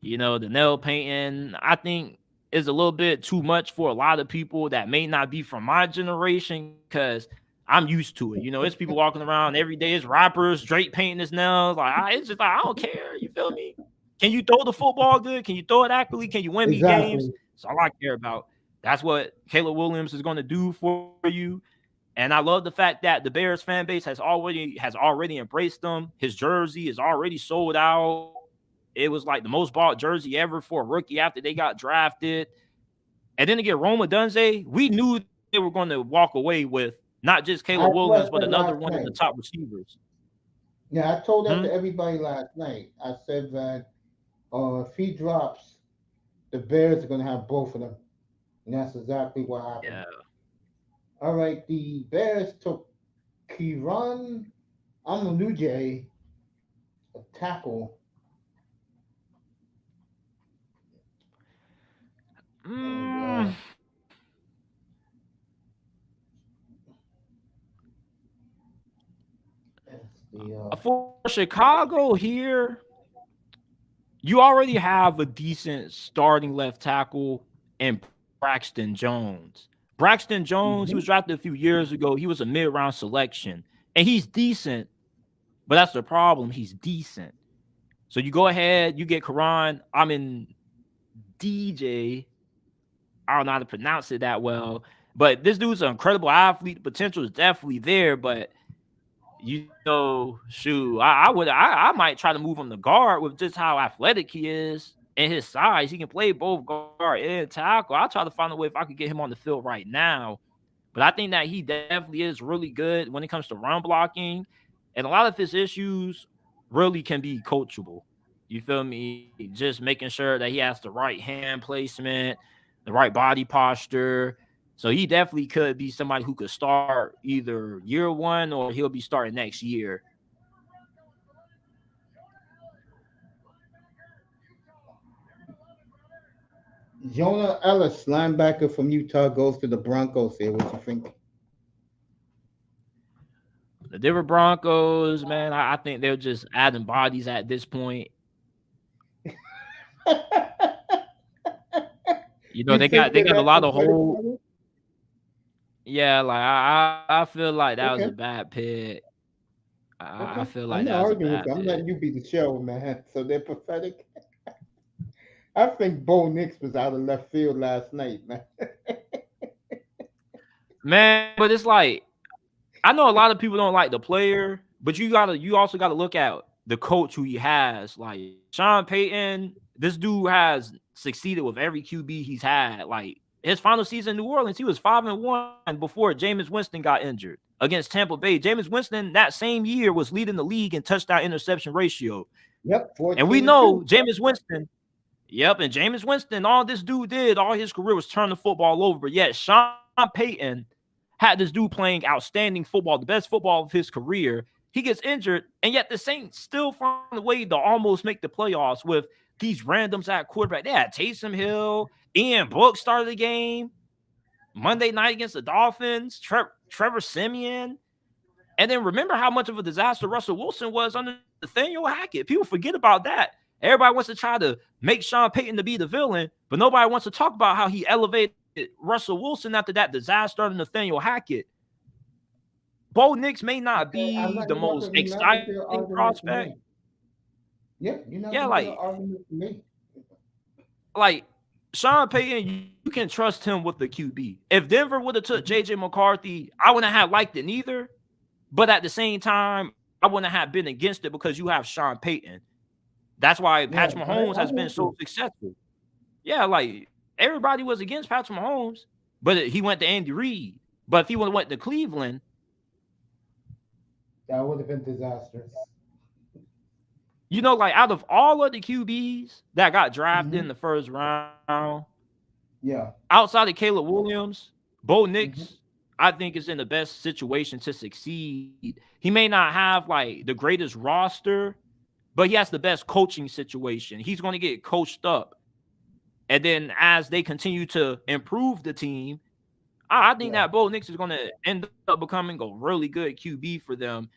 The nail painting, I think is a little bit too much for a lot of people that may not be from my generation because I'm used to it. It's people walking around every day. It's rappers, Drake painting his nails. It's just like, I don't care. You feel me? Can you throw the football good? Can you throw it accurately? Can you win me games? Exactly. That's all I care about. That's what Caleb Williams is going to do for you. And I love the fact that the Bears fan base has already embraced him. His jersey is already sold out. It was like the most bought jersey ever for a rookie after they got drafted. And then to get Roma Dunze, we knew they were going to walk away with not just Caleb That's what I Williams, but said another last one of the night. top receivers. Yeah, I told that Hmm? to everybody last night. I said that if he drops, the Bears are going to have both of them. And that's exactly what happened. Yeah. All right, the Bears took Kiran Amunuje, a tackle, and Mm, that's the for Chicago here, you already have a decent starting left tackle in Braxton Jones. Braxton Jones, he mhm. was drafted a few years ago. He was a mid-round selection, and he's decent, but that's the problem. He's decent. So you go ahead, you get Karan. I'm in DJ. I don't know how to pronounce it that well, but this dude's an incredible athlete. The potential is definitely there, but shoot, I might try to move him to guard with just how athletic he is and his size. He can play both guard and tackle. I'll try to find a way if I could get him on the field right now. But I think that he definitely is really good when it comes to run blocking. And a lot of his issues really can be coachable. You feel me? Just making sure that he has the right hand placement, the right body posture. So he definitely could be somebody who could start either year one or he'll be starting next year. Jonah Ellis, linebacker from Utah, goes to the Broncos. Here, what you think? The Denver Broncos, man, I think they're just adding bodies at this point. You They think got they they're got a that lot of pathetic? whole. Yeah, like I feel like that was Okay, a bad pick. I okay. feel I'm like not that was a arguing with bad you. I'm pick. letting you be the show, man. So they're pathetic. I think Bo Nix was out of left field last night, man. Man, but it's like I know a lot of people don't like the player, but you also gotta look at the coach who he has. Like Sean Payton, this dude has succeeded with every QB he's had. Like his final season in New Orleans, he was 5-1 before Jameis Winston got injured against Tampa Bay. Jameis Winston that same year was leading the league in touchdown interception ratio. Yep, And we 14 know 2. Jameis Winston. Yep, and Jameis Winston, all this dude did, all his career was turn the football over. But yet Sean Payton had this dude playing outstanding football, the best football of his career. He gets injured, and yet the Saints still find a way to almost make the playoffs with these randoms at quarterback. They had Taysom Hill, Ian Book started the game Monday night against the Dolphins, Trevor Siemian. And then remember how much of a disaster Russell Wilson was under Nathaniel Hackett. People forget about that. Everybody wants to try to make Sean Payton to be the villain, but nobody wants to talk about how he elevated Russell Wilson after that disaster under Nathaniel Hackett. Bo Nix may not be the most exciting prospect. Yeah, you're not Yeah, gonna get an like argument for me. like Sean Payton, you can trust him with the QB. If Denver would have took JJ McCarthy, I wouldn't have liked it neither. But at the same time, I wouldn't have been against it because you have Sean Payton. That's why Patrick Mahomes has been so successful. Yeah, like everybody was against Patrick Mahomes, but he went to Andy Reid. But if he would have went to Cleveland, that would have been disastrous. You know, like out of all of the QBs that got drafted in the first round, outside of Caleb Williams, Bo Nix, I think is in the best situation to succeed. He may not have like the greatest roster, but he has the best coaching situation. He's going to get coached up. And then as they continue to improve the team, I think that Bo Nix is going to end up becoming a really good QB for them.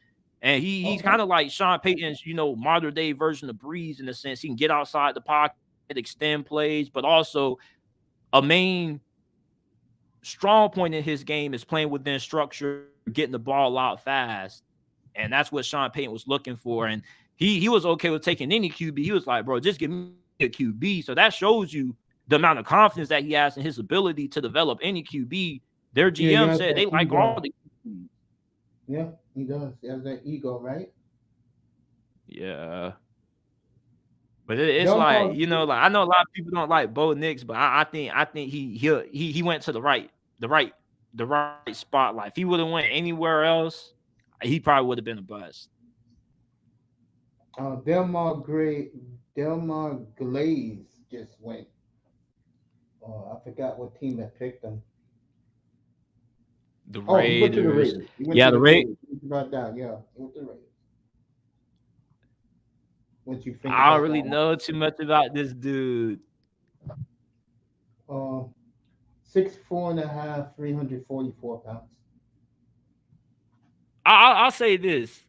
And he's kind of like Sean Payton's, modern day version of Breeze in a sense. He can get outside the pocket, extend plays, but also a main strong point in his game is playing within structure, getting the ball out fast. And that's what Sean Payton was looking for. And he was okay with taking any QB. He was like, bro, just give me a QB. So that shows you the amount of confidence that he has in his ability to develop any QB. Their GM said they like all the QBs. Yeah, he does. He has that ego, right? Yeah. But it's like, I know a lot of people don't like Bo Nix, but I think he went to the right spot. Like if he would have went anywhere else, he probably would have been a bust. Delmar Glaze just went. I forgot what team that picked him. The Raiders. The Raiders. Yeah, the Raiders. About that, yeah. He went to the Raiders. What you think? I don't really know too much about this dude. 6'4.5", 344 pounds. I'll say this.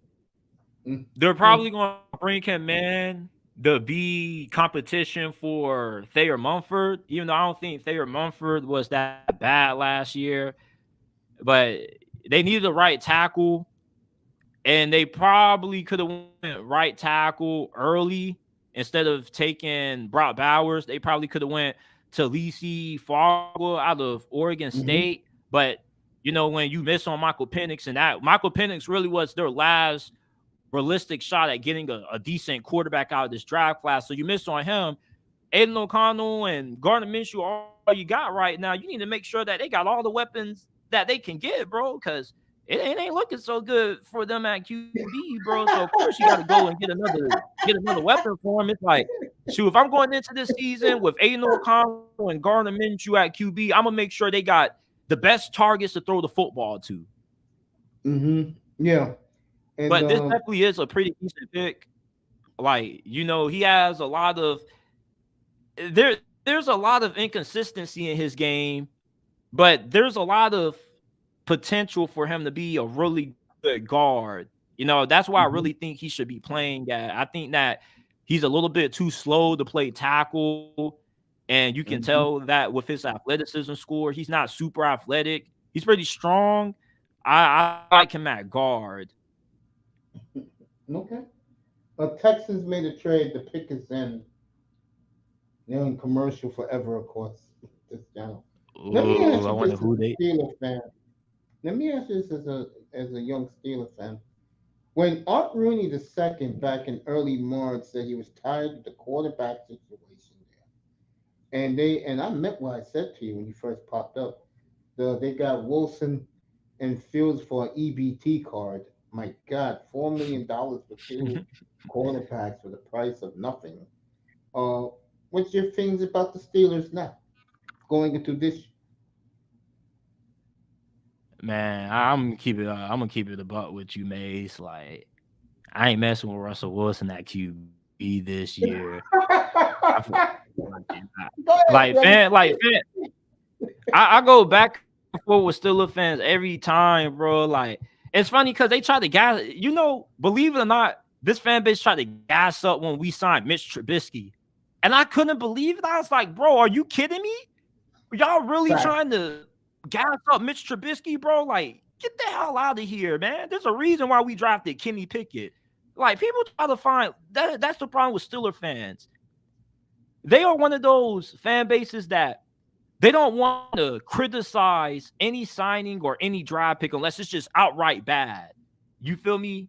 They're probably going to bring him in to be competition for Thayer Munford, even though I don't think Thayer Munford was that bad last year. But they needed a right tackle, and they probably could have went right tackle early instead of taking Brock Bowers. They probably could have went to Lisi Fargo out of Oregon State. But, when you miss on Michael Penix, and that Michael Penix really was their last realistic shot at getting a decent quarterback out of this draft class. So you miss on him. Aiden O'Connell and Gardner Minshew, all you got right now, you need to make sure that they got all the weapons that they can get, bro, because it ain't looking so good for them at QB, bro. So of course you got to go and get another weapon for him. It's like, shoot, if I'm going into this season with Aiden O'Connell and Gardner Minshew at QB, I'm gonna make sure they got the best targets to throw the football to. Yeah. And, but this definitely is a pretty decent pick. Like, he has a lot of there's a lot of inconsistency in his game, but there's a lot of potential for him to be a really good guard. That's why I really think he should be playing at. I think that he's a little bit too slow to play tackle, and you can tell that with his athleticism score. He's not super athletic. He's pretty strong. I like him at guard. Okay. Texans made a trade. The pick is in. They're in commercial forever, of course. Let me ask you this as a Steelers fan. Let me ask you this as as a young Steeler fan. When Art Rooney II back in early March said he was tired of the quarterback situation there, and I meant what I said to you when you first popped up. They got Wilson and Fields for an EBT card. My God, $4 million for two quarterbacks for the price of nothing. Uh, what's your feelings about the Steelers now going into this? Man, I'm gonna keep it. I'm gonna keep it a buck with you, Mace. Like, I ain't messing with Russell Wilson at QB this year. I feel Go ahead, like brother. I go back and forth with Steelers fans every time, bro. Like, it's funny because they try to gas. Believe it or not, this fan base tried to gas up when we signed Mitch Trubisky, and I couldn't believe it. I was like, bro, are you kidding me? Y'all really Right. trying to gas up Mitch Trubisky, bro? Like, get the hell out of here, man. There's a reason why we drafted Kenny Pickett. Like, people try to find that. That's the problem with Steeler fans. They are one of those fan bases that they don't want to criticize any signing or any draft pick unless it's just outright bad. You feel me?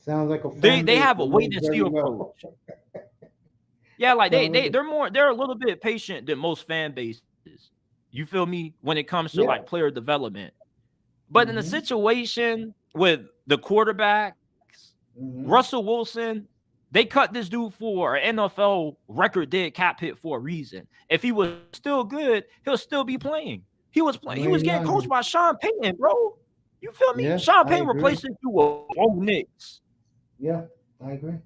Sounds like a They fan base have a that wait knows and see very well. approach. Yeah, like Sounds like they're a little bit patient than most fan bases. You feel me? When it comes to Yeah. like player development. But in a Mhm. situation with the quarterback, Mhm. Russell Wilson, they cut this dude for an NFL record dead cap hit for a reason. If he was still good, he'll still be playing. He was playing. He was getting coached by Sean Payton, bro. You feel me? Yeah, Sean I Payton agree. replaced him with Bo Nix. Yeah, I agree.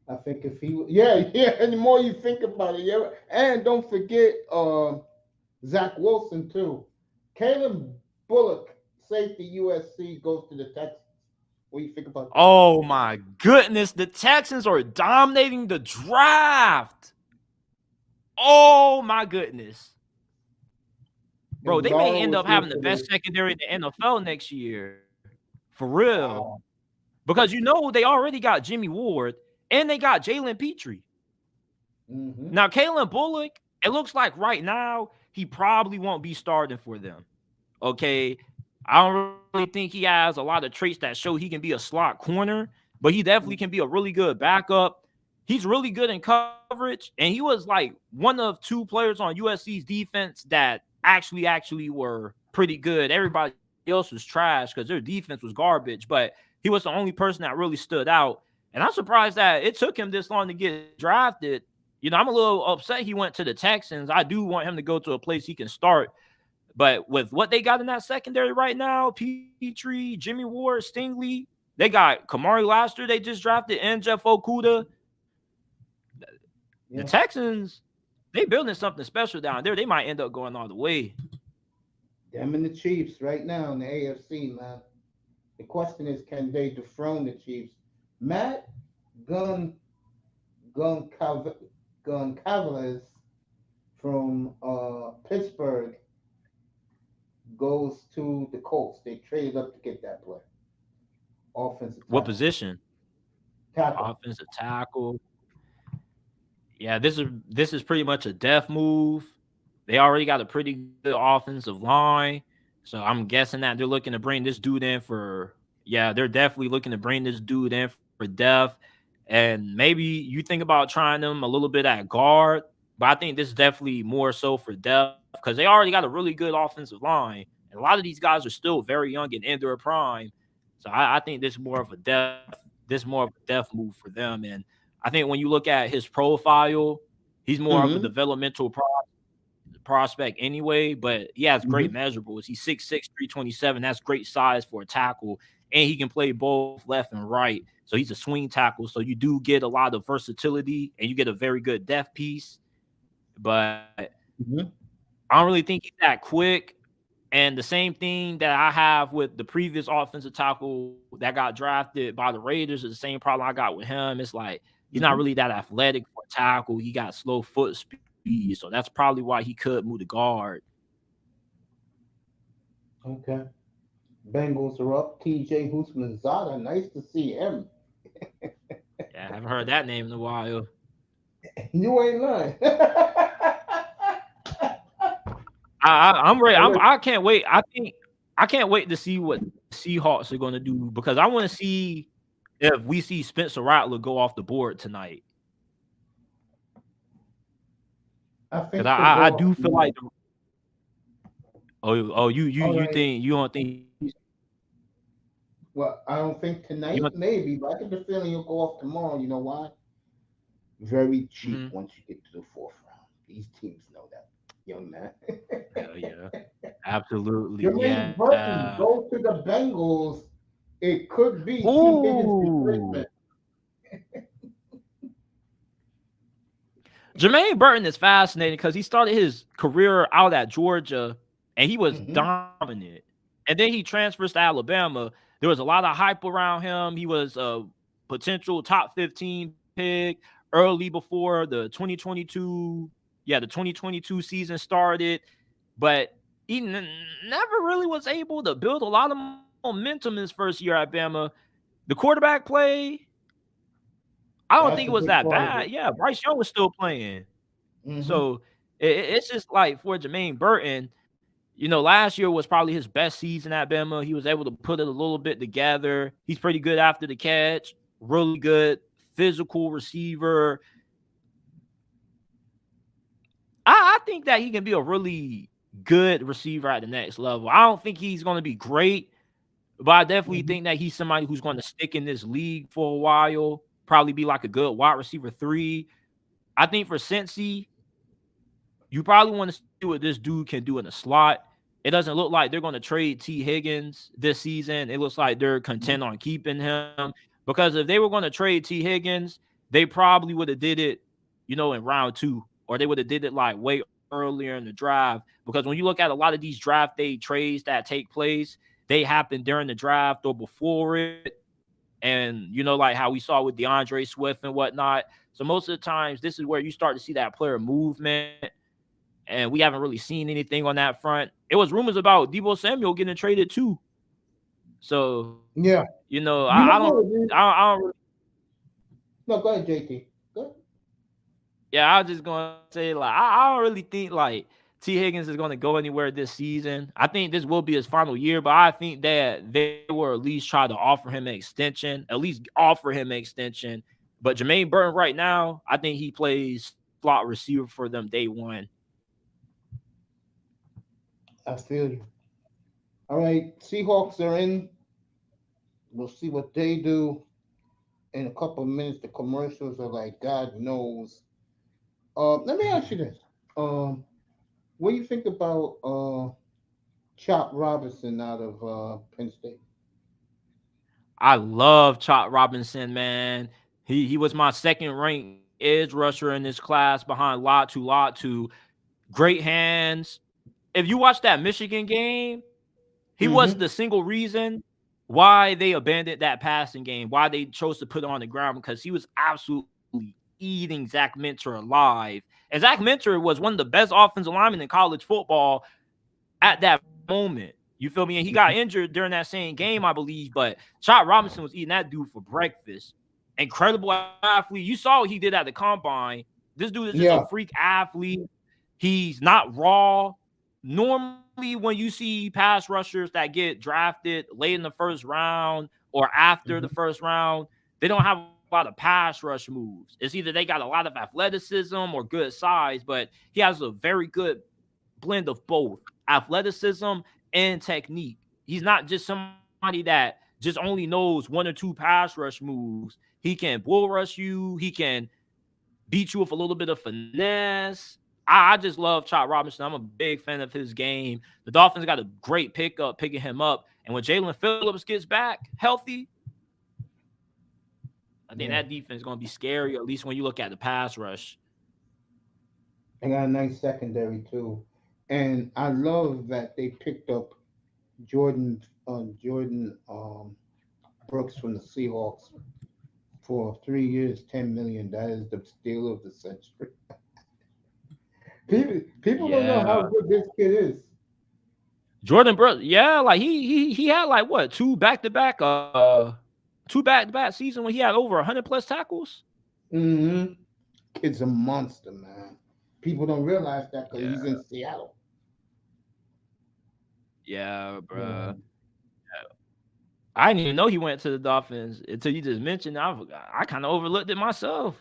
I think if he, yeah, and the more you think about it, yeah, and don't forget Zach Wilson too. Caleb Bullock, safety USC, goes to the Texans. What do you think about that? Oh my goodness, the Texans are dominating the draft. Oh my goodness. Bro, And they Laura may end was up here having the for best the secondary in the NFL next year. For real. wow. Because they already got Jimmy Ward and they got Jalen Petrie. Mhm. Now, Kalen Bullock, it looks like right now he probably won't be starting for them. Okay. I don't really think he has a lot of traits that show he can be a slot corner, but he definitely can be a really good backup. He's really good in coverage, and he was like one of two players on USC's defense that actually were pretty good. Everybody else was trash because their defense was garbage, but he was the only person that really stood out. And I'm surprised that it took him this long to get drafted. I'm a little upset he went to the Texans. I do want him to go to a place he can start. But with what they got in that secondary right now, Petrie, Jimmy Ward, Stingley, they got Kamari Laster they just drafted, and Jeff Okuda. Yeah. The Texans, they building something special down there. They might end up going all the way. Them and the Chiefs right now in the AFC, man. The question is, can they dethrone the Chiefs? Matt Gun Goncalves from Pittsburgh goes to the Colts. They traded up to get that player. Offensive What tackle. position? Tackle. Offensive tackle. Yeah, this is pretty much a death move. They already got a pretty good offensive line. So I'm guessing that they're looking to bring this dude in they're definitely looking to bring this dude in for depth. And maybe you think about trying them a little bit at guard, but I think this is definitely more so for depth because they already got a really good offensive line. And a lot of these guys are still very young and in their prime. So I think this is more of a depth move for them. And I think when you look at his profile, he's more of a developmental prospect anyway, but he has great measurables. He's 6'6", 327. That's great size for a tackle, and he can play both left and right. So he's a swing tackle. So you do get a lot of versatility, and you get a very good depth piece. But I don't really think he's that quick. And the same thing that I have with the previous offensive tackle that got drafted by the Raiders is the same problem I got with him. It's like he's not really that athletic for a tackle. He got slow foot speed. So that's probably why he could move to guard. Okay. Bengals are up. TJ Houshmandzadeh. Nice to see him. Yeah, I haven't heard that name in a while. You ain't lying. I'm ready. I can't wait. I can't wait to see what Seahawks are going to do, because I want to see if we see Spencer Rattler go off the board tonight. I Because think I do feel like you right. think you don't think Well, I don't think you tonight, don't, maybe, but I get the feeling you'll go off tomorrow. You know why? Very cheap Mhm. once you get to the fourth round. These teams know that, young man. Hell yeah, absolutely, Jermaine Burton, yeah. go to the Bengals. It could be T. Higgins' Ooh, replacement. Jermaine Burton is fascinating because he started his career out at Georgia and he was Hmm. dominant. And then he transfers to Alabama. There was a lot of hype around him. He was a potential top 15 pick early before the 2022 season started. But he never really was able to build a lot of momentum in his first year at Bama. The quarterback play, I don't That's think a it was big that part of bad. it. Yeah, Bryce Young was still playing. Hmm. So it's just like for Jermaine Burton, last year was probably his best season at Bama. He was able to put it a little bit together. He's pretty good after the catch, really good physical receiver. I think that he can be a really good receiver at the next level. I don't think he's going to be great, but I definitely Hmm. think that he's somebody who's going to stick in this league for a while, probably be like a good wide receiver 3. I think for Cincy, you probably want to see what this dude can do in the slot. It doesn't look like they're going to trade T. Higgins this season. It looks like they're content on keeping him, because if they were going to trade T. Higgins, they probably would have did it, in round 2, or they would have did it like way earlier in the draft. Because when you look at a lot of these draft day trades that take place, they happen during the draft or before it. And like how we saw with DeAndre Swift and whatnot. So most of the times, this is where you start to see that player movement, and we haven't really seen anything on that front. It was rumors about Deebo Samuel getting traded too. So, Yeah. You know I don't, what it is? I don't, No, go ahead, JT. Go. yeah, I was just gonna say like I don't really think like T. Higgins is gonna go anywhere this season. I think this will be his final year, but I think that they will at least try to offer him an extension, But Jermaine Burton right now, I think he plays slot receiver for them day one. I feel you. All right. Seahawks are in. We'll see what they do in a couple of minutes. The commercials are like God knows. Let me ask you this. What do you think about Chop Robinson out of Penn State? I love Chop Robinson, man. He was my second ranked edge rusher in this class behind Latu. Great hands. If you watch that Michigan game, he was Mm-hmm. the single reason why they abandoned that passing game, why they chose to put it on the ground, because he was absolutely eating Zach Minter alive. And Zach Minter was one of the best offensive linemen in college football at that moment. You feel me? And he got injured during that same game, I believe. But Chop Robinson was eating that dude for breakfast. Incredible athlete. You saw what he did at the combine. This dude is just a Yeah. freak athlete. He's not raw. Normally, when you see pass rushers that get drafted late in the first round or after the Mm-hmm. first round, they don't have a lot of pass rush moves. It's either they got a lot of athleticism or good size, but he has a very good blend of both athleticism and technique. He's not just somebody that just only knows one or two pass rush moves. He can bull rush you. He can beat you with a little bit of finesse. I just love Chop Robinson. I'm a big fan of his game. The Dolphins got a great pickup picking him up. And when Jalen Phillips gets back healthy, I think Yeah. that defense is going to be scary, at least when you look at the pass rush. They got a nice secondary too, and I love that they picked up Jordan Brooks from the Seahawks for 3 years, 10 million. That is the steal of the century. People don't know how Yeah. good this kid is. Jordan Brooks, yeah, like he had like what, two back-to-back season when he had over 100 plus tackles. Mm-hmm. Kid's a monster, man. People don't realize that because Yeah, he's in Seattle. yeah, Yeah. bro. I didn't even know he went to the Dolphins until you just mentioned it. I kind of overlooked it myself.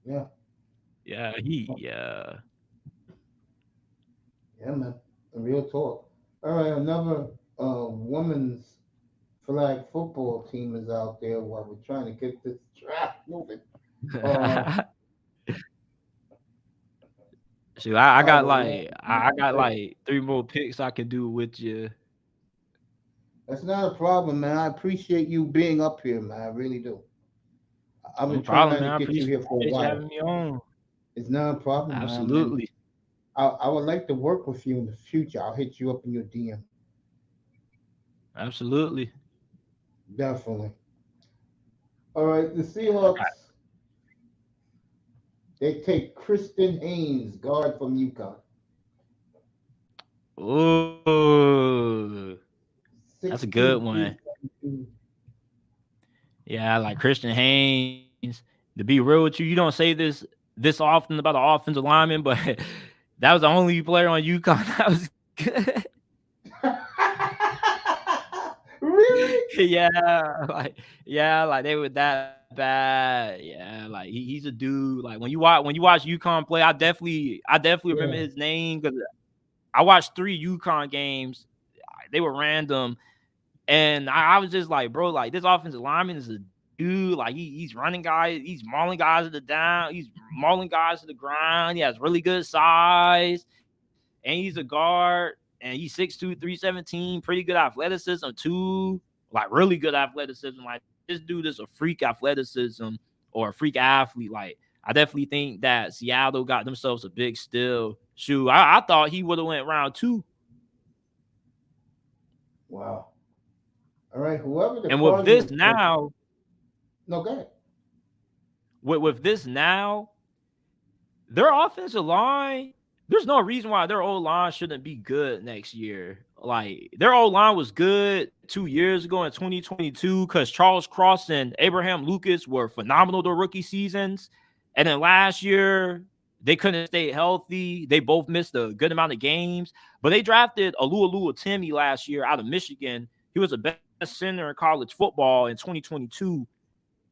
Yeah. Yeah, Yeah, man. Real talk. All right, another women's flag football team is out there while we're trying to get this draft moving. Uh, Shoot, I got our like I got Hey, like 3 more picks I can do with you. that's not a problem, man. I appreciate you being up here, man. I really do. I've No been problem, trying to man. I get you appreciate here for a you while. having me on. It's not a problem, man. And Absolutely. I would like to work with you in the future. I'll hit you up in your DM. Absolutely. Definitely. All right, the I got Seahawks, they take Kristen Haynes, guard from UConn. Ooh, that's a good 6'2", one. 372. Yeah, like Christian Haynes. To be real with you, you don't say this often about an offensive lineman, but that was the only player on UConn that was good. Really? Like they were that bad. Yeah, like he's a dude. Like when you watch UConn play, I definitely remember Yeah. his name because I watched 3 UConn games. They were random, and I was just like, bro, like this offensive lineman is a dude. Like he's running guys, he's mauling guys to the down, he's mauling guys to the ground. He has really good size, and he's a guard, and he's 6'2", 317, pretty good athleticism too. Like really good athleticism. Like this dude is a freak athleticism or a freak athlete. Like I definitely think that Seattle got themselves a big steal. Shoot, I thought he would have went round 2. Wow. All right, whoever the And with this Cardinals pick. now, No, go ahead. with this now, their offensive line, there's no reason why their old line shouldn't be good next year. Like their old line was good 2 years ago in 2022 because Charles Cross and Abraham Lucas were phenomenal their rookie seasons. And then last year, they couldn't stay healthy. They both missed a good amount of games. But they drafted Alua Timmy last year out of Michigan. He was the best center in college football in 2022.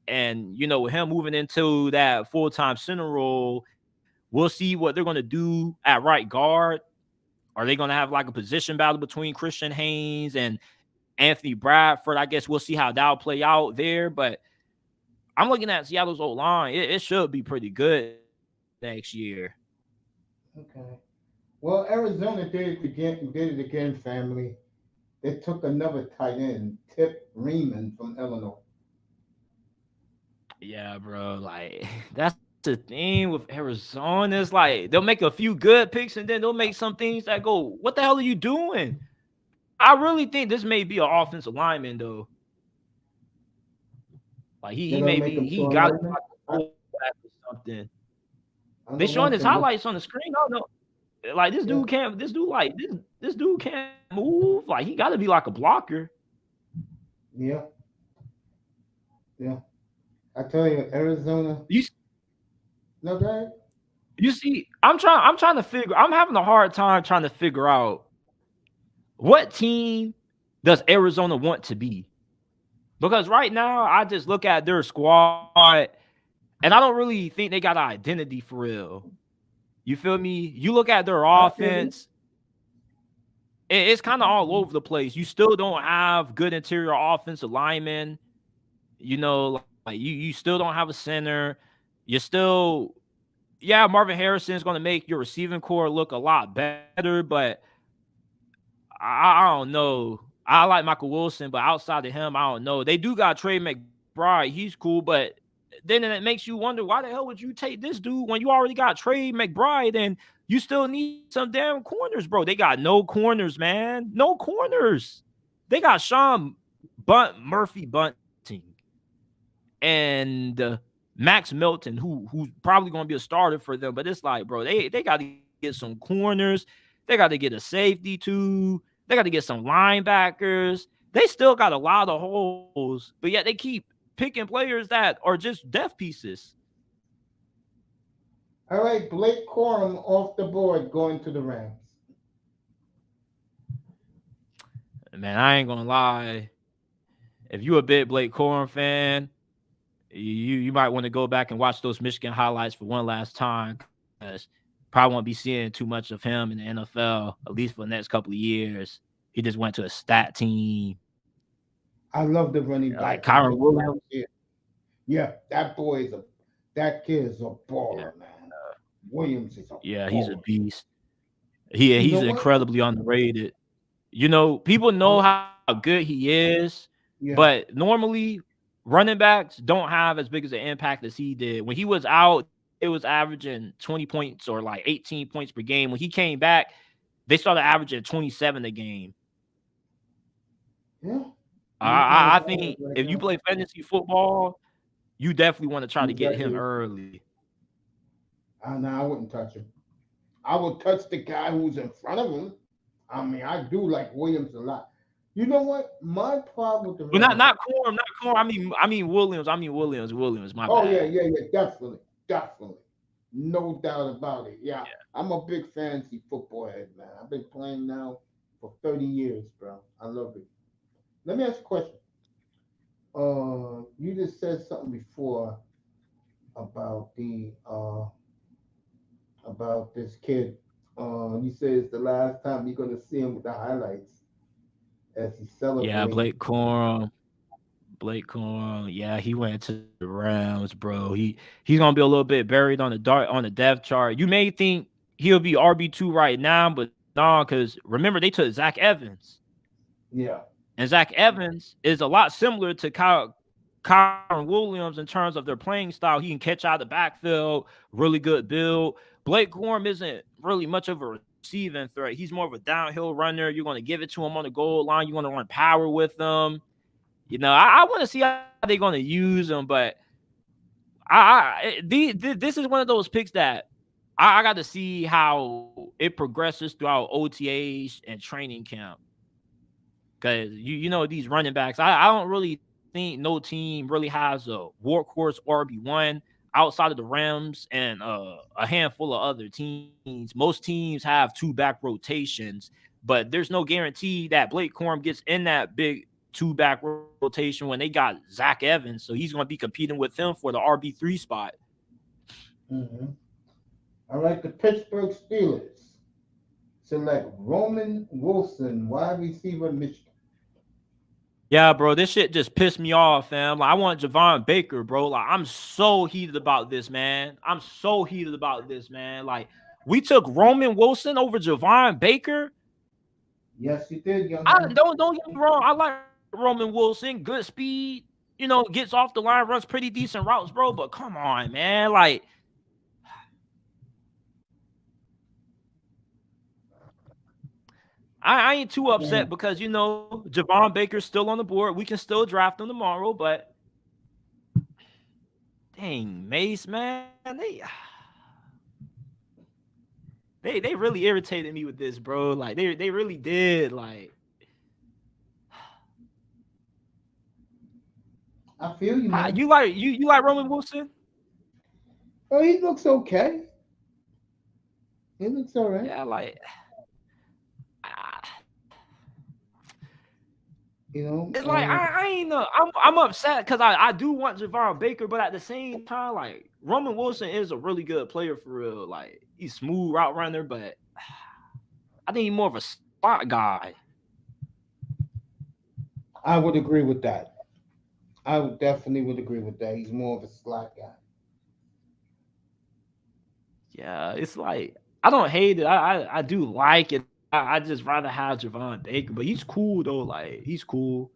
And, with him moving into that full-time center role, we'll see what they're going to do at right guard. Are they going to have like a position battle between Christian Haynes and Anthony Bradford? I guess we'll see how that'll play out there. But I'm looking at Seattle's old line. It should be pretty good next year. Okay. Well, Arizona did it again, family. They took another tight end, Tip Freeman from Illinois. Yeah, bro. Like that's the thing with Arizona. It's like they'll make a few good picks and then they'll make some things that go, what the hell are you doing? I really think this may be an offensive lineman though. Like They're he gonna may make be him he to a got lineman. I, or something. I They know showing one his thing. highlights on the screen. I don't know. Like Yeah, this dude can't move. Like he got to be like a blocker. yeah, yeah. I tell you, Arizona. You No, go ahead. you see, I'm having a hard time trying to figure out what team does Arizona want to be? Because right now I just look at their squad and I don't really think they got an identity for real. You feel me? You look at their I feel you. offense, it's kind of all over the place. You still don't have good interior offensive linemen. Like you still don't have a center. You still, yeah, Marvin Harrison is going to make your receiving core look a lot better, but I don't know. I like Michael Wilson, but outside of him, I don't know. They do got Trey McBride. He's cool, but then it makes you wonder why the hell would you take this dude when you already got Trey McBride and you still need some damn corners, bro. They got no corners, man. No corners. They got Murphy Bunting and Max Milton, who's probably going to be a starter for them. But it's like, bro, they got to get some corners. They got to get a safety too. They got to get some linebackers. They still got a lot of holes, but yet they keep picking players that are just depth pieces. All right, Blake Corum off the board going to the Rams. Man, I ain't gonna lie. if you're a big Blake Corum fan, you might want to go back and watch those Michigan highlights for one last time, because probably won't be seeing too much of him in the NFL, at least for the next couple of years. He just went to a stat team. I love the running Like back. Kyron Williams. Yeah, that kid is a baller, Yeah. man. Williams is a Yeah, he's a baller. beast. You He's know what? incredibly underrated. You know, people know how good he is, Yeah. but normally running backs don't have as big as an impact as he did. When he was out, it was averaging 20 points or like 18 points per game. When he came back, they started averaging 27 a game. Yeah. I think if you play fantasy football, you definitely want to try to get him early. I wouldn't touch him. I would touch the guy who's in front of him. I mean, I do like Williams a lot. You know what? My problem with the But not Corum. I mean Williams. My bad. Yeah, definitely. No doubt about it. Yeah, I'm a big fantasy football head, man. I've been playing now for 30 years, bro. I love it. Let me ask you a question. You just said something before about about this kid. You said it's the last time you're gonna see him with the highlights as he celebrates. Yeah, Blake Corum. Yeah, he went to the Rams, bro. He's gonna be a little bit buried on the depth chart. You may think he'll be RB2 right now, but no, because remember they took Zach Evans. Yeah. And Zach Evans is a lot similar to Kyron Williams in terms of their playing style. He can catch out of the backfield, really good build. Blake Corum isn't really much of a receiving threat. He's more of a downhill runner. You're going to give it to him on the goal line. You want to run power with him. You know, I want to see how they're going to use him, but this is one of those picks that I got to see how it progresses throughout OTAs and training camp. Because, you know, these running backs, I don't really think no team really has a workhorse RB1 outside of the Rams and a handful of other teams. Most teams have two back rotations, but there's no guarantee that Blake Corum gets in that big two back rotation when they got Zach Evans. So he's going to be competing with him for the RB3 spot. Mm-hmm. All right, the Pittsburgh Steelers select Roman Wilson, wide receiver, Michigan. Yeah, bro, this shit just pissed me off, fam. Like, I want Javon Baker, bro. Like, I'm so heated about this, man. Like, we took Roman Wilson over Javon Baker. Yes, you did, young man. Don't get me wrong. I like Roman Wilson, good speed. You know, gets off the line, runs pretty decent routes, bro. But come on, man. Like, I ain't too upset because, you know, Javon Baker's still on the board. We can still draft him tomorrow, but dang, Mace, man, they really irritated me with this, bro. Like, they really did. Like, I feel you, man. You like Roman Wilson? Oh, he looks okay. He looks all right. Yeah, like, you know, it's like I ain't know. I'm upset because I do want Javon Baker, but at the same time, like, Roman Wilson is a really good player for real. Like, he's smooth route runner, but I think he's more of a spot guy. I would agree with that. Definitely agree with that. He's more of a slot guy. Yeah, it's like, I don't hate it. I do like it. I just rather have Javon Baker, but he's cool though. Like, he's cool.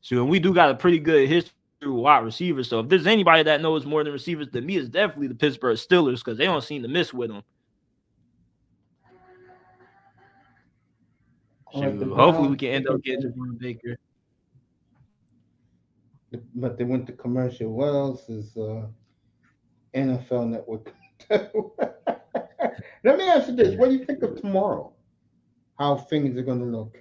So we do got a pretty good history with wide receivers. So if there's anybody that knows more than receivers than me, it's definitely the Pittsburgh Steelers, because they don't seem to miss with them. Hopefully we can end up getting Javon Baker. But they went to commercial. What else is NFL Network? Let me ask you this. What do you think of tomorrow? How things are going to look?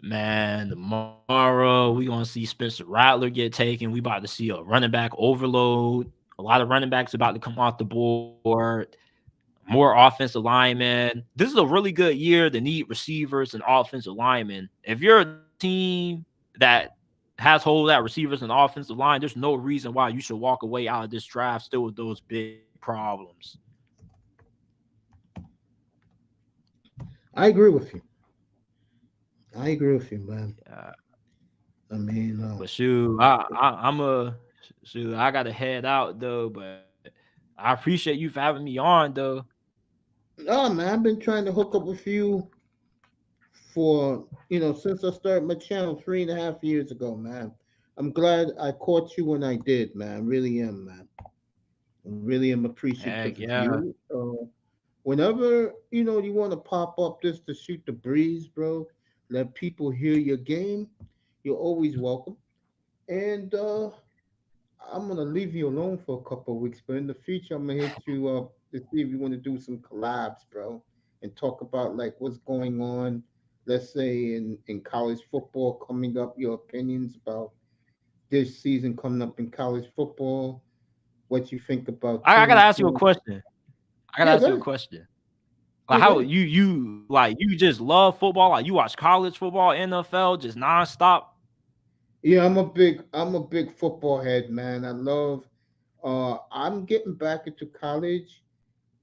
Man, tomorrow we're going to see Spencer Rattler get taken. We about to see a running back overload. A lot of running backs about to come off the board. More offensive linemen. This is a really good year to need receivers and offensive linemen. If you're a team that has hold at receivers and offensive line, there's no reason why you should walk away out of this draft still with those big problems. I agree with you. I agree with you, man. Yeah. I mean, But shoot, I gotta head out though. But I appreciate you for having me on though. no, man, I've been trying to hook up with you for since I started my channel 3.5 years ago, man. I'm glad I caught you when I did, man. I really am, man. I really am appreciative Heck of yeah. you. Whenever you want to pop up just to shoot the breeze, bro, let people hear your game. You're always welcome. And I'm gonna leave you alone for a couple of weeks, but in the future, I'm gonna hit you up to see if you want to do some collabs, bro, and talk about like what's going on. Let's say in college football coming up, your opinions about this season coming up in college football. What you think about I gotta teams ask you a doing? question. I gotta Yeah, ask go you a ahead. question. Yeah, Like go how ahead. you just love football? Like you watch college football, NFL, just nonstop? Yeah, I'm a big football head, man. I love. I'm getting back into college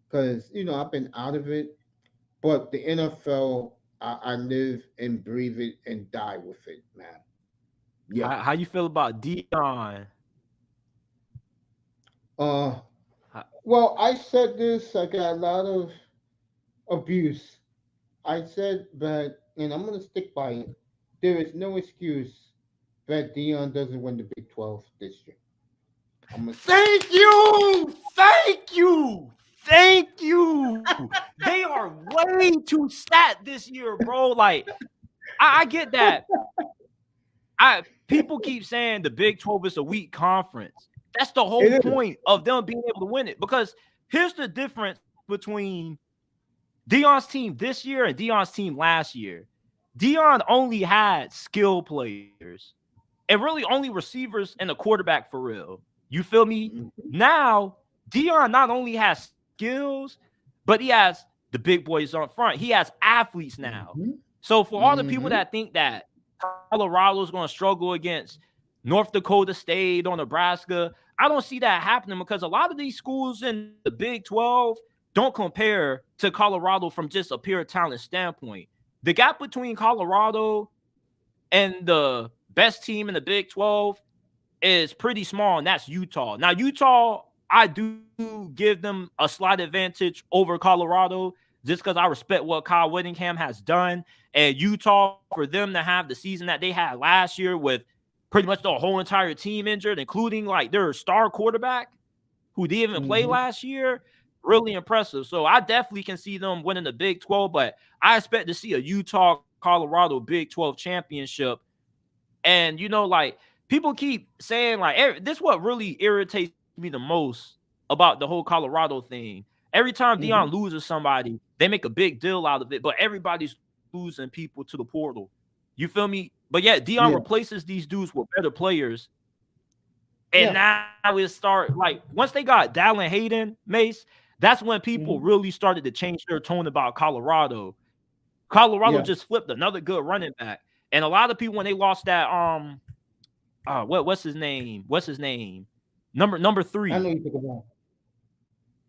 because I've been out of it. But the NFL, I live and breathe it and die with it, man. Yeah. How you feel about Dion? Uh, How- well, I said this. I got a lot of abuse. I said that, and I'm gonna stick by it. There is no excuse that Dion doesn't win the Big 12 this year. I'm gonna say it. Thank you, thank you, thank you. They are way too stat this year, bro. Like I get that. People keep saying the Big 12 is a weak conference. That's the whole It is. point of them being able to win it. Because here's the difference between Dion's team this year and Dion's team last year. Dion only had skill players and really only receivers and a quarterback for real. You feel me? Mhm. Now, Dion not only has skills, but he has the big boys on front. He has athletes now. Mhm. So for all the people Mhm. that think that Colorado is going to struggle against North Dakota State or Nebraska, I don't see that happening because a lot of these schools in the Big 12 don't compare to Colorado from just a pure talent standpoint. The gap between Colorado and the best team in the Big 12 is pretty small, and that's Utah. Now, Utah, I do give them a slight advantage over Colorado just because I respect what Kyle Whittingham has done. And Utah, for them to have the season that they had last year with pretty much the whole entire team injured, including like their star quarterback who didn't even play Mhm. last year, really impressive. So I definitely can see them winning the Big 12, but I expect to see a Utah Colorado Big 12 championship. And like people keep saying like this what really irritates me the most about the whole Colorado thing. Every time Dion Mhm. loses somebody, they make a big deal out of it, but everybody's losing people to the portal. You feel me? But yet Dion Yeah. replaces these dudes with better players. And Yeah. now it start like once they got Dallin Hayden, Mace, that's when people Mhm. really started to change their tone about Colorado. Colorado Yeah. just flipped another good running back. And a lot of people when they lost that what's his name? What's his name? Number I know 3. you took a while.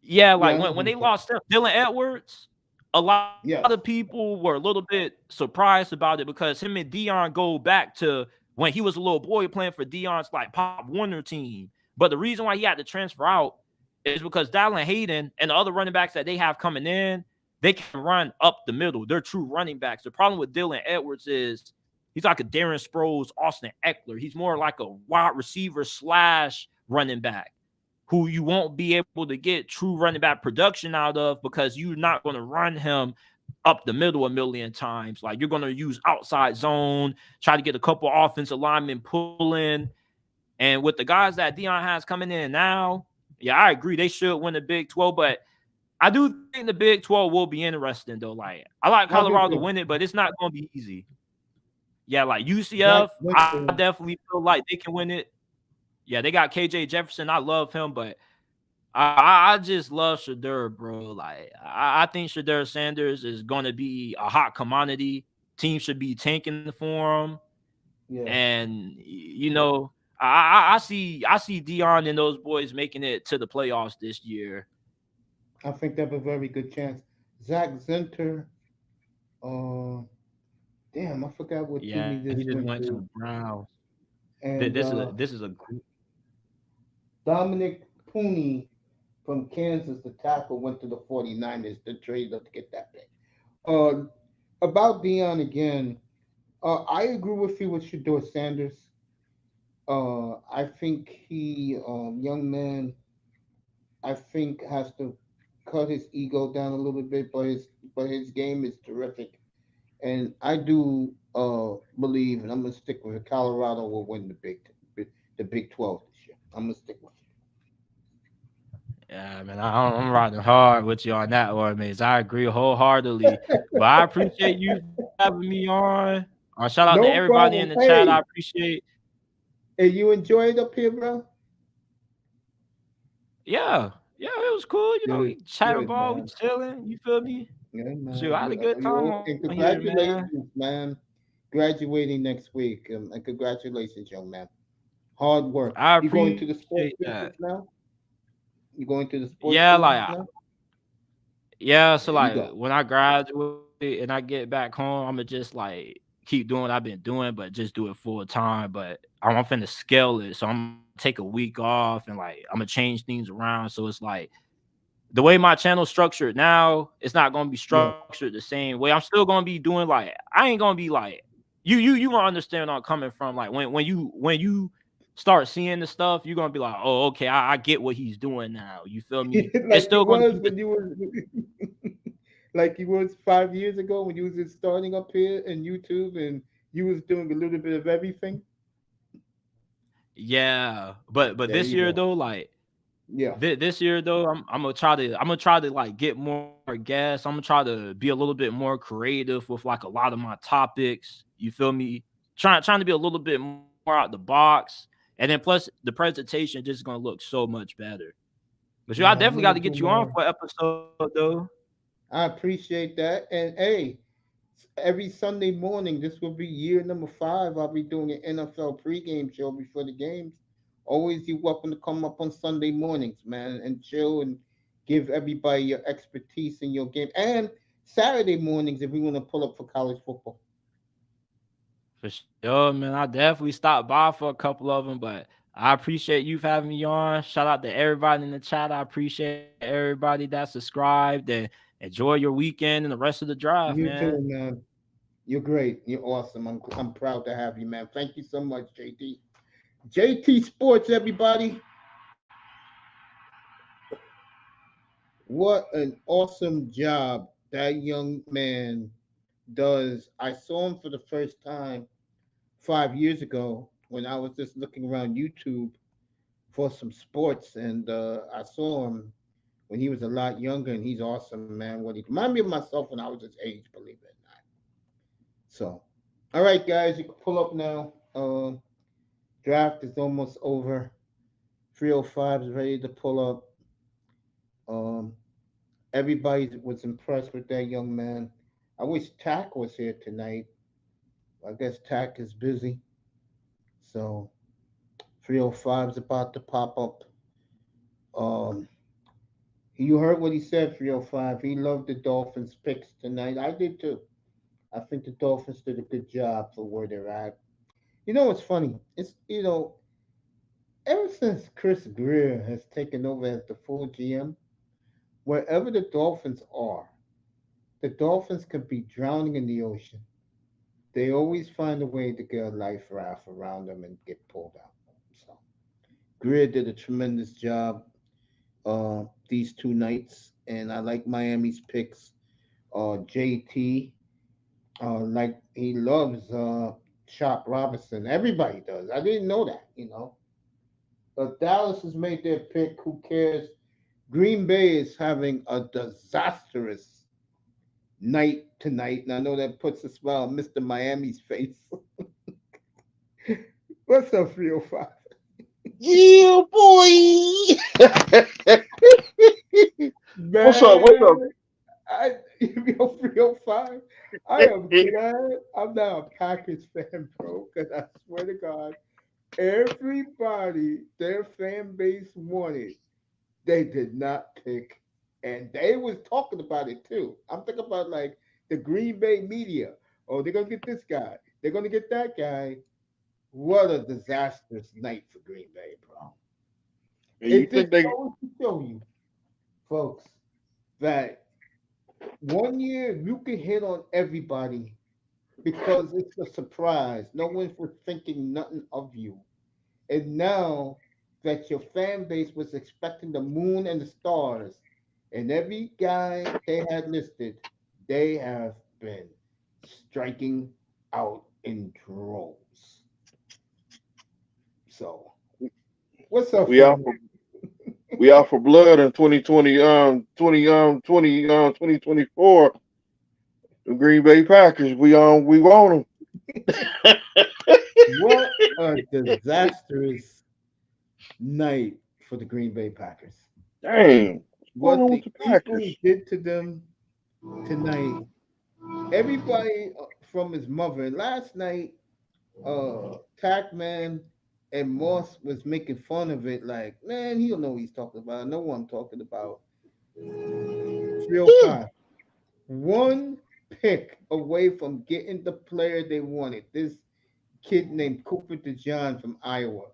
Yeah, Yeah, like I know who when you they talking. lost Dylan Edwards, a lot Yes. of people were a little bit surprised about it because him and Dion go back to when he was a little boy playing for Dion's like Pop Warner team. But the reason why he had to transfer out is because Dallin Hayden and the other running backs that they have coming in, they can run up the middle. They're true running backs. The problem with Dylan Edwards is he's like a Darren Sproles, Austin Eckler. He's more like a wide receiver / running back who you won't be able to get true running back production out of because you're not going to run him up the middle a million times. Like you're going to use outside zone, try to get a couple offensive linemen pulling. And with the guys that Dion has coming in now, yeah, I agree. They should win the Big 12, but I do think the Big 12 will be interesting though. Like I like I do Colorado to too. win it, but it's not going to be easy. Yeah, like Zach UCF, I Winston. definitely feel like they can win it. Yeah, they got KJ Jefferson. I love him, but I just love Shadur, bro. Like I think Shadur Sanders is going to be a hot commodity. Teams should be tanking for him. Yeah. And I see Dion and those boys making it to the playoffs this year. I think they have a very good chance. Zach Zenter, uh, damn, I forgot what team Yeah, he he just just went went to the to. Browns. And This is a Dominic Pooney from Kansas, the tackle, went to the 49ers to trade up to get that pick. Uh, about Dion again, I agree with you with Shador Sanders. I think young man, I think has to cut his ego down a little bit, but his game is terrific, and I do believe, and I'm gonna stick with it. Colorado will win the Big 12 this year. I'm gonna stick with Yeah, man, I'm riding hard with you on that one, man. I agree wholeheartedly. But I appreciate you having me on. Shout it. out to No everybody in problem. the chat. I Hey, appreciate. hey, you enjoy it up here, bro? Yeah, it was cool. Good, We chatting good, ball, we man. chilling. You feel me? Yeah, Shoot, man. I had a good time on And here, man. congratulations, man. Graduating next week. And congratulations, young man. Hard work. I You going to the appreciate sports that. business now? You going to the sports Yeah, business now? yeah. So There you go. when I graduate and I get back home, I'm gonna just keep doing what I've been doing, but just do it full time. But I'm finna scale it, so I'm gonna take a week off and I'm gonna change things around. So it's the way my channel's structured now, it's not gonna be Yeah. structured the same way. I'm still gonna be doing I ain't gonna be you gonna understand where I'm coming from. When you start seeing the stuff, you're gonna be like, oh, okay, I get what he's doing now. You feel me? It's Like you still gonna was be when you was like you was 5 years ago when you was just starting up here in YouTube and you was doing a little bit of everything. yeah. But There this you year go. though, Yeah. this year though, I'm gonna try to get more guests. I'm gonna try to be a little bit more creative with a lot of my topics. You feel me? Trying to be a little bit more out the box, and then plus the presentation just gonna look so much better. But I Yeah, definitely me got to get too, you on man. for episode though. I appreciate that. And hey, every Sunday morning, this will be year number 5. I'll be doing an NFL pregame show before the games. Always, you're welcome to come up on Sunday mornings, man, and chill and give everybody your expertise in your game. And Saturday mornings, if we want to pull up for college football. For sure, man. I definitely stopped by for a couple of them, but I appreciate you having me on. Shout out to everybody in the chat. I appreciate everybody that subscribed and enjoy your weekend and the rest of the drive, You too, man. man. You're great. You're awesome. I'm proud to have you, man. Thank you so much, JT. JT Sports, everybody. What an awesome job that young man does. I saw him for the first time 5 years ago when I was just looking around YouTube for some sports, and I saw him when he was a lot younger, and he's awesome, man. What he remind me of myself when I was his age, believe it or not. So, all right, guys, you can pull up now. Draft is almost over. 305 is ready to pull up. Um, Everybody was impressed with that young man. I wish Tack was here tonight. I guess Tack is busy. So 305 is about to pop up. Um, you heard what he said, 305. He loved the Dolphins picks tonight. I did too. I think the Dolphins did a good job for where they're at. You know what's funny? Ever since Chris Greer has taken over as the full GM, wherever the Dolphins are, the Dolphins could be drowning in the ocean. They always find a way to get a life raft around them and get pulled out. So Greer did a tremendous job these 2 nights, and I like Miami's picks. JT, like he loves Chop Robinson. Everybody does. I didn't know that. But Dallas has made their pick. Who cares? Green Bay is having a disastrous night tonight, and I know that puts a smile on Mr. Miami's face. What's up, 305? Yeah, boy. Man, What's up? What's up? I, 305. 305. I am glad I'm not a Packers fan, bro, because I swear to God, everybody their fan base wanted, they did not pick. And they was talking about it too. I'm thinking about like the Green Bay media. Oh, they're gonna get this guy. They're gonna get that guy. What a disastrous night for Green Bay, bro. And you It just think they goes to show you, folks, that one year you can hit on everybody because it's a surprise. No one was thinking nothing of you. And now that your fan base was expecting the moon and the stars, and every guy they had listed, they have been striking out in droves. So, what's up, we out family? for we out for blood in 2020 2024. The Green Bay Packers. We want them. What a disastrous night for the Green Bay Packers. Dang. What's going What on with the the Eagles Packers? did to them tonight, everybody from his mother. And last night, Tackman and Moss was making fun of it, like, man, he don't know what he's talking about. I know what I'm talking about. 305. One pick away from getting the player they wanted. This kid named Cooper DeJohn from Iowa.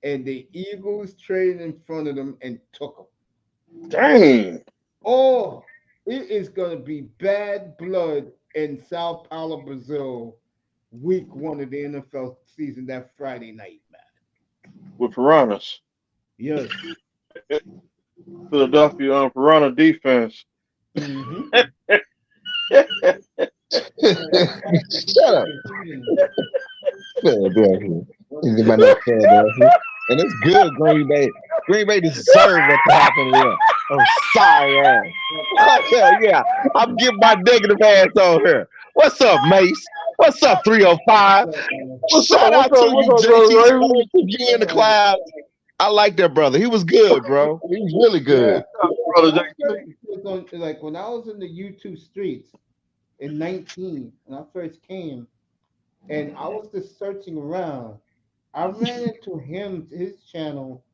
And the Eagles traded in front of them and took him. Dang. Oh, it is going to be bad blood in Sao Paulo, Brazil, week one of the NFL season that Friday night, man. With Piranhas. Yes. Philadelphia Piranha defense. Mm-hmm. Shut up. Philadelphia. He's about that Philadelphia. And it's good, Green Bay. Green Bay deserved what happened here. Oh, sorry ass. Oh, yeah. I'm getting my negative ass on here. What's up, Mace? What's up, 305? Shout out to you, JT Sports, you in the cloud. I like that brother. He was good, bro. He was really good. Brother Like when I was in the YouTube streets in 19, when I first came, and I was just searching around, I ran into his channel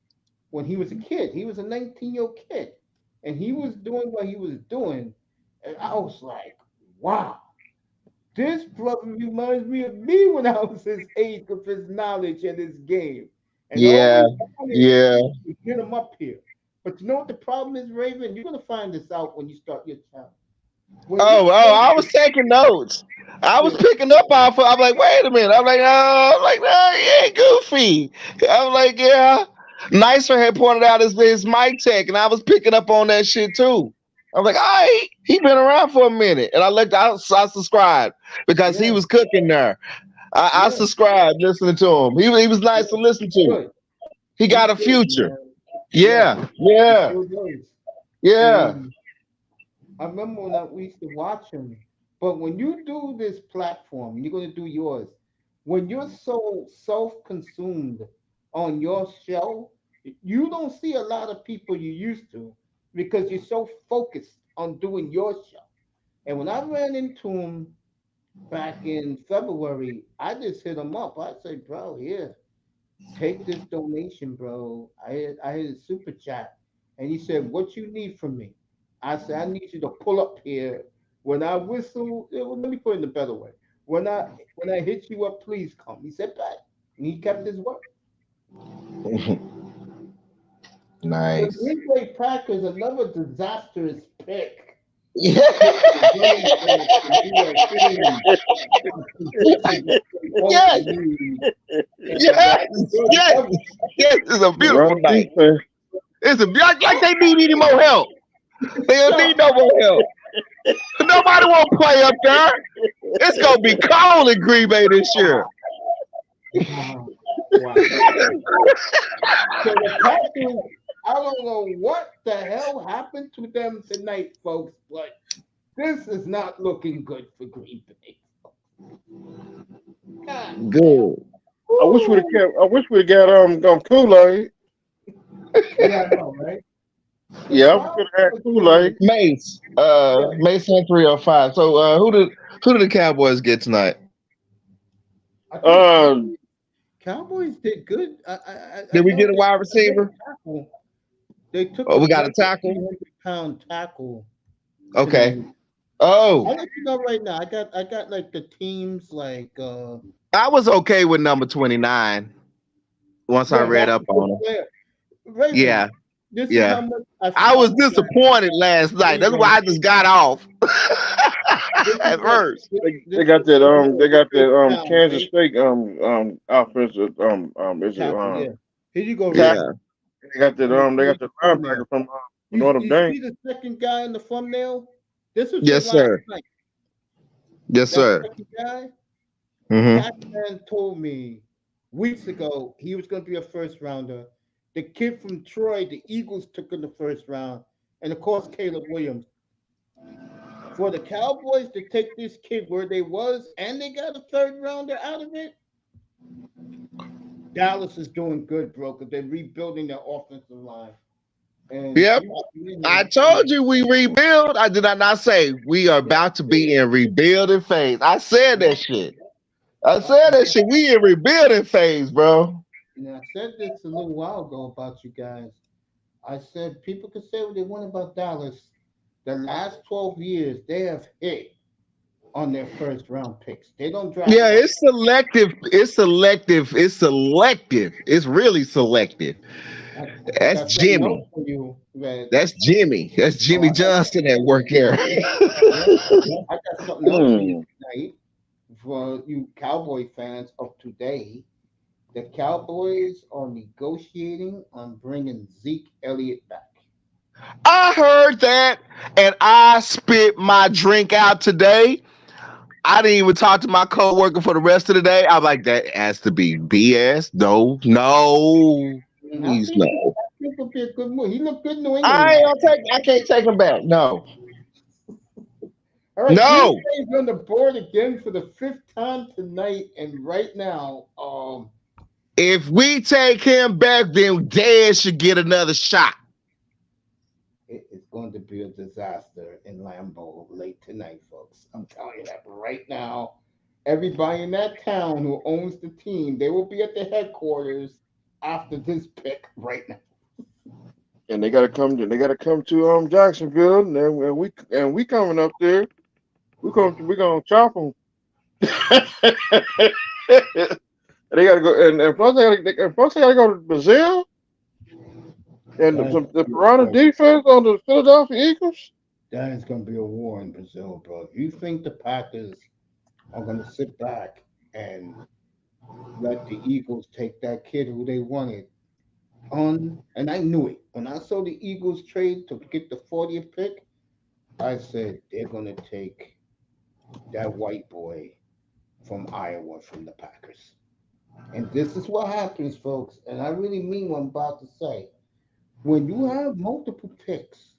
when he was a kid. He was a 19-year-old kid, and he was doing what he was doing, and I was like, wow, this brother reminds me of me when I was his age with his knowledge and his game. And Yeah, all we wanted yeah. to get him up here. But you know what the problem is, Raven? You're gonna find this out when you start your channel. When Oh, you I was taking notes. I was yeah, picking up off. I'm like, wait a minute. No, he ain't goofy. I'm like, yeah. Nicer had pointed out his mic tech, and I was picking up on that shit too. I was like, all right, he been around for a minute, and I subscribed because he yeah, was cooking there. I yeah, subscribed listening to him. He was nice to listen to. good. He He's got a good, future. man. Yeah, Yeah, he yeah, sure does. yeah. And I remember when we used to watch him. But when you do this platform, you're going to do yours. When you're so self-consumed on your show, you don't see a lot of people you used to because you're so focused on doing your show. And when I ran into him back in February, I just hit him up. I said, bro, here, take this donation, bro. I had a super chat, and he said, "What you need from me?" I said, "I need you to pull up here when I whistle. Let me put it in a better way. When I hit you up, please come." He said, "Bet," and he kept his word. The Nice. Green Bay Packers, another disastrous pick. Yeah. Running back, and he was sitting in Yes, yes, yes, yes. It's a beautiful Piranha night. defense. It's like they need any more help. They don't need no more help. Nobody want to play up there. It's gonna be cold in Green Bay this year. Wow. Wow. So the Packers, I don't know what the hell happened to them tonight, folks, but this is not looking good for Green Bay. God damn. Good. I wish we'd have Woo. kept. I wish we'd got Kool-Aid. Yeah, I know, right? Yeah, we could have had Kool-Aid. Mace. Mace on 305. So who did the Cowboys get tonight? I think Um, Cowboys did good. Did we know get a they wide took a receiver? tackle. They took Oh, a we got a like tackle? 300-pound tackle Okay. tonight. Oh, I'll let you know right now. I got like the teams like I was okay with number 29 once I yeah, read that's up a good on him. player. Raven, Yeah, this is yeah. how much I I was felt disappointed last night. That's why I just got off this at is what first. they got that this is Kansas right? State offensive is it Tackle, yeah. Here you go, tackle. Raven. Yeah. They got that You they see got the the thumbnail. linebacker from Notre You Dame. see the second guy in the thumbnail? This was from Yes, last sir. night. Yes, That sir. second guy, Mm-hmm. Pac-Man told me weeks ago he was going to be a first rounder. The kid from Troy, the Eagles took in the first round, and of course Caleb Williams. For the Cowboys to take this kid where they was, and they got a third rounder out of it. Dallas is doing good, bro, because they're rebuilding their offensive line. And Yep. I told you we rebuild. Did I not say we are about to be in rebuilding phase? I said that shit. I said that shit. We in rebuilding phase, bro. And I said this a little while ago about you guys. I said people can say what they want about Dallas. The last 12 years, they have hit on their first round picks. They don't draft. Yeah, it's selective. It's selective. It's selective. It's really selective. That's Got something Jimmy. else for you, Red. That's Jimmy. That's Jimmy Johnson at work here. I got something else for you tonight for you Cowboy fans of today. The Cowboys are negotiating on bringing Zeke Elliott back. I heard that, and I spit my drink out today. I didn't even talk to my coworker for the rest of the day. I'm like, that has to be BS. No, please no. I think it'll be a good move. He looked good in New England. I can't take him back. No. All right, No. Green Bay's on the board again for the fifth time tonight, and right now, if we take him back, then Dad should get another shot. it's going to be a disaster in Lambeau late tonight, folks. I'm telling you that right now. Everybody in that town who owns the team, they will be at the headquarters after this pick right now. And they gotta come to Jacksonville, and we coming up there. We're gonna chop them. They gotta go, and plus they gotta go to Brazil. And the Piranha defense on the Philadelphia Eagles. That is going to be a war in Brazil, bro. If you think the Packers are going to sit back and let the Eagles take that kid who they wanted on, and I knew it. When I saw the Eagles trade to get the 40th pick, I said they're going to take that white boy from Iowa from the Packers. And this is what happens, folks. And I really mean what I'm about to say. When you have multiple picks,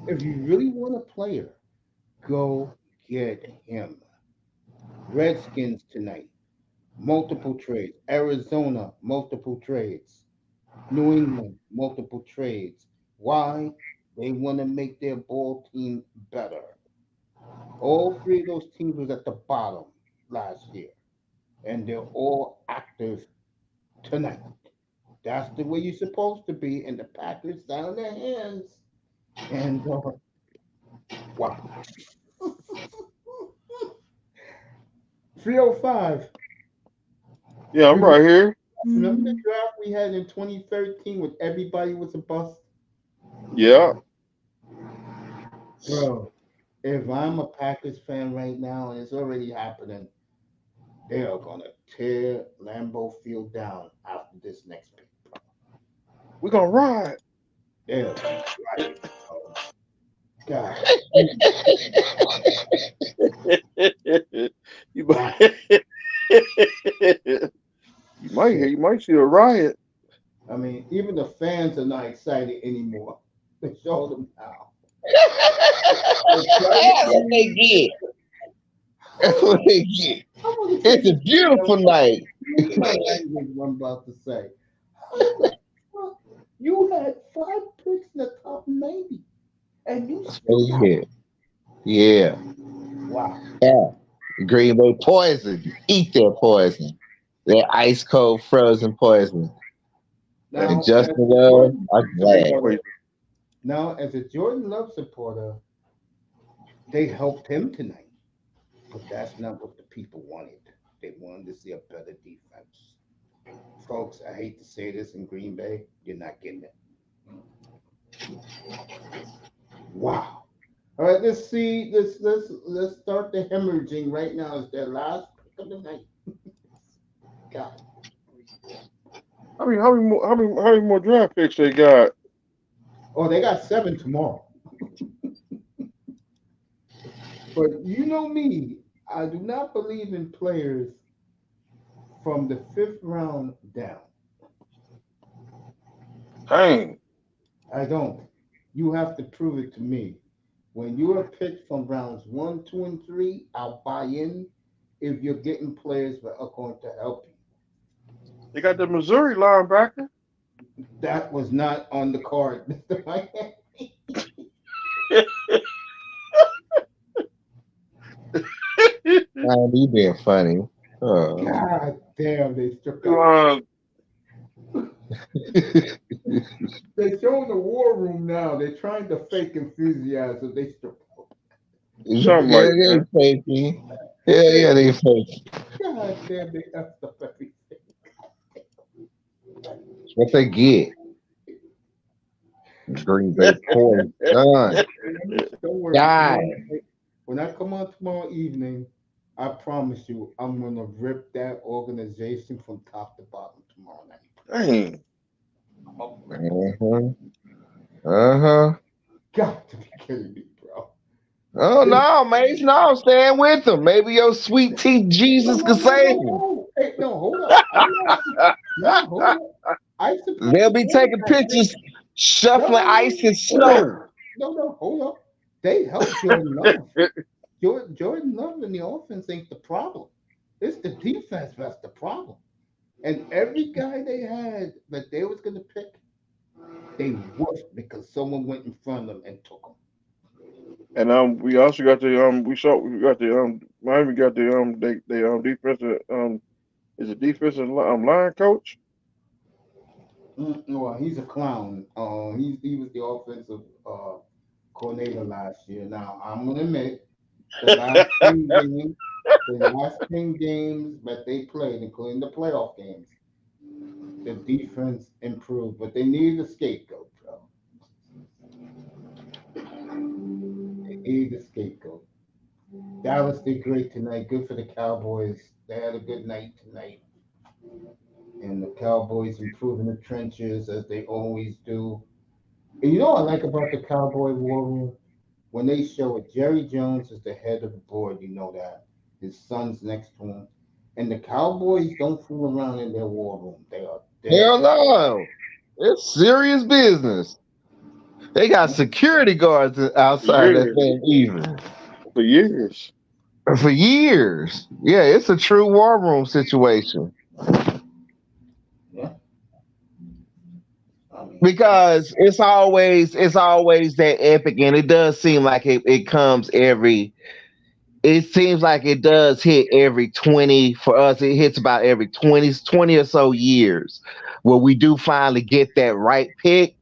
if you really want a player, go get him. Redskins tonight, multiple trades. Arizona, multiple trades. New England, multiple trades. Why? They want to make their ball team better. All three of those teams was at the bottom last year, and they're all active tonight. That's the way you're supposed to be, and the Packers down their hands. And wow. 305. Yeah, I'm right here. Remember the draft we had in 2013 when everybody was a bust? Yeah. Bro, if I'm a Packers fan right now, and it's already happening, they are going to tear Lambeau Field down after this next pick. We're gonna ride. They are going to ride it, bro. God. You might see a riot. I mean, even the fans are not excited anymore. They showed them how. That's what they get. That's what they get. It's a beautiful night. What I'm about to say. You had 5 picks in the top And you That's still what got he hit. Yeah. wow. Yeah. Green Bay poison. Eat their poison. Their ice cold frozen poison. And Now, as Justin a Love, Jordan, I'm glad. as a Jordan Love supporter, they helped him tonight, but that's not what the people wanted. They wanted to see a better defense. Folks, I hate to say this in Green Bay, you're not getting it. Wow. All right, let's see. Let's start the hemorrhaging right now. It's their last pick of the night. God. How many more draft picks they got? Oh, they got 7 tomorrow. But you know me, I do not believe in players from the 5th round down. Dang. I don't. You have to prove it to me. When you are picked from rounds 1, 2, and 3, I'll buy in if you're getting players that are going to help you. They got the Missouri linebacker. That was not on the card, Mr. Miami. Man, you being funny. Oh. God damn, they struck out. Uh, They're showing the war room now. They're trying to fake enthusiasm. They struck out. Something like they that. fakey. Yeah, they fakey. God damn, they got stuff everything. What they get? Green Bay poison. Done. Don't worry. Die. When I come on tomorrow evening, I promise you, I'm gonna rip that organization from top to bottom tomorrow night. Dang. Uh-huh. Got to be kidding me, bro. Oh no, Mace, no, stand with them. Maybe your sweet teeth Jesus can save him. No. Hey, no, hold up. Hold up. I support They'll the be taking quarterback. pictures, shuffling ice and snow. No, hold up. They help Jordan Love. Jordan Love in the offense ain't the problem. It's the defense that's the problem. And every guy they had that they was gonna pick, they worked because someone went in front of them and took them. And we also got the Miami got the defensive is it defensive line coach? Well, he's a clown. He was the offensive coordinator last year. Now I'm gonna admit the last 10 games that they played, including the playoff games, the defense improved, but they need a scapegoat, bro. They need a scapegoat. Dallas did great tonight. Good for the Cowboys. They had a good night tonight. And the Cowboys improving the trenches as they always do. And you know what I like about the Cowboy War Room? When they show it, Jerry Jones is the head of the board, you know that. His son's next to him. And the Cowboys don't fool around in their war room. They are dead. Hell no. It's serious business. They got security guards outside that thing even. For years. For years. Yeah, it's a true war room situation. Yeah. I mean, Because it's always that epic, and it does seem like it comes it seems like it does hit every 20. For us, it hits about every 20 or so years where we do finally get that right pick,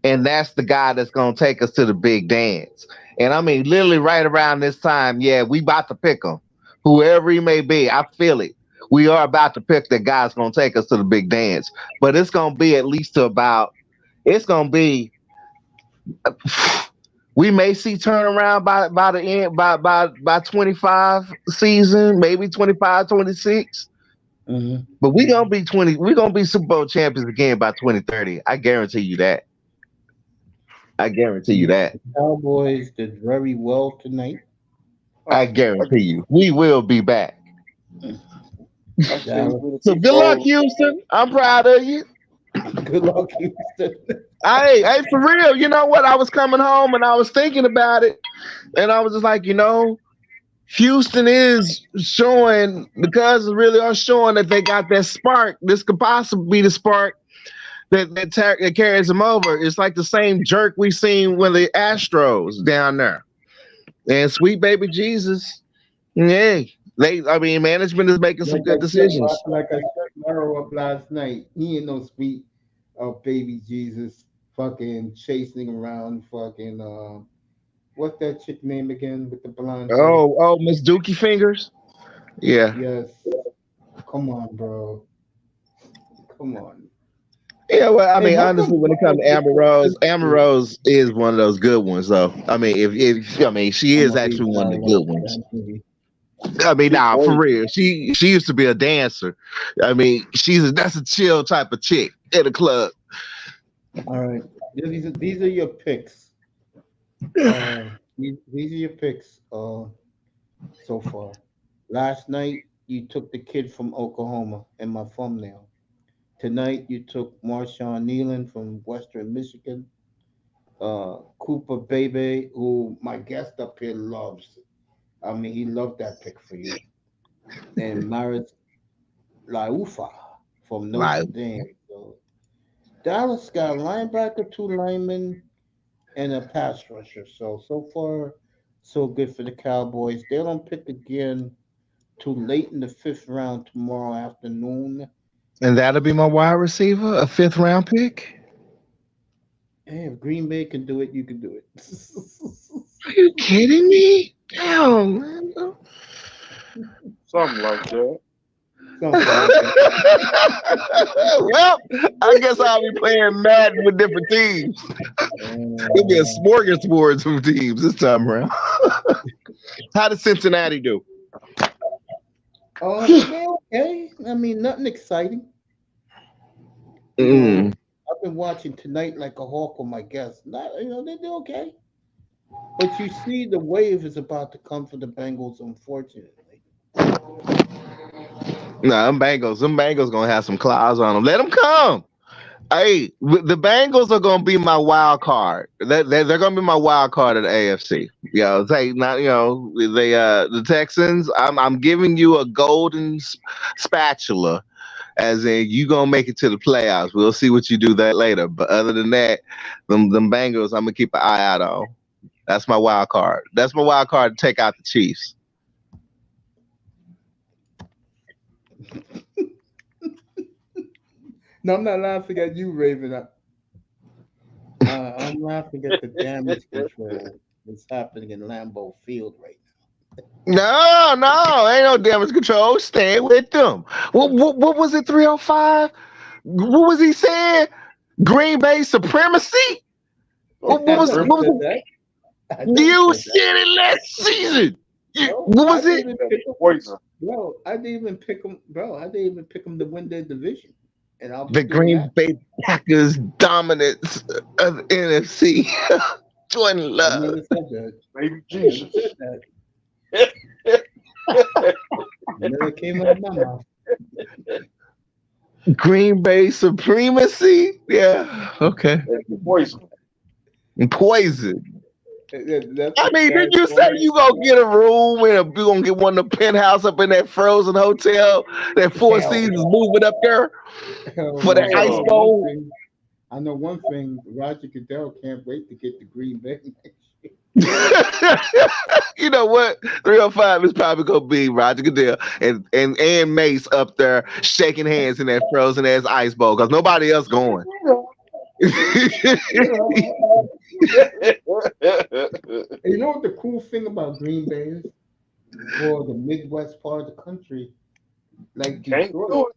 and that's the guy that's going to take us to the big dance. And I mean, literally right around this time, yeah, we about to pick him, whoever he may be. I feel it. We are about to pick the guy's going to take us to the big dance, but it's going to be at least to about. It's going to be. We may see turnaround by the end by 25 season, maybe 25, 26. mm-hmm. But we gonna be 20. We're gonna be Super Bowl champions again by 2030. I guarantee you that. I guarantee you that. Cowboys did very well tonight. I guarantee you. We will be back. Dallas, So good luck, Houston. I'm proud of you. good luck, Houston. Hey, for real. You know what? I was coming home and I was thinking about it, and I was just like, Houston is showing, because really are showing that they got that spark. This could possibly be the spark that carries them over. It's like the same jerk we seen with the Astros down there. And sweet baby Jesus, yeah. Management is making some good decisions. Like I shut Mero up last night. He ain't no sweet baby Jesus fucking chasing around fucking what's that chick name again with the blonde hair? Oh, Miss Dookie Fingers. Yeah. Yes. Come on, bro. Come on. Yeah, well, I Hey, mean, how honestly, come when it comes to Amber Rose is one of those good ones, though. I mean, if she I'm is gonna leave actually one of that the good alone. ones. Movie. I mean, nah, for real. She used to be a dancer. I mean, that's a chill type of chick at a club. All right. These are your picks. These are your picks so far. Last night you took the kid from Oklahoma in my thumbnail. Tonight you took Marshawn Nealon from Western Michigan. Cooper Bebe, who my guest up here loves. I mean, he loved that pick for you. And Maris Laufa from Notre Like, Dame. So Dallas got a linebacker, two linemen, and a pass rusher. So far, so good for the Cowboys. They don't pick again too late in the fifth round tomorrow afternoon. and that'll be my wide receiver, a 5th-round pick. Hey, if Green Bay can do it, you can do it. Are you kidding me? Damn, man. Something like that. Something like that. Well, I guess I'll be playing Madden with different teams. It'll be a smorgasbord of teams this time around. How did Cincinnati do? They're okay. I mean, nothing exciting. Mm. I've been watching tonight like a hawk with my guests. Not, they do okay. But you see, the wave is about to come for the Bengals, unfortunately. Nah, them Bengals gonna have some claws on them. Let them come. Hey, the Bengals are gonna be my wild card. They're gonna be my wild card of the AFC. The Texans. I'm giving you a golden spatula, as in you gonna make it to the playoffs. We'll see what you do that later. But other than that, them Bengals, I'm gonna keep an eye out on. That's my wild card. That's my wild card to take out the Chiefs. No, I'm not laughing at you, Raven. I'm laughing at the damage control that's happening in Lambeau Field right No, ain't no damage control. Stay with them. What was it? 305. What was he saying? Green Bay supremacy. What now. was That. you said it last season? What was it? Bro, I didn't even pick them. Bro, I didn't even pick them to win their division. And I'll be The doing Green that. Bay Packers dominance of the NFC. Jordan I Love. never said that. Baby I Jesus. never said that. Never came out of my mouth. Green Bay supremacy. Yeah. Okay. Poison. Poison. That's I mean, did you say you gonna get a room and you gonna get one of the penthouse up in that frozen hotel that Four Hell Seasons no. moving up there Hell for the no. ice bowl? I know one thing. Roger Goodell can't wait to get to Green Bay. You know what? 305 is probably gonna be Roger Goodell and Mace up there shaking hands in that frozen ass ice bowl because nobody else going. You know what the cool thing about Green Bay is? For the Midwest part of the country, like Can't do Detroit, it.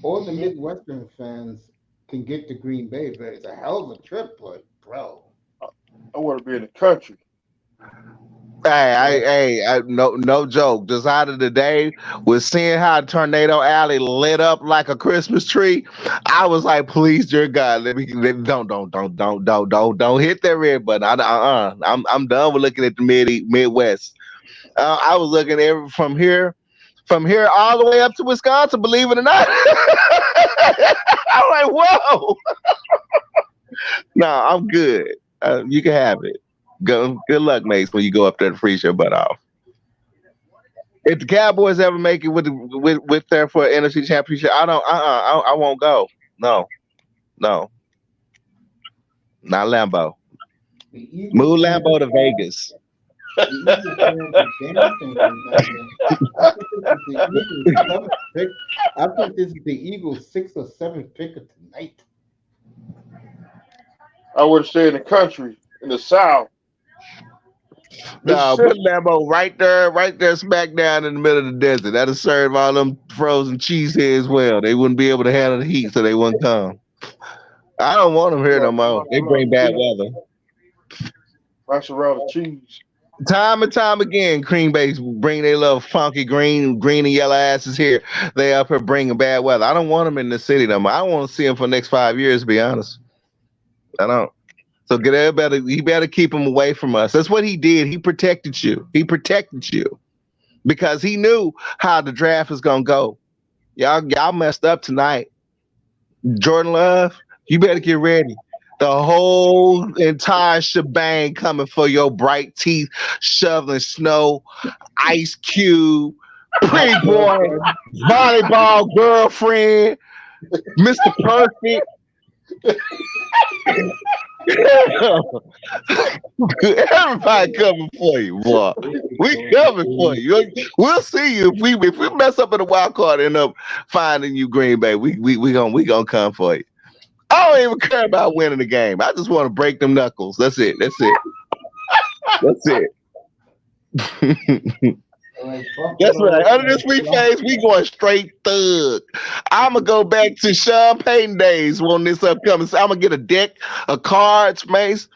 all the Midwestern fans can get to Green Bay, but it's a hell of a trip, but bro. I want to be in the country. No joke. Just out of the day was seeing how Tornado Alley lit up like a Christmas tree. I was like, please, dear God, don't hit that red button. I'm done with looking at the Midwest. I was looking from here all the way up to Wisconsin. Believe it or not, I'm like, whoa. No, I'm good. You can have it. Good luck, mates, when you go up there to freeze your butt off. If the Cowboys ever make it with there for an NFC Championship, I won't go. No. No, not Lambeau. The Eagles Move fans, Lambeau to Vegas. the Eagles fans are dancing tonight, man. I think this is the Eagles' seventh pick. I think this is the Eagles' 6th or 7th pick of tonight. I would say in the country, in the South. No, put Mississippi. Lambeau right there, smack down in the middle of the desert. That'll serve all them frozen cheeseheads well. They wouldn't be able to handle the heat, so they wouldn't come. I don't want them here no more. They bring bad weather. Mozzarella cheese. Time and time again, Green Bay bring their little funky green and yellow asses here. They up here bringing bad weather. I don't want them in the city no more. I don't want to see them for the next 5 years, to be honest. I don't. So he better keep him away from us. That's what he did. He protected you. He protected you because he knew how the draft is gonna go. Y'all messed up tonight. Jordan Love, you better get ready. The whole entire shebang coming for your bright teeth, shoveling snow, Ice Cube, pretty boy, volleyball girlfriend, Mr. Perfect. Everybody coming for you, boy. We coming for you. We'll see you if we mess up in the wild card and end up finding you, Green Bay. We gonna come for you. I don't even care about winning the game. I just want to break them knuckles. That's it. That's it. That's right. Under this sweet face, we going straight thug. I'm gonna go back to Sean Payton days on this upcoming. I'm gonna get a deck of cards, Mace.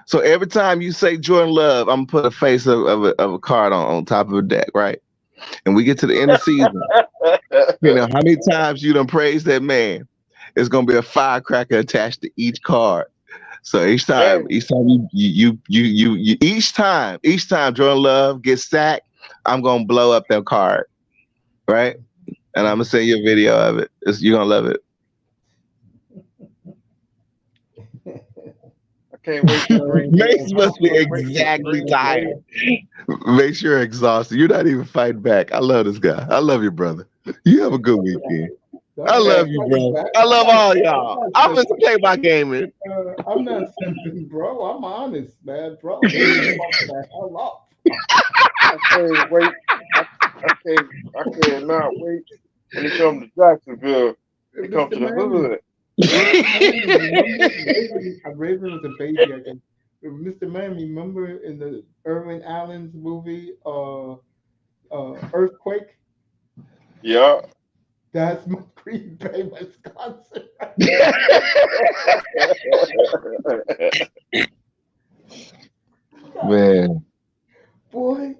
So every time you say Jordan Love, I'm gonna put a face of a card on top of a deck, right? And we get to the end of the season. You know how many times you done praise that man? It's gonna be a firecracker attached to each card. So each time Jordan Love gets sacked, I'm gonna blow up that card, right? And I'm gonna send you a video of it. You're gonna love it. I can't wait to Mace must be exactly tired. Make sure you're exhausted. You're not even fighting back. I love this guy. I love you, brother. You have a good weekend. I love you, bro. I love all y'all. I'm just play my game in. I'm not simping, bro. I'm honest, man, bro. I can't wait. I cannot wait when it comes to Jacksonville. It comes to the hood. Raven was a baby. I guess. Mr. Man, remember in the Irwin Allen's movie, Earthquake? Yeah. That's my Green Bay, Wisconsin. Man. Boy,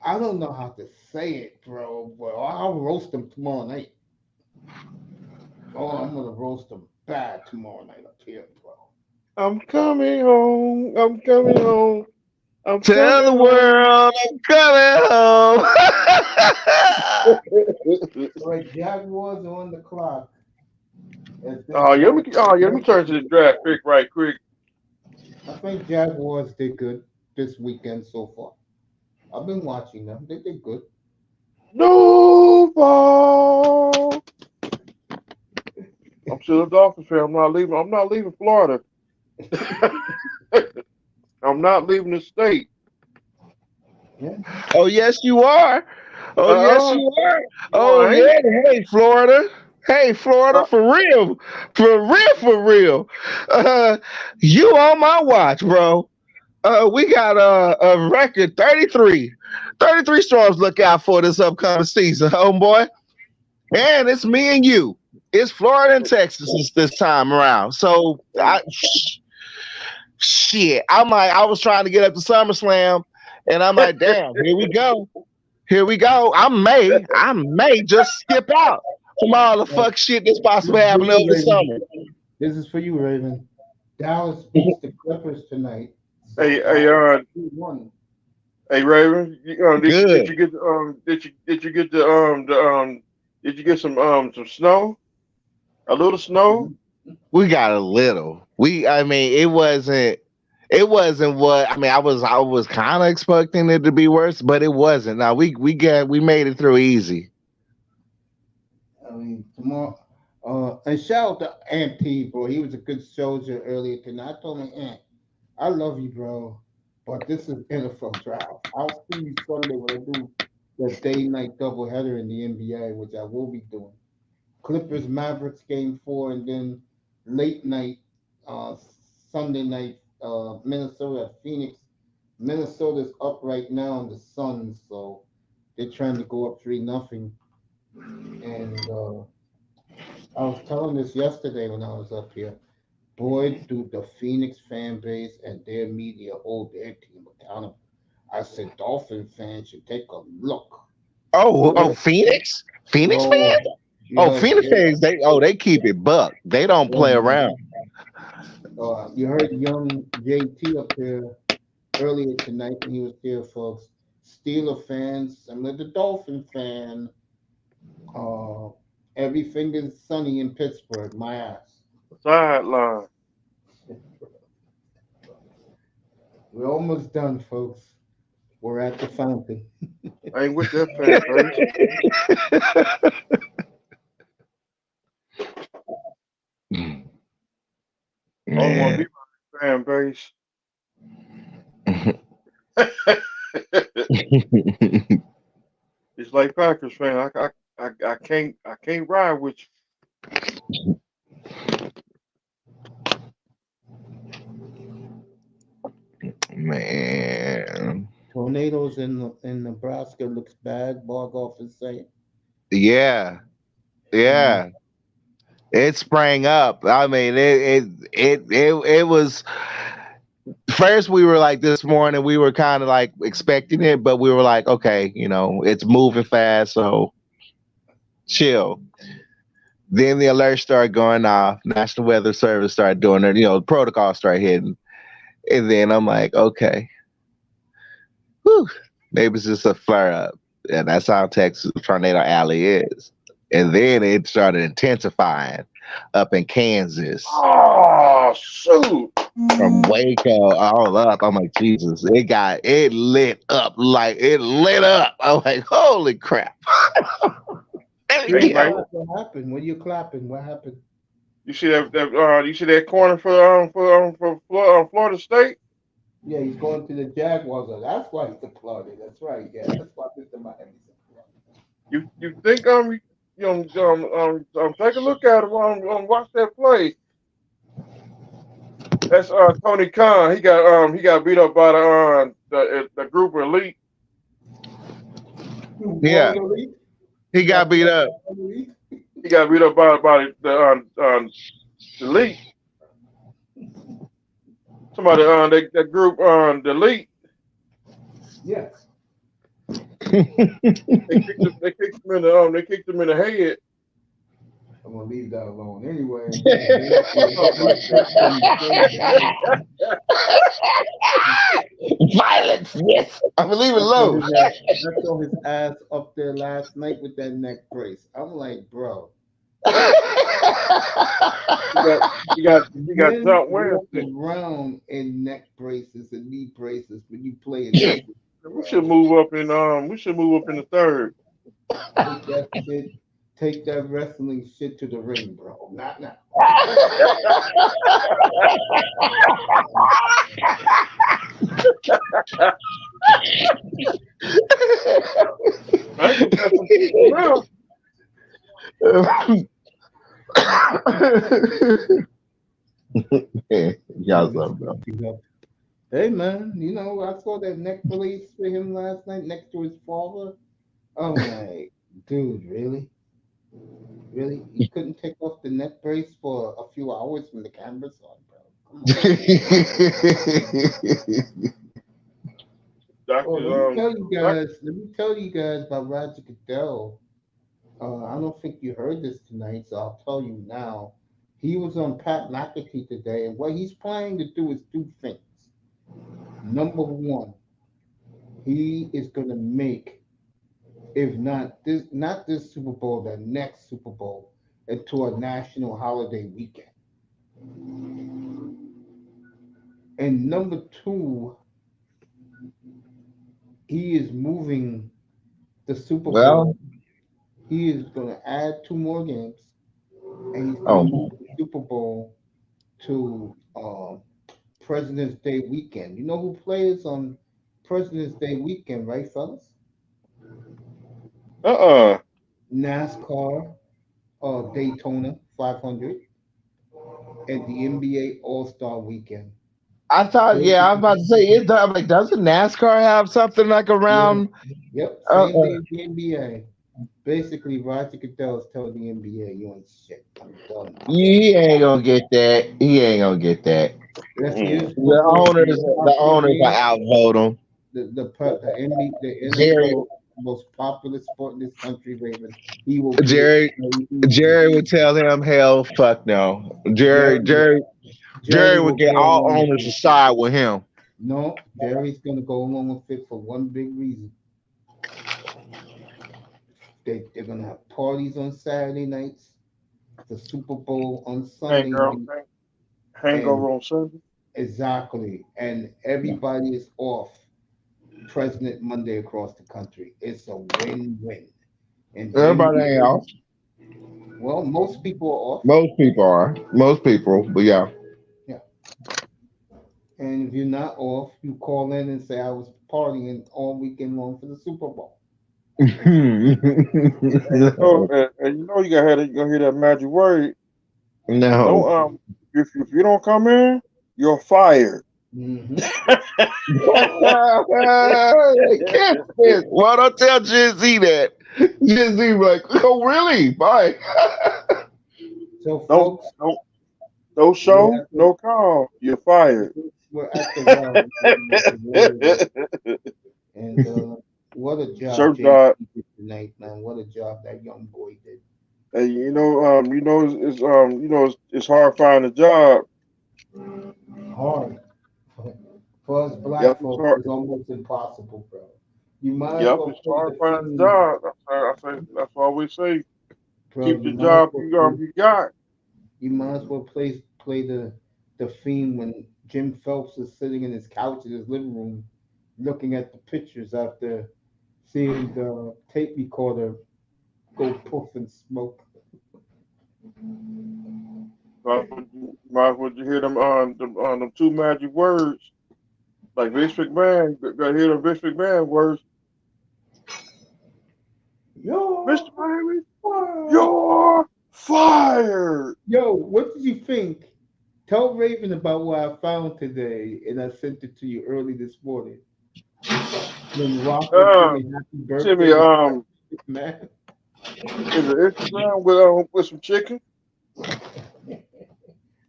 I don't know how to say it, bro. Well, I'll roast them tomorrow night. Oh, I'm gonna roast them bad tomorrow night up here, bro. I'm coming home. I'm coming home. Tell the world I'm coming home. Like Jaguars are on the clock. Let me turn to the draft pick right quick. I think Jaguars did good this weekend so far. I've been watching them. They did good. No ball. I'm still a Dolphins fan. I'm not leaving Florida. I'm not leaving the state. Yeah. Oh, yes, you are. Oh, yes, you are. Oh, yeah. Hey, Florida. Hey, Florida, for real. For real. You on my watch, bro. We got a record 33 storms to look out for this upcoming season, homeboy. And it's me and you. It's Florida and Texas this time around. So, shit. I was trying to get up to SummerSlam, and I'm like, damn, here we go. I may just skip out from all the fuck shit that's possibly happening over the summer. This is for you, Raven. Dallas beats the Clippers tonight. Hey, Raven. Did you get some snow? A little snow? We got a little. It wasn't what I was kind of expecting it to be worse, but it wasn't. Now we made it through easy. I mean, tomorrow And shout out to Ant T, bro. He was a good soldier earlier tonight. I told him, Ant, I love you, bro. But this is NFL draft. I'll see you Sunday when I do the day night doubleheader in the NBA, which I will be doing. Clippers Mavericks game 4, and then late night uh, Sunday night Minnesota Phoenix. Minnesota's up right now on the Suns, so they're trying to go up 3-0. And I was telling this yesterday when I was up here. Boy, do the Phoenix fan base and their media hold their team accountable. I said Dolphin fans should take a look. Oh, Yeah, Phoenix bro. fans. Oh, Yes, Phoenix fans. They keep it buck. They don't play yeah. around. You heard young JT up here earlier tonight when he was here, folks. Steeler fans, similar to Dolphin fan. Uh, everything is sunny in Pittsburgh. My ass. Sideline. We're almost done, folks. We're at the fountain. I ain't with that fan base. I don't want to Man. be my fan base. It's like Packers fan. I can't ride with Man. Tornadoes in Nebraska looks bad. Bargoff is saying. Yeah. Mm, Yeah. It sprang up. I mean, it was first we were like this morning, we were kind of like expecting it, but we were like, okay, it's moving fast, so chill. Then the alert started going off. National Weather Service started doing it. The protocol started hitting, and then I'm like, okay, whew, maybe it's just a flare up, and that's how Texas Tornado Alley is. And then it started intensifying up in Kansas, Oh shoot! from Waco all up. I'm like, Jesus, it lit up like it lit up. I'm like, holy crap. Let me Green What, get Bay. out. what happened? What are you clapping? What happened? You see that corner for Florida State? Yeah, he's going to the Jaguars. That's why he's applauding. That's right. Yeah, that's why Mr. Miami's applauding. You think take a look at him watch that play. That's Tony Khan. He got beat up by the group elite. One Yeah, of the league? he Got got beat beat up up. by one of the league? He got beat up by the elite. Somebody that group the elite. Yes. They kicked him in the head. I'm gonna leave that alone. Anyway, something like that. Violence, yes. I'm leaving I saw alone. his ass. I saw his ass up there last night with that neck brace. I'm like, bro, You got men Trump walk Winston. around in neck braces and knee braces when you play in the league, We should bro. move up in the third. Take that shit. Take that wrestling shit to the ring, bro. Not now. I ain't gonna test some people now. Y'all something, bro. Hey man, I saw that neck brace for him last night next to his father. I'm like, dude, really? Really? You couldn't take off the neck brace for a few hours when the camera's on, bro. Come on. Oh, Doctor, let me tell you guys about Roger Goodell. I don't think you heard this tonight, so I'll tell you now. He was on Pat McAfee today, and what he's planning to do is two things. Number one, he is going to make, if not this Super Bowl, the next Super Bowl, into a national holiday weekend. And number two, he is moving the Super Bowl. Well, He is going to add two more games, and he's going to Oh, move the Super Bowl to President's Day weekend. You know who plays on President's Day weekend, right, fellas? Uh-uh. NASCAR, Daytona 500, and the NBA All Star Weekend. I thought, Same yeah, I was day, about to say it. I'm like, doesn't NASCAR have something like yeah, around? yep, Uh, same uh, day as the NBA. Basically, Roger Goodell is telling the NBA, "You ain't shit. I'm done." he ain't gonna get that. He ain't gonna get that. Yes, he Mm. is. Football is the most The popular owners are game. outvote him. The NBA, the Jerry, NFL, most popular sport in this country, Raven. He will get it Jerry, very easily. Jerry would tell him, hell, fuck no. Jerry, Jerry Jerry would will get go all along owners with to it. side with him. No, Jerry's gonna go along with it for one big reason. They're gonna have parties on Saturday nights, the Super Bowl on Sunday night, and Hangover on Sunday. exactly, and everybody is off President Monday across the country. It's a win-win. And the Everybody ain't NBA, off. well, most people are off. Most people are. Most people, but yeah. Yeah. And if you're not off, you call in and say I was partying all weekend long for the Super Bowl. And you know you gonna hear that magic word. No. Don't if you don't come in, you're fired. Hmm. Catch this. Well, don't tell Gen Z that. Gen Z be like, oh, really? Bye. So, Don't folks, don't no we're show, at the no call, you're fired. we're at the well with the Warriors, and what a job Church James God, did tonight, man! What a job that young boy did. and it's hard finding a job. Hard for us black Yep, it's folks. hard. It's almost impossible, bro. You might as Yep, well it's play hard the finding a fiend, job. That's why I always say bro. keep You the might as job well play. you got. You might as well play the fiend when Jim Phelps is sitting in his couch in his living room, looking at the pictures after seeing the tape recorder go poof and smoke. Might as well you hear them on them two magic words like Vince McMahon. Got to hear them Vince McMahon words. Yo, Mr. Bailey, you're fired. yo, what did you think? Tell Raven about what I found today, and I sent it to you early this morning. When Rock was singing "Happy Send Birthday" me to man. is it Instagram with some chicken?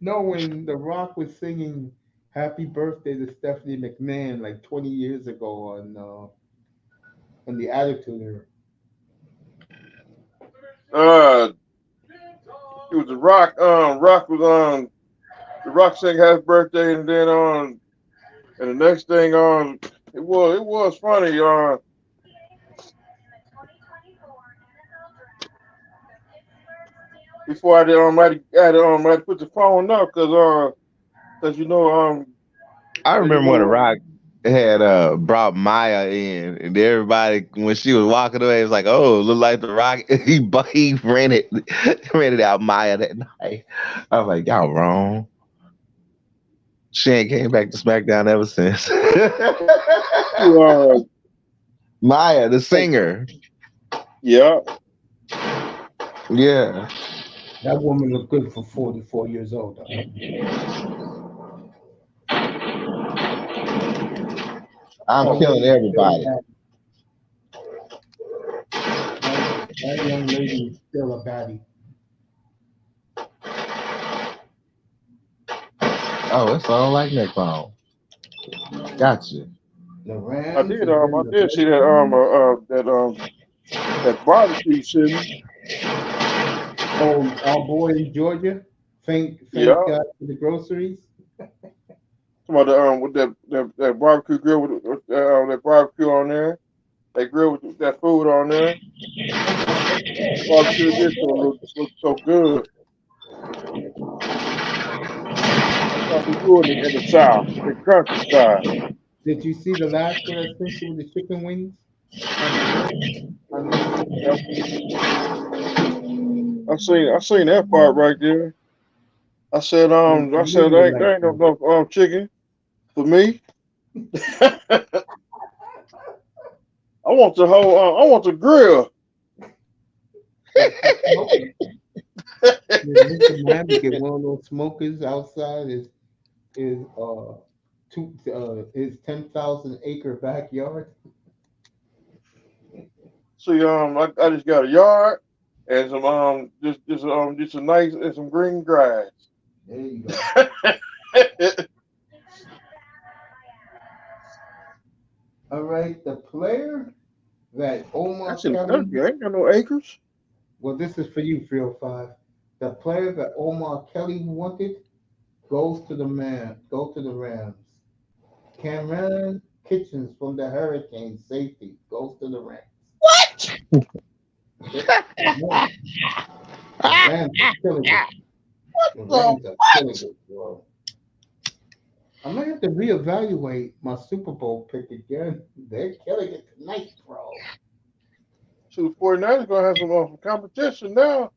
No, when The Rock was singing "Happy Birthday" to Stephanie McMahon like 20 years ago on the Attitude Era. Uh, it was the Rock. Rock was the Rock sang happy birthday, and then and the next thing it was funny. Before I did I had to put the phone up because I you remember when The know Rock had brought Maya in, and everybody, when she was walking away, it was like, oh, look like The Rock. He rented out Maya that night. I was like, y'all wrong. She ain't came back to SmackDown ever since. uh, Maya, the singer. yeah. Yeah. That woman looked good for 44 years old. Though. I'm killing everybody. That young lady is still a baddie. Oh, it's all like neck bone. Gotcha. The I Rams did and then I the did see that barbecue shit. oh, our boy in Georgia. Thank Yeah. God for the groceries. Some of the with that barbecue grill with that barbecue on there. That grill with that food on there. Barbecue this look so good. That's how we do it in the South, the countryside. Did you see the last one I sent you with the chicken wings on the grill? On the Yep. I seen that part right there. I said there ain't no chicken for me. I want the whole I want the grill. Mr. Miami get one of those smokers outside his his 10,000-acre backyard. See, I just got a yard and some just a nice and some green grass. There you go. All right, the player that Omar That's in the Kelly. country. I ain't got no acres. Well, this is for you, 305. The player that Omar Kelly wanted goes to the Rams. Cameron Kitchens from the Hurricanes safety goes to the Rams. What? The Rams are killing it. The Rams are killing it, bro. I might have to reevaluate my Super Bowl pick again. They're killing it tonight, bro. So the 49ers gonna have some competition now.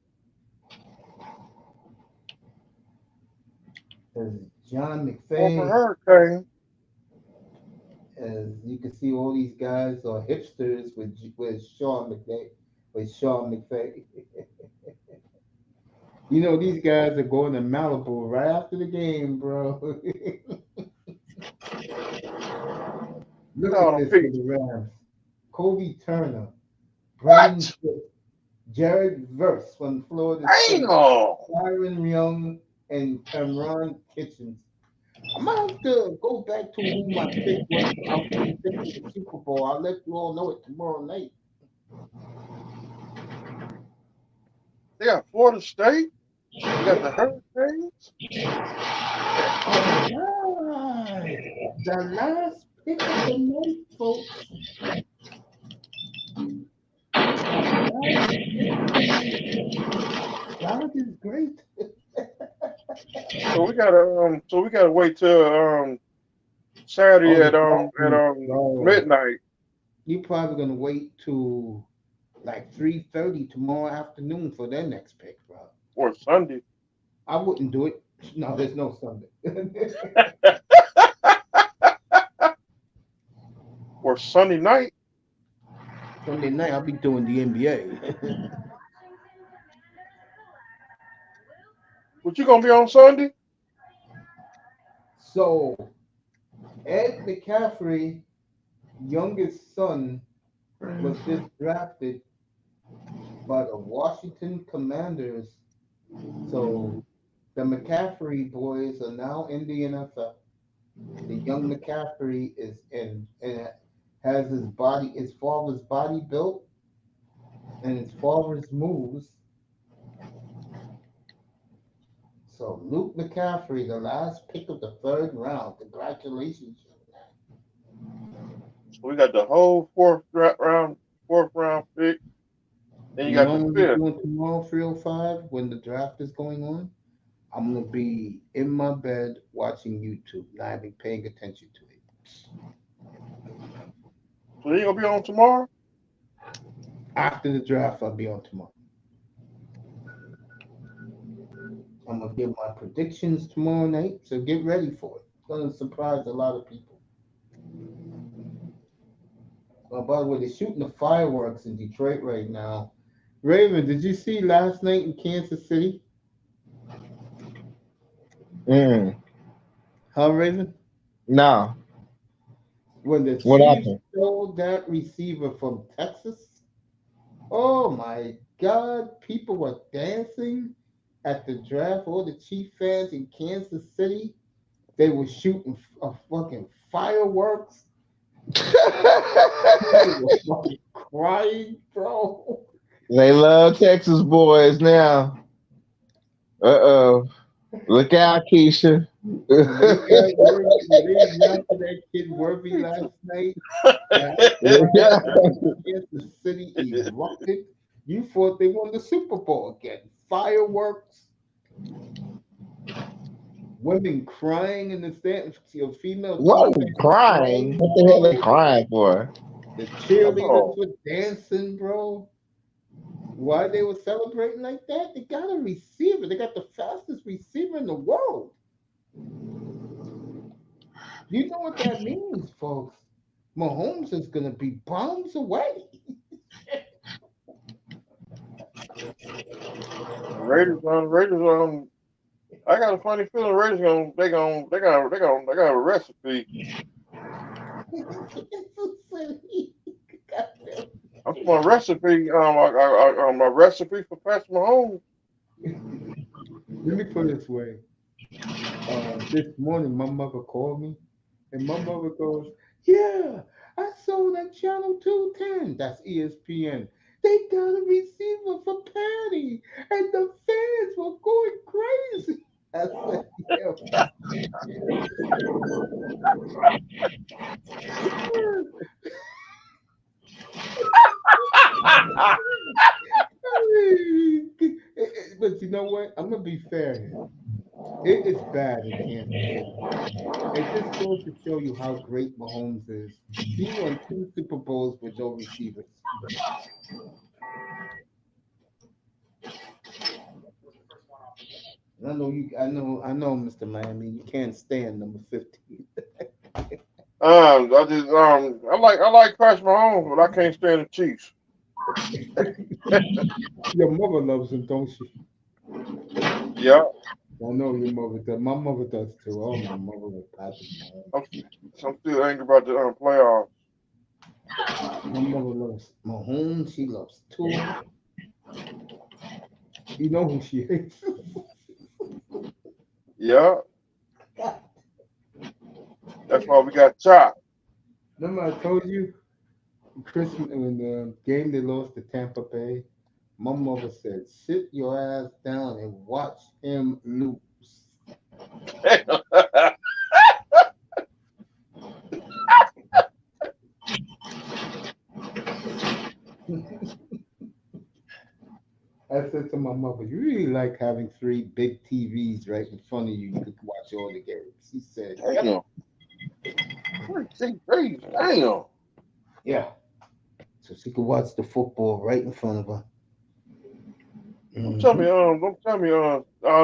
There's John Former McVay. Hurricane. As you can see, all these guys are hipsters with Sean McVay. You know, these guys are going to Malibu right after the game, bro. Look No, at this Pete. for the Rams. Kobe Turner, Brandon What? Cook, Jared Verse from Florida State, Damn. Byron Young, and Cameron Kitchens. I might have to go back to who my pick was. I was going to pick for the Super Bowl. I'll let you all know it tomorrow night. They got Florida State. They got the Hurricanes. All right. The last pick of the night, folks. God is great. So we gotta wait till Saturday at midnight You're probably gonna wait till like 3:30 tomorrow afternoon for their next pick, bro. or Sunday. I wouldn't do it. No, there's no Sunday. Or Sunday night. Sunday night, I'll be doing the NBA. What you gonna be on Sunday? So, Ed McCaffrey, youngest son, was just drafted by the Washington Commanders. So, the McCaffrey boys are now in the NFL. The young McCaffrey is in and has his father's body built, and his father's moves. So Luke McCaffrey, the last pick of the third round. Congratulations. So we got the whole fourth round pick. Then you You got know the what we're fifth. doing tomorrow, 305, when the draft is going on? I'm gonna be in my bed watching YouTube, not even paying attention to it. So you gonna be on tomorrow? After the draft, I'll be on tomorrow. I'm gonna give my predictions tomorrow night, so get ready for it. It's gonna surprise a lot of people. By the way, they're shooting the fireworks in Detroit right now. Raven, did you see last night in Kansas City? Huh, Raven? No. When the What Chiefs happened? stole that receiver from Texas, oh my God, people were dancing at the draft. All the Chief fans in Kansas City, they were shooting fucking fireworks. They were fucking crying, bro. They love Texas boys now. Uh-oh. Look out, Keisha. They announced that kid Worthy last night. Kansas City erupted. You thought they won the Super Bowl again. Fireworks. Women crying in the stands. Female Whoa, Chief fans crying? What the hell they crying for? The cheerleaders were dancing, bro. Why they were celebrating like that? They got a receiver. They got the fastest receiver in the world. You know what that means, folks? Mahomes is gonna be bombs away. Raiders. I got a funny feeling Raiders they got a recipe. I'm talking about recipe. My recipe for Patrick Mahomes. Let me put it this way. This morning, my mother called me, and my mother goes, "Yeah, I saw it on Channel 210. That's ESPN. They got a receiver for Patty, and the fans were going crazy." I said, "Yeah." But you know what? I'm gonna be fair here. It is bad in Kansas City. It just goes to show you how great Mahomes is. He won 2 Super Bowls with no receivers. I know you. I know, Mr. Miami. You can't stand number 15. I like Patrick Mahomes, but I can't stand the Chiefs. Your mother loves him, don't she? Yeah, I know your mother does. My mother does too. Oh, my mother was Patrick Mahomes. I'm still angry about the playoffs. My mother loves Mahomes. She loves Tua. You know who she hates. Yeah, that's why we got chopped. Remember I told you Christmas in the game they lost to Tampa Bay. My mother said, "Sit your ass down and watch him lose." I said to my mother, "You really like having 3 big TVs right in front of you. You could watch all the games." She said, "Yep." Damn, damn. Yeah. So she could watch the football right in front of her. Hmm. Don't tell me, out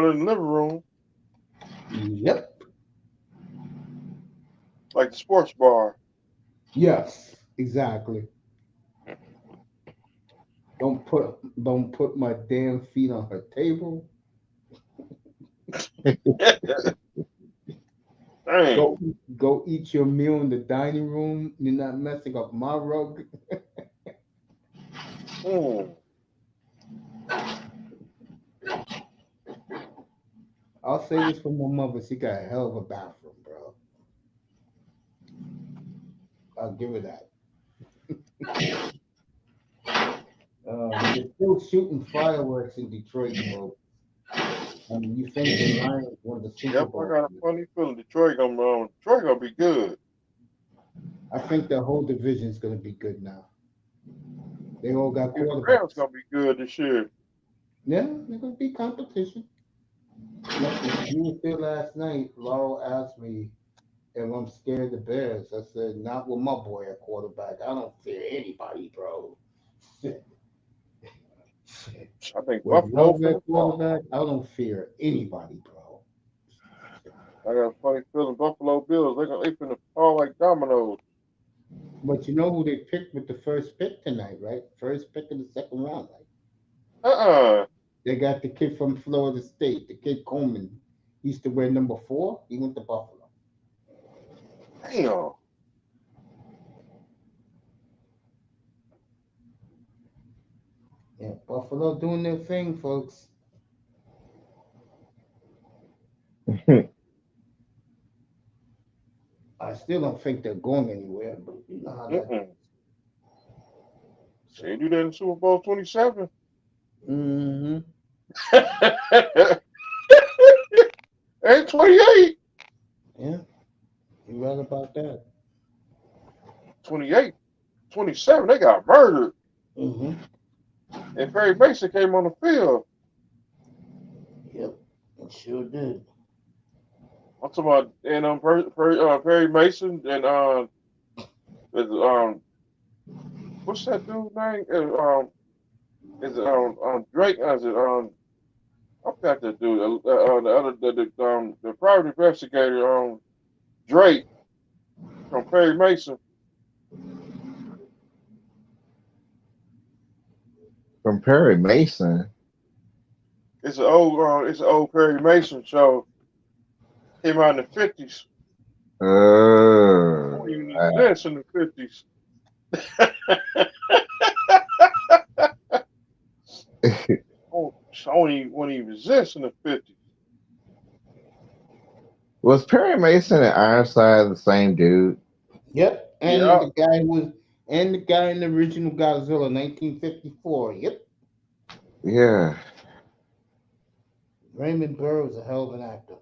in the living room, Yep. like the sports bar. Yes. Exactly. Don't put my damn feet on her table. Dang. Go eat your meal in the dining room. You're not messing up my rug. Mm. I'll say this for my mother. She got a hell of a bathroom, bro. I'll give her that. They're still shooting fireworks in Detroit, folks. You think the Lions won the Super Yep, I Bowl? got a funny feeling Detroit gonna be good. I think the whole division is going to be good now. They all got Yeah, the Rams quarterbacks. gonna be good this year. Yeah, they're going to be competition. Like you were here last night, Laurel asked me if I'm scared of the Bears. I said, not with my boy at quarterback. I don't fear anybody, bro. I think With Buffalo Love finna at fall. quarterback, I don't fear anybody, bro. I got a funny feeling Buffalo Bills they finna fall like dominoes. But you know who they picked with the first pick tonight, right? First pick in the second round, right? Uh-uh. They got the kid from Florida State, the kid Coleman. He used to wear number 4. He went to Buffalo. Damn. Yeah, Buffalo doing their thing, folks. I still don't think they're going anywhere, but you know how that Mm-mm. goes. They So, do that in Super Bowl 27. mm-hmm. And 28. Yeah, you're right about that. 28. 27. They got murdered. Mm-hmm. And Perry Mason came on the field. Yep, it sure did. I'm talking about and Perry Mason and what's that dude's name? Is it Drake? Is it I forgot that dude. The private investigator Drake from Perry Mason. From Perry Mason. It's an old Perry Mason show. Came out in the 50s. Oh, Don't even exist in the 50s. Won't even exist in the 50s. was Perry Mason and Ironside the same dude? Yep. And Yeah. the guy in the original Godzilla, 1954. Yep. Yeah, Raymond Burr was a hell of an actor.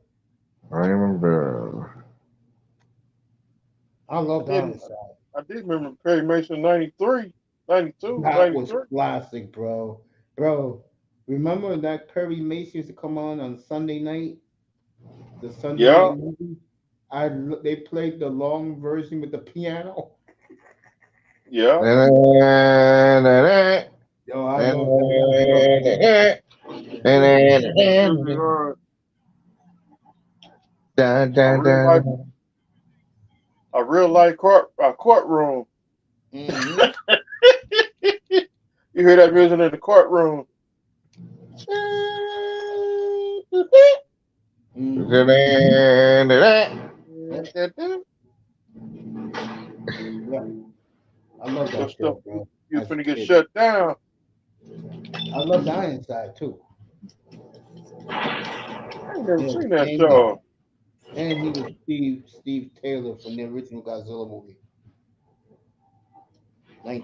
I remember. I love Ironside. I did remember Perry Mason 93, 92, That was 93. classic, bro. Bro, remember that Perry Mason used to come on Sunday night? The Sunday Yeah. night movie? They played the long version with the piano. Yeah. Yo, I love that. A real life courtroom. Mhm. You hear that music in the courtroom. Yeah, I love Your that stuff, show, bro. you As a finna get kid. shut down. I love the Ironside too. I ain't never Yeah, seen that and show. he was Steve Taylor from the original Godzilla movie,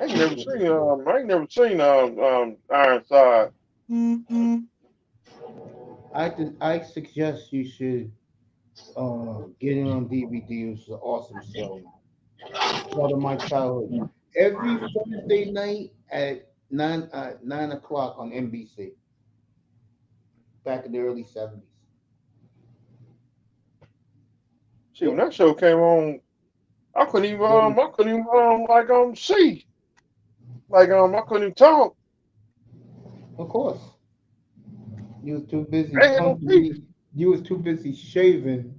I ain't never seen 1954. Ironside. I suggest you should get it on DVD. It's an awesome show. Part of my childhood. Every Thursday night at 9 o'clock on NBC back in the early 70s. See, when that show came on, I couldn't even see. I couldn't even talk. Of course, you was too busy I ain't had no punching teeth. me. You was too busy shaving,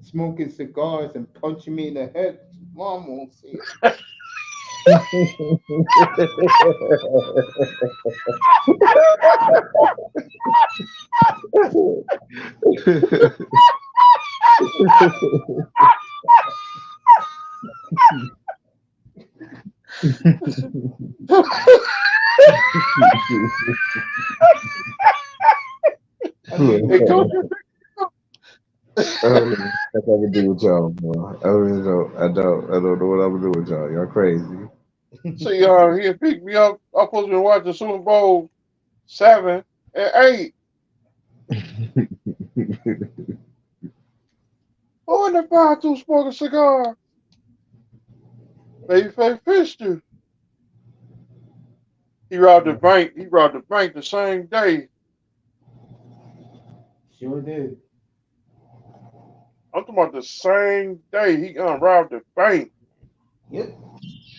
smoking cigars, and punching me in the head. Mom won't see it. I mean, Hey, Coach, That's what I'm gonna do with y'all, bro. I really don't. I don't know what I'm gonna do with y'all. Y'all crazy. see, he had picked me up. I'm supposed to be watching Super Bowl 7 and 8. Who in the bathroom smoking a cigar? Babyface Fisher. He robbed the bank. He robbed the bank the same day. sure did. I'm talking about the same day he robbed the bank. Yep.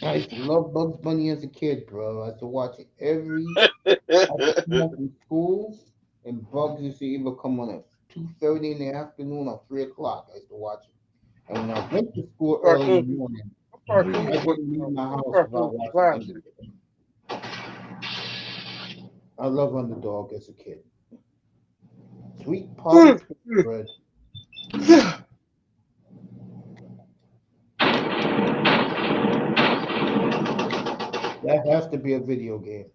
I used to love Bugs Bunny as a kid, bro. I used to watch it I used to come home from school, and Bugs used to either come on at 2:30 in the afternoon or 3 o'clock. I used to watch it. And when I went to school early in the Cartoon, morning, cartoon, I didn't leave my house cartoon without watching classic. Underdog. I love Underdog as a kid. Sweet Polly Bread. That has to be a video game.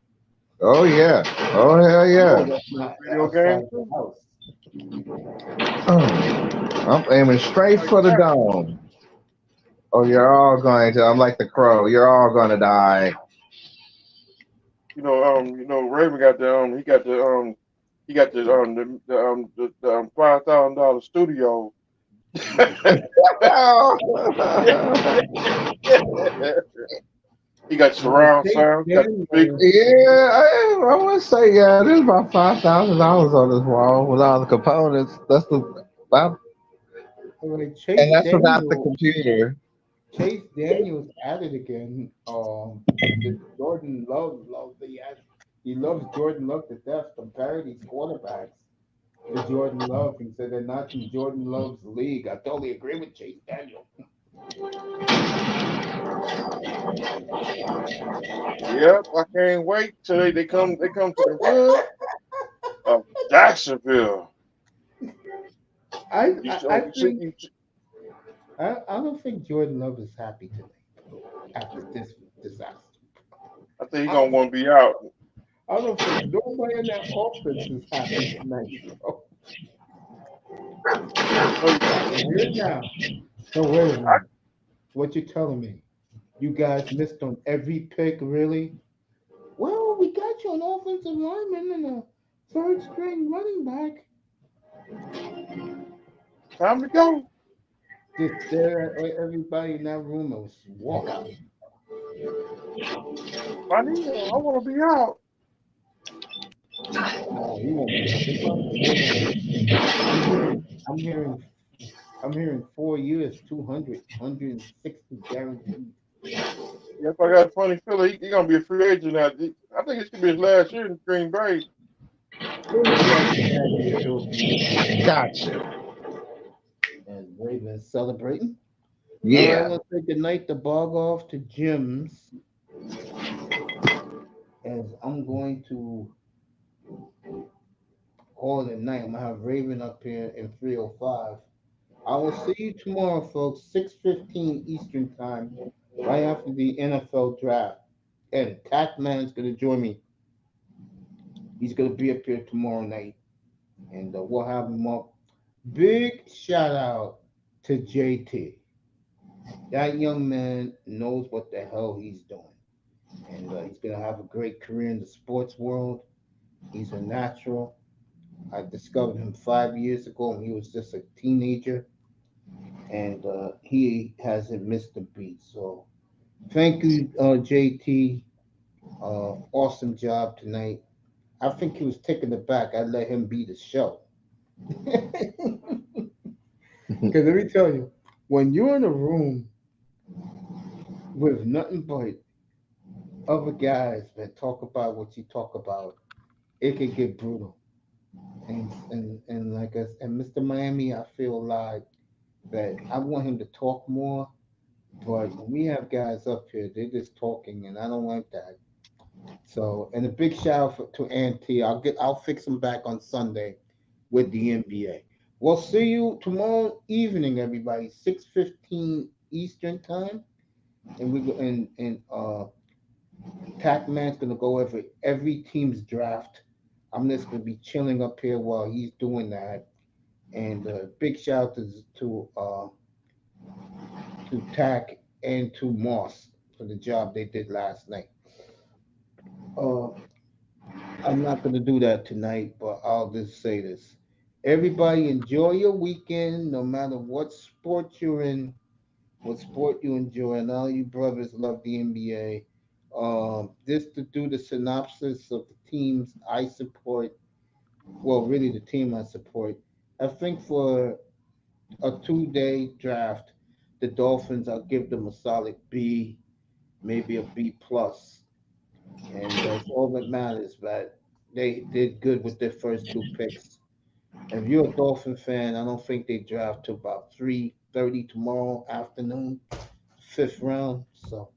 Oh yeah. Oh hell Oh, yeah. that's not Video game outside the too. house. I'm aiming straight Like for the that. dome. Oh, you're all going to. I'm like the crow. You're all gonna die. Raven got the $5,000 studio. He got surround Chase sound. Got the big. Daniel, Yeah, I want to say yeah. There's about $5,000 on this wall with all the components. That's the about, Chase and that's without the Daniel, computer. Chase Daniels at it again. The Jordan Love the He loves Jordan Love to death. Compared these quarterbacks to Jordan Love, he said they're not in Jordan Love's league. I totally agree with Chase Daniel. Yep, I can't wait till they come to the hood of Jacksonville. I You, I, oh, I you see, think I don't think Jordan Love is happy tonight after this disaster. I think he's I, gonna want to be out. I don't think nobody in that offense is happy tonight, bro. Here now. So wait a minute. What you telling me? You guys missed on every pick, really? Well, we got you an offensive lineman and a third string running back. Time to go. Just stare at everybody in that room and walk out. I need him. I want to be out. No, he won't be out. They probably give him. I'm hearing. I'm hearing. I'm hearing 4 years, 200, guaranteed. Yep, I got a funny feeling he's gonna be a free agent now. I think it's gonna be his last year in Green Bay. Well, he has a bad year too. Gotcha. And Ravens celebrating. All right, Yeah. I'm gonna say goodnight to bog off to Jim's, as I'm going to call it a night. I'm gonna have Raven up here in 305. I will see you tomorrow, folks, 6:15 Eastern time, right after the NFL draft. And Tackman's gonna join me. He's gonna be up here tomorrow night, and we'll have him up. Big shout out to JT. That young man knows what the hell he's doing, and he's gonna have a great career in the sports world. He's a natural. I discovered him 5 years ago when he was just a teenager, and he hasn't missed a beat. So thank you, JT. Awesome job tonight. I think he was taken aback. I let him be the show. Because let me tell you, when you're in a room with nothing but other guys that talk about what you talk about, it can get brutal. And like us and Mr. Miami, I feel like that I want him to talk more, but when we have guys up here, they're just talking, and I don't like that. So, and a big shout out to Auntie. I'll fix him back on Sunday with the NBA. We'll see you tomorrow evening, everybody, 6:15 Eastern time, and we go and Pac-Man's gonna go over every team's draft. I'm just gonna be chilling up here while he's doing that. And big shout out to Tack and to Moss for the job they did last night. Uh, I'm not gonna do that tonight, but I'll just say this: everybody enjoy your weekend, no matter what sport you're in, what sport you enjoy. And all you brothers love the NBA. Just to do the synopsis of the teams I support. Well, really, the team I support. I think for a 2 day draft, the Dolphins, I'll give them a solid B, maybe a B plus, and that's all that matters. But they did good with their first two picks. If you're a Dolphin fan, I don't think they draft to about 3:30 tomorrow afternoon, fifth round. So,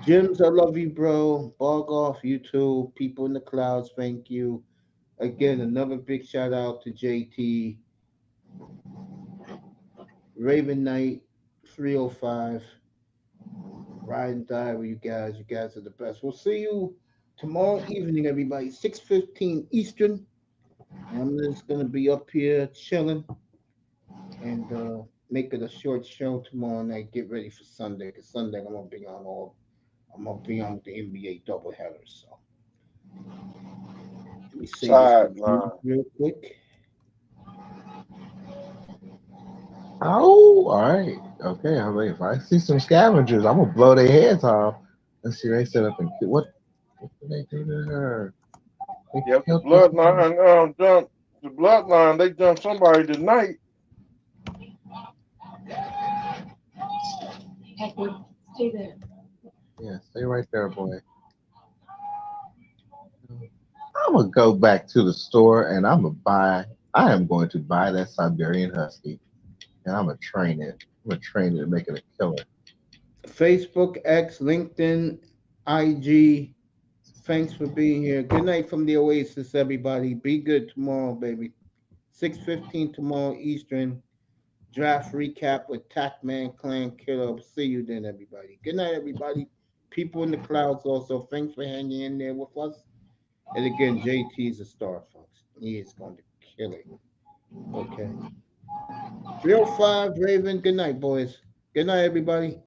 Jims, I love you, bro. Bog off, you too. People in the clouds, thank you. Again, another big shout out to JT. Raven Knight, 305. Ride and die with you guys. You guys are the best. We'll see you tomorrow evening, everybody, 6:15 Eastern. And I'm just gonna be up here chilling and make it a short show tomorrow night. Get ready for Sunday, because Sunday I'm gonna be on the NBA doubleheader. So let me say this Sideline. real quick. Oh, all right. Okay. I mean, if I see some scavengers, I'm gonna blow their heads off. Let's see. They set up and what did they do to her? They Yep, the killed this woman. bloodline jumped. The bloodline they jumped somebody tonight. Yeah, stay right there, boy. gonna go back to the store and I'm gonna buy. I am going to buy that Siberian Husky, and I'm gonna train it. I'm gonna train it to make it a killer. Facebook, X, LinkedIn, IG. Thanks for being here. Good night from the Oasis, everybody. Be good tomorrow, baby. 6:15 tomorrow Eastern. Draft recap with Tackman Clan Killer. See you then, everybody. Good night, everybody. People in the clouds also. Thanks for hanging in there with us. And again, JT's a star, folks. He is going to kill it. Okay. 305 Raven. Good night, boys. Good night, everybody.